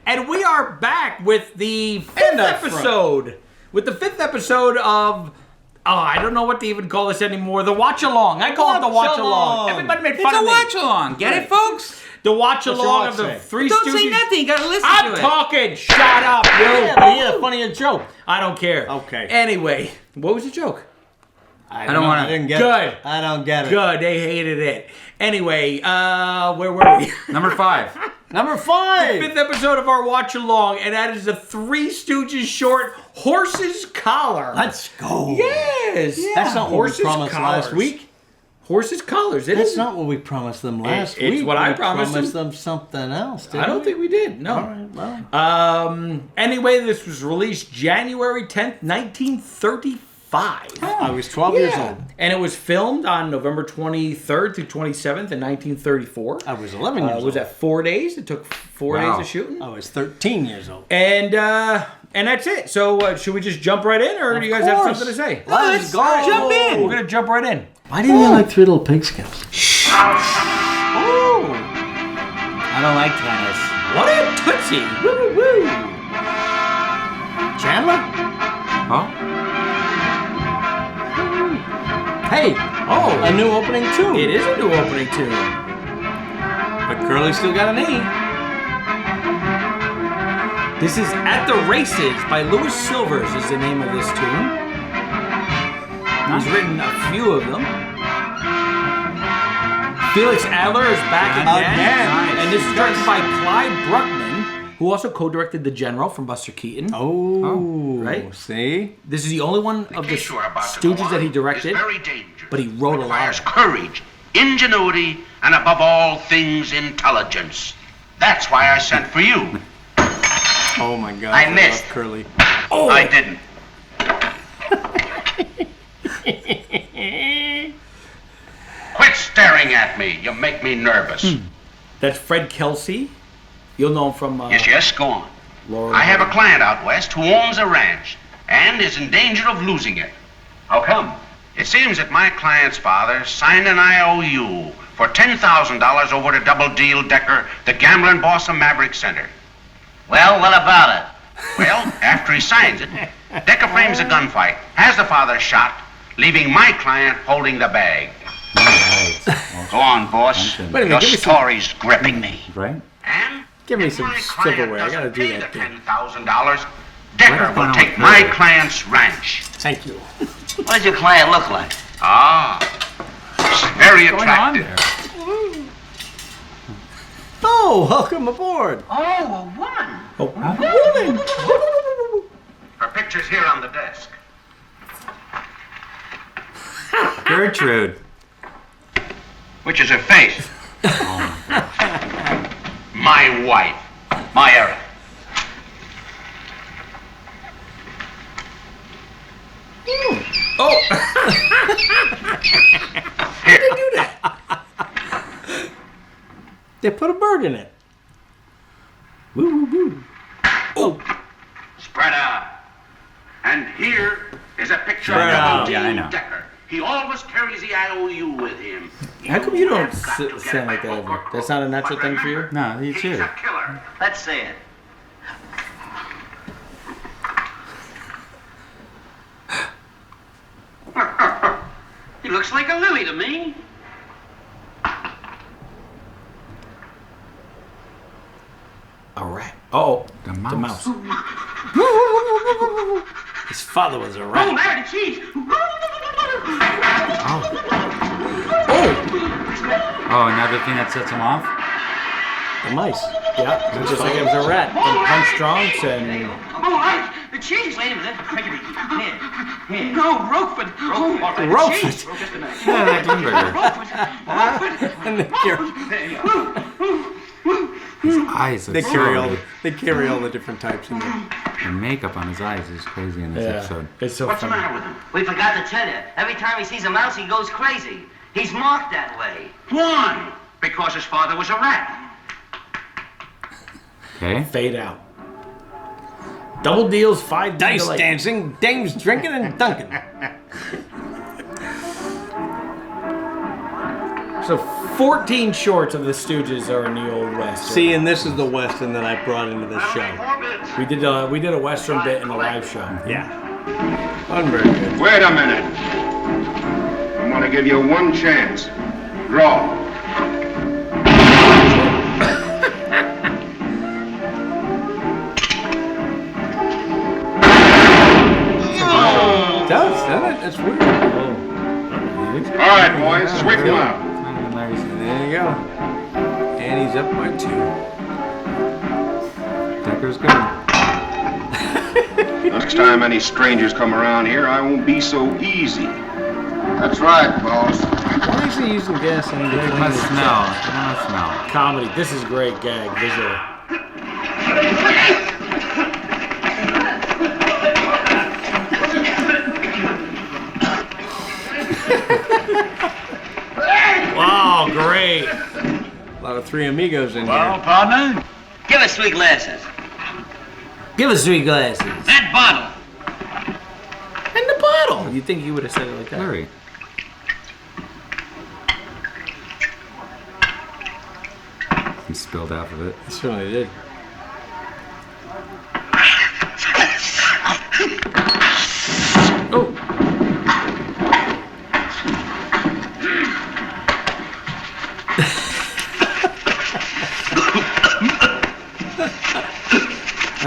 And we are back with the 5th And up episode. With the 5th episode of... Oh, I don't know what to even call this anymore. The Watch Along. I call it the Watch Along. Everybody made fun It's of a me. watch along. Get it, folks? The Watch What's your Along watch of the say? Three Don't Stooges. say nothing. You gotta listen I'm to it. talking. Shut up, you. Yeah, funnier joke. I don't care. Okay. Anyway, what was the joke? I don't wanna- I didn't get Good. it. I don't get it. Good. They hated it. Anyway, where were we? Number 5. Number 5. 5th episode of our Watch Along, and that is the Three Stooges short Horse's Collar. Let's go. Yes. That's not what we Horse's promised Collars. last week. Horse's Collars. It That's is not what we promised them last It's week. what I We promised them something else, didn't I don't we? think we did. No. All right, well. Anyway, this was released January 10th, 1935. I was 12 years old. And it was filmed on November 23rd through 27th in 1934. I was 11 years It old. was at 4 days. It took 4 days of shooting. I was 13 years old. And that's it. So should we just jump right in, or do you guys have course. something to say? Let's go. Jump in. We're gonna jump right in. Why didn't you like Three Little Pigskins? Oh, I don't like tennis. what a tootsie! Woo woo woo! Chandler? Huh? Hey, a new opening tune. It is a new opening tune. But Curly still got an E. This is At the Races by Louis Silvers is the name of this tune. He's written a few of them. Felix Adler is back again. Nice. And this is directed by Clyde Bruckman, who also co-directed The General from Buster Keaton. Oh, right? See? This is the only one of the Stooges that he directed, but he wrote a lot of it. Courage, ingenuity, and above all things, intelligence. That's why I sent for you. Oh my God! I missed. love Curly. Oh, I didn't. Quit staring at me. You make me nervous. That's Fred Kelsey. You'll know him from... Yes, go on. Laurel I have a Hardy. client out west who owns a ranch and is in danger of losing it. How come? It seems that my client's father signed an IOU for $10,000 over to Double Deal Decker, the gambling boss of Maverick Center. Well, what about it? Well, after he signs it, Decker frames a gunfight, has the father shot, leaving my client holding the bag. Go on, boss. Wait a minute, Your give me some- story's gripping me. Right? And Give me some my client silverware. I gotta doesn't do pay that the thing. $10,000, Decker will take my client's ranch. Thank you. What does your client look like? Ah, very attractive. Oh, welcome aboard. Oh, a woman. Her picture's here on the desk. Gertrude. Which is her face? My wife, my Eric. Oh! Here. They do that. They put a bird in it. Woo woo woo. Oh! Spread out. And here is a picture Spread of out. Double Yeah, I know. Deal Decker. He always carries the IOU with him. How come you don't have got to get sound like that my ever? book. That's not a natural But thing for you? remember, No, you he's too. a killer. Let's see it. He looks like a lily to me. All right. Oh, The the mouse. mouse. His father was a rat. Oh, Larry, cheese. Oh, another thing that sets him off? The mice. Yeah, just like it was a rat. And punch drunks and... Oh, right. The cheese. Wait a minute. Here. Here. No, Roquefort. Roquefort. Roquefort. Cheese. Just a minute. Yeah, that Limburger. And they His eyes are carry so- all the different types in there. The makeup on his eyes is crazy in this episode. It's so What's the funny. matter with him? We forgot to tell you. Every time he sees a mouse, he goes crazy. He's marked that way. Why? Because his father was a rat. Okay. Fade out. Double deals, 5 Dice delay. dancing, dames drinking and dunking. So 14 shorts of the Stooges are in the Old West. See, and this is the Western that I brought into this show. We did a Western bit in a live show. Yeah. Wasn't very good. Wait a minute. I'm gonna give you one chance. Draw. Doesn't it? It's weird. All right, boys, sweep him out. There you go. And he's up by 2. Decker's good. Next time any strangers come around here, I won't be so easy. That's right, boss. Why is he using gasoline? It must smell. It must smell. Comedy. This is great gag visual. Wow, great. A lot of Three Amigos in Well, here. partner, give us 3 glasses. Give us 3 glasses. That bottle. And the bottle. You think he would have said it like that? Larry. He spilled half of it. He certainly did. Oh.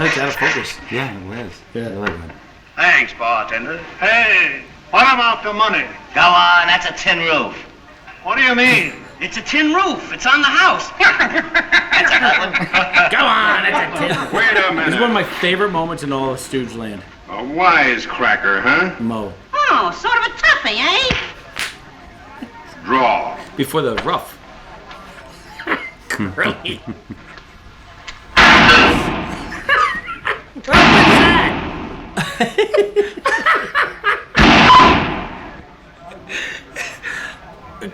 That's out of focus. Yeah, it was. Yeah. Really good. Thanks, bartender. Hey, what about the money? Go on, that's a tin roof. What do you mean? It's a tin roof. It's on the house. That's a good one. Come on, that's a tip. Wait a This is minute. one of my favorite moments in all of Stooge Land. A wisecracker, huh? Mo. Oh, sort of a toughie, eh? Draw. Before the rough. Curly. What was that?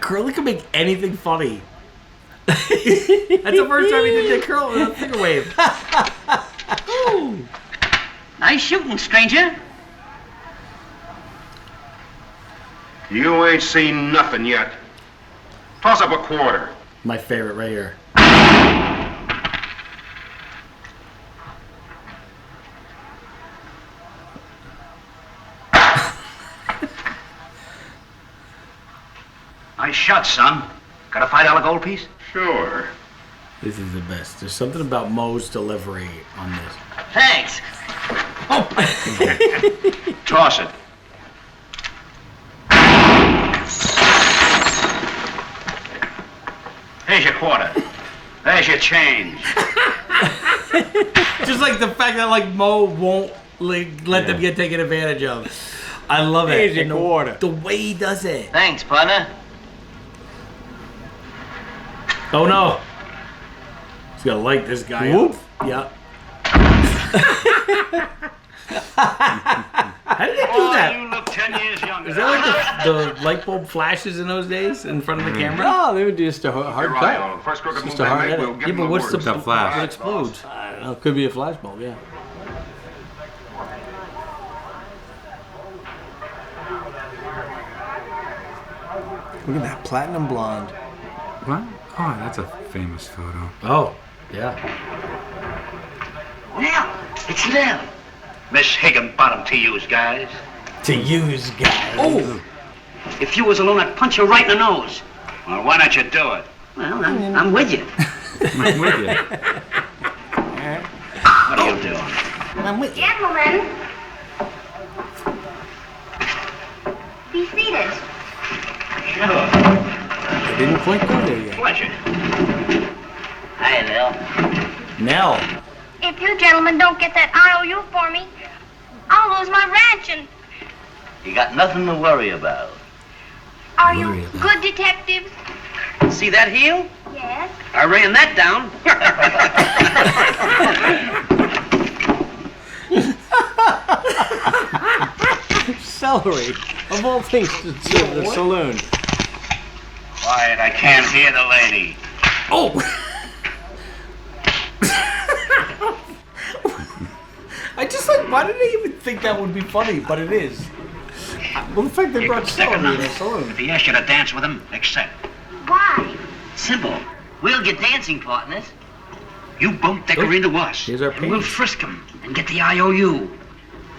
Curly can make anything funny. That's the first time he did the curl with a finger wave. Ooh. Nice shooting, stranger. You ain't seen nothing yet. Toss up a quarter. My favorite right here. Nice shot, son. Got a $5 gold piece? Sure. This is the best. There's something about Mo's delivery on this. Thanks. Toss it. Here's your quarter. There's your change. Just like the fact that like Mo won't like let them get taken advantage of. I love it. Here's your And quarter. The way he does it. Thanks, partner. Oh no. He's gonna like this guy. Whoop. Yep. How did they do that? You look 10 years younger. Is that like the light bulb flashes in those days in front of the camera? No, they would do just a hard You're cut. right, on. First crooked move Just a they hard make, edit. we'll give Yeah, them but the what's the works. The flash. It explodes. I don't know. It could be a flashbulb, yeah. Look at that platinum blonde. What? Oh, that's a famous photo. Oh, yeah. Nell. It's Nell. Miss Higginbottom to use, guys. To use, guys. Oh! If you was alone, I'd punch you right in the nose. Well, why don't you do it? Well, I'm with you. I'm with you. What are you doing? I'm with you. Gentlemen, be seated. Sure. They didn't quite go there yet. Pleasure. Hi, Nell. Nell. If you gentlemen don't get that IOU for me, I'll lose my ranch and... You got nothing to worry about. Are you good detectives? See that heel? Yes. I ran that down. Celery. Of all things to the saloon. Quiet, I can't hear the lady. Oh! I just like, why did they even think that would be funny? But it is. Well, the fact they brought celery in another. the saloon. If he asks you to dance with him, accept. Why? Simple. We'll get dancing partners. You bump Decker into us. Here's our and we'll page. frisk him and get the IOU.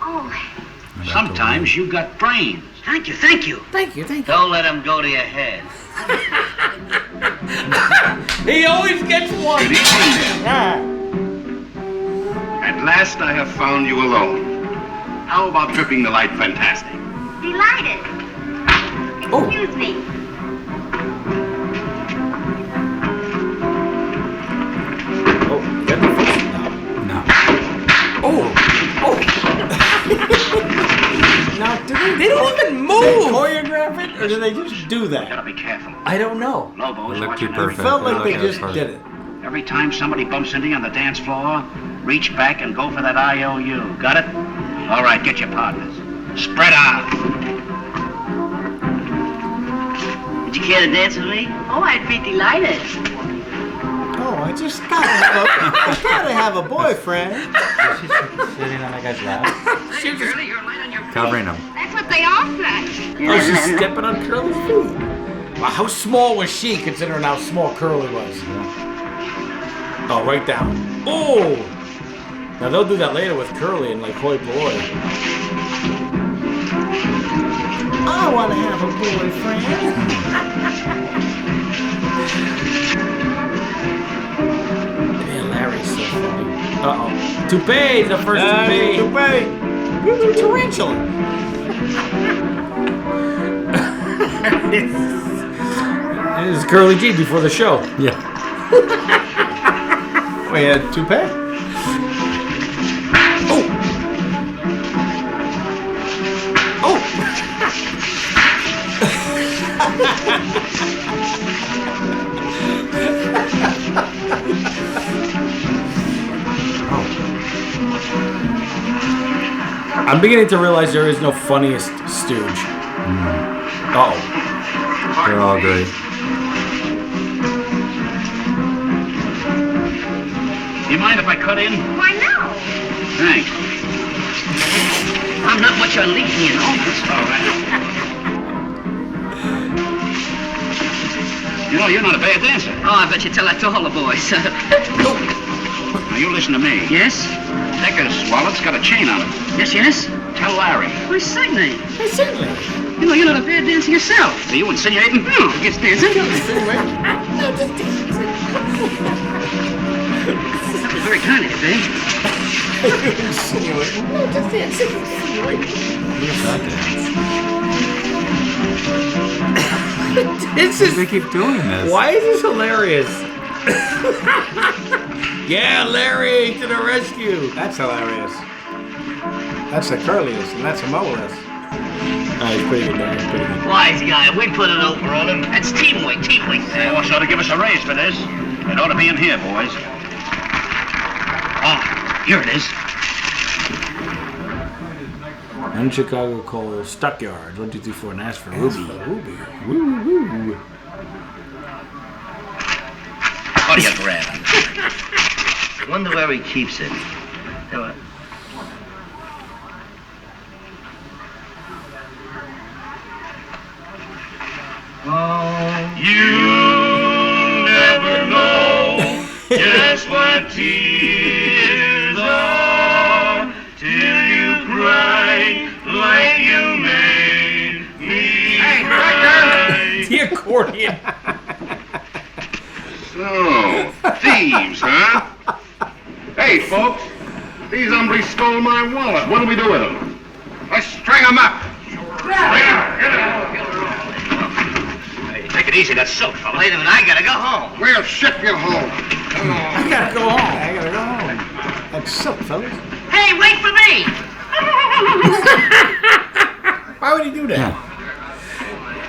Oh, Sometimes you got brains. Thank you, thank you. Thank you, thank you. Don't let him go to your head. He always gets one. Good evening, then. At last I have found you alone. How about tripping the light fantastic? delighted. Oh. Excuse me. Oh, you got the first? No. Oh. Oh. Now, do They don't even they move. choreograph it, or do they just do that? Gotta be careful. I don't know. Lobo's It looked too watching perfect. It felt like they It looked just perfect. did it. Every time somebody bumps into you on the dance floor, reach back and go for that IOU. Got it? All right, get your partners. Spread out. Would you care to dance with me? Oh, I'd be delighted. Oh, I just gotta have a boyfriend. She's sitting on that guy's lap, Hey, Curly, you're light on your covering him. That's what they all say. Oh, she's stepping on Curly's feet. Wow, how small was she, considering how small Curly was? Oh, right down. Oh! Now they'll do that later with Curly and like hoi polloi. I want to have a boyfriend. Man, Larry's so funny. Uh-oh. Toupee, the first toupee. Toupee. Tarantula. This is Curly G before the show. Yeah. We had toupee. I'm beginning to realize there is no funniest Stooge. Uh-oh. They're all great. You mind if I cut in? Why, no. Thanks. I'm not much on leading, you know. That's all right. You know, you're not a bad dancer. Oh, I bet you tell that to all the boys. Now, you listen to me. Yes? Decker's wallet's got a chain on it. Yes? Tell Larry. Why, certainly. Certainly. You know, you're not a bad dancer yourself. Are you insinuating? No, just dancing. No, just dancing. That was very kind of you, babe. Insinuating. No, just dancing. This is. They keep doing this. Why is this hilarious? Yeah, Larry to the rescue. That's hilarious. That's the curliest, and that's a mo-less. He's pretty good, Larry. He's pretty good. Wise guy, we put it over on him. That's teamwork. They also ought to give us a raise for this. It ought to be in here, boys. Ah, here it is. And Chicago Coal Stockyards. 1, 2, 3, 4, and ask for Ruby. Woo. What do you grab? Wonder where he keeps it. You'll never know just what tears are till you cry like you made me cry. The accordion. So, thieves, huh? Hey, folks, these hombres stole my wallet. What do we do with them? Let's string them up. Take it easy, that's silk, fella. Wait a minute, I gotta go home. We'll ship you home. I gotta go home. That's silk, fellas. Hey, wait for me! Why would he do that?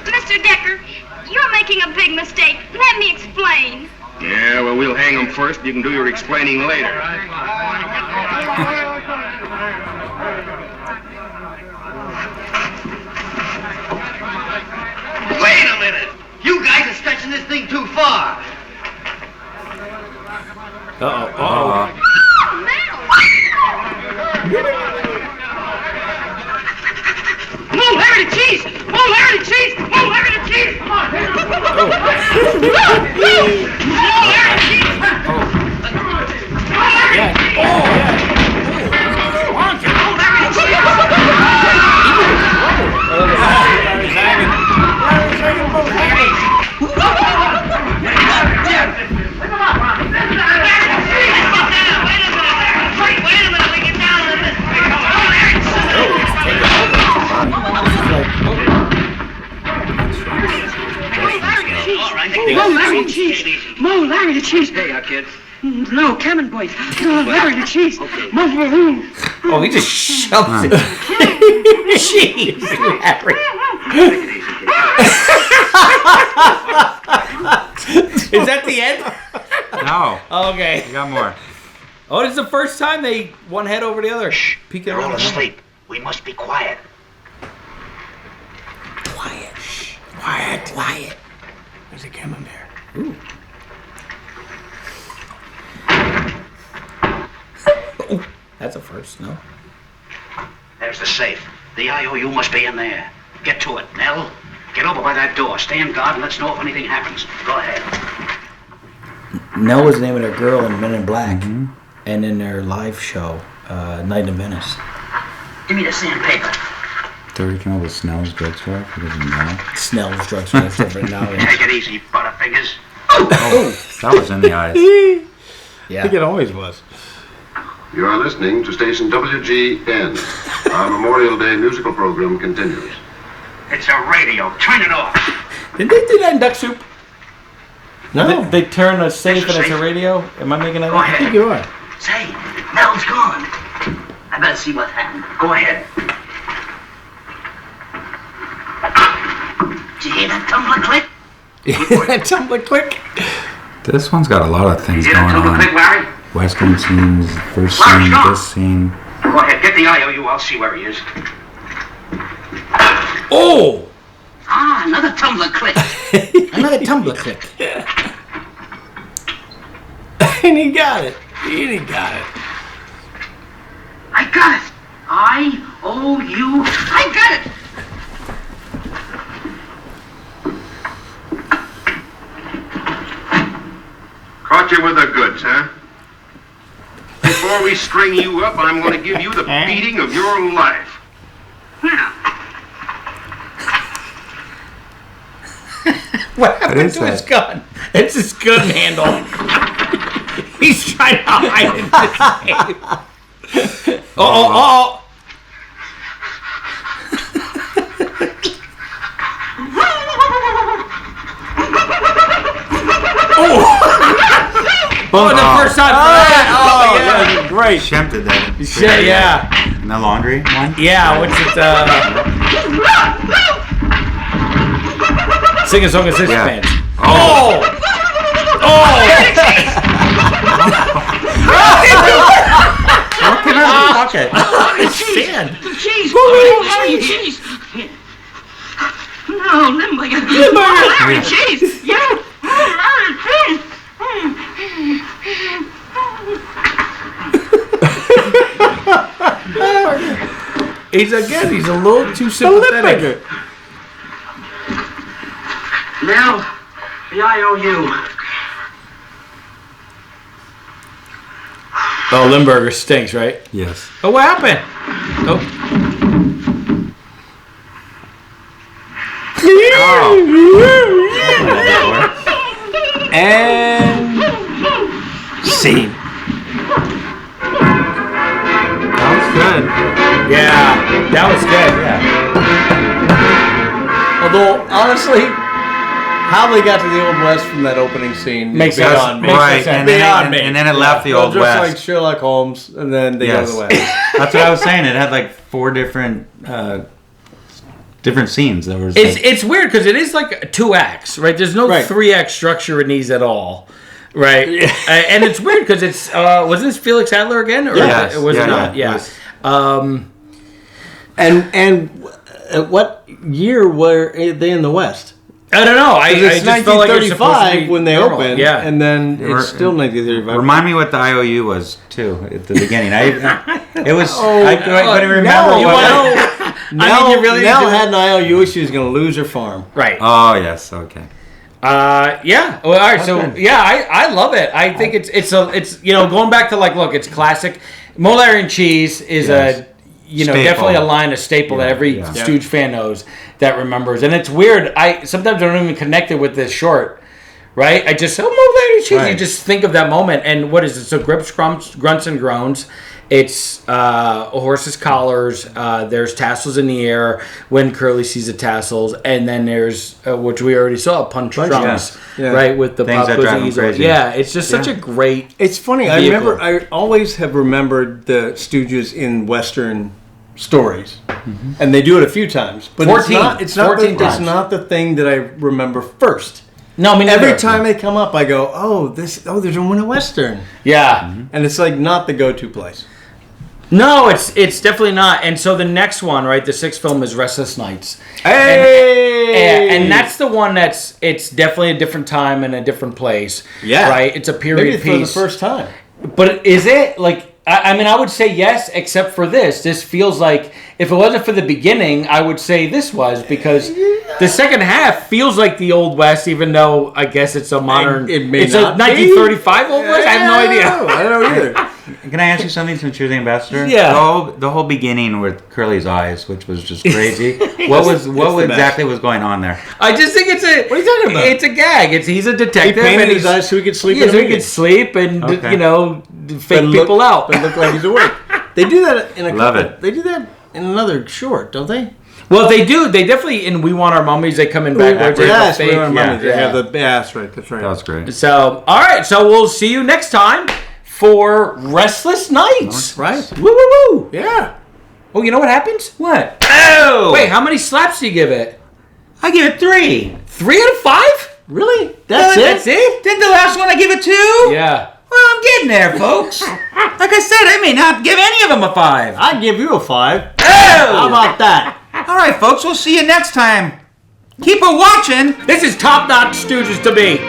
Mr. Decker, you're making a big mistake. Let me explain. Yeah, well, we'll hang them first. You can do your explaining later. Wait a minute! You guys are stretching this thing too far. Uh-oh. Move, Larry the cheese! Move, Larry the cheese! Move, Larry the cheese! Come on! Move, Larry the cheese! Yeah. Move, Larry the cheese! Hey, kid. No, Cameron boys. No, Larry the cheese! Move. Oh, he just shoves it. Jeez, Larry. Is that the end? No. Okay. We got more. Oh, this is the first time they one head over the other. Shh. Peeking They're all around. asleep. We must be quiet. Quiet. Shh. Quiet. There's a camera there. Ooh. Oh, that's a first, no? There's the safe. The IOU must be in there. Get to it, Nell. Get over by that door. Stay in guard and let's know if anything happens. Go ahead. Nell was the name of their girl in Men in Black, and in their live show, Night in Venice. Give me the sandpaper. Third came up with Snell's drugstore because of Nell. Snell's drugstore. That's different now. Yeah. Take it easy, Butterfingers. Oh, that was in the eyes. I Yeah. think it always was. You are listening to station WGN. Our Memorial Day musical program continues. It's a radio. Turn it off. Did they do that in Duck Soup? No. They turn a safe and it's a radio? Am I making that Go up? ahead. I think you are. Say, Nell's gone. I better see what happened. Go ahead. Did you hear that tumbler click? That tumbler click. This one's got a lot of things Hear going that tumbler on. click, Larry? Western scenes, first Larry, scene, stop. this scene. Go ahead, get the IOU. I'll see where he is. Oh! Ah, another tumbler click. Another tumbler click. And he got it. He got it. I got it. IOU. I got it. Caught you with the goods, huh? Before we string you up, I'm going to give you the beating of your life. What happened is to his that? gun? It's his gun handle. He's trying to hide it. Oh. Oh, the first time. Oh, yeah. Great. Shemp did that. Yeah. In the laundry one? Yeah, what's it? Sing a song of six pants. Oh! What came out of the pocket? Sand. Cheese. Larry, cheese. No, Limburger. Larry, cheese. Yeah. Larry, cheese. He's a little too sympathetic. Now, the IOU. Oh, Limburger stinks, right? Yes. Oh, what happened? Oh. And scene. That was good. Yeah, that was good. Yeah. Although, honestly, how they got to the Old West from that opening scene Makes is sense. beyond me. Right, and then it left the Old Just West. like Sherlock Holmes, and then they go to the West. That's what I was saying. It had like 4 different scenes. There was. It's weird because it is like 2 acts, right? There's no 3-act structure in these at all, right? And it's weird because it's was this Felix Adler again, or was it not? Yeah. And what year were they in the West? I don't know. I It's just felt like it was supposed to 1935 be when they normal. opened, Yeah. and then it's still 1935. Remind me what the IOU was too at the beginning. I couldn't remember. Nell had an IOU. She was going to lose her farm. Right. Oh yes. Okay. Yeah. Well, all right. So yeah, I love it. I think it's going back to like, look, it's classic. Molar and cheese is Staple. definitely a line, a staple that every Stooge fan knows that remembers. And it's weird. Sometimes I don't even connect it with this short, right? I just say, Molar and cheese. Right. You just think of that moment. And what is it? So grips, grunts, and groans. It's horses' collars. There's tassels in the air when Curly sees the tassels, and then there's which we already saw, punch drums, right, with the Things pop that drive them easel. crazy. Yeah, it's just such a great. It's funny. vehicle. I always have remembered the Stooges in Western stories, and they do it a few times. But 14 it's not times. the thing that I remember first. No, I mean every time they come up, I go, they're doing a Western. Yeah, and it's like not the go-to place. No, it's definitely not. And so the next one, right, the 6th film is Restless Nights. Hey! And that's the one it's definitely a different time and a different place. Yeah. Right? It's a period Maybe piece. for the first time. But is it, like, I mean, I would say yes, except for this. This feels like, if it wasn't for the beginning, I would say this was, because the second half feels like the Old West, even though I guess it's a modern, It may it's not a 1935 Old West? I have no idea. I don't know either. Can I ask you something since you're the ambassador? Yeah. The whole beginning with Curly's eyes, which was just crazy. what exactly was going on there? I just think it's a. What are you talking about? It's a gag. He's a detective. He painted and his eyes so he could sleep. Yeah, so he could sleep and fake people out. But look like he's awake. They do that in a Love couple. it. They do that in another short, don't they? Well, they do. They definitely in We Want Our Mummies. They come in backwards. Yes, They We have Want a Our fake- Mummies. They have the that's right. That's right. That was great. So, all right. So we'll see you next time for Restless Nights. Right. Woo woo woo. Yeah. Oh, you know what happens? What? Oh! Wait, how many slaps do you give it? I give it 3. 3 out of 5? Really? That's it? That's it? Didn't the last one I give it 2? Yeah. Well, I'm getting there, folks. Like I said, I may not give any of them a 5. I'd give you a 5. Oh! How about that? All right, folks. We'll see you next time. Keep a watching. This is top-notch Stooges to me.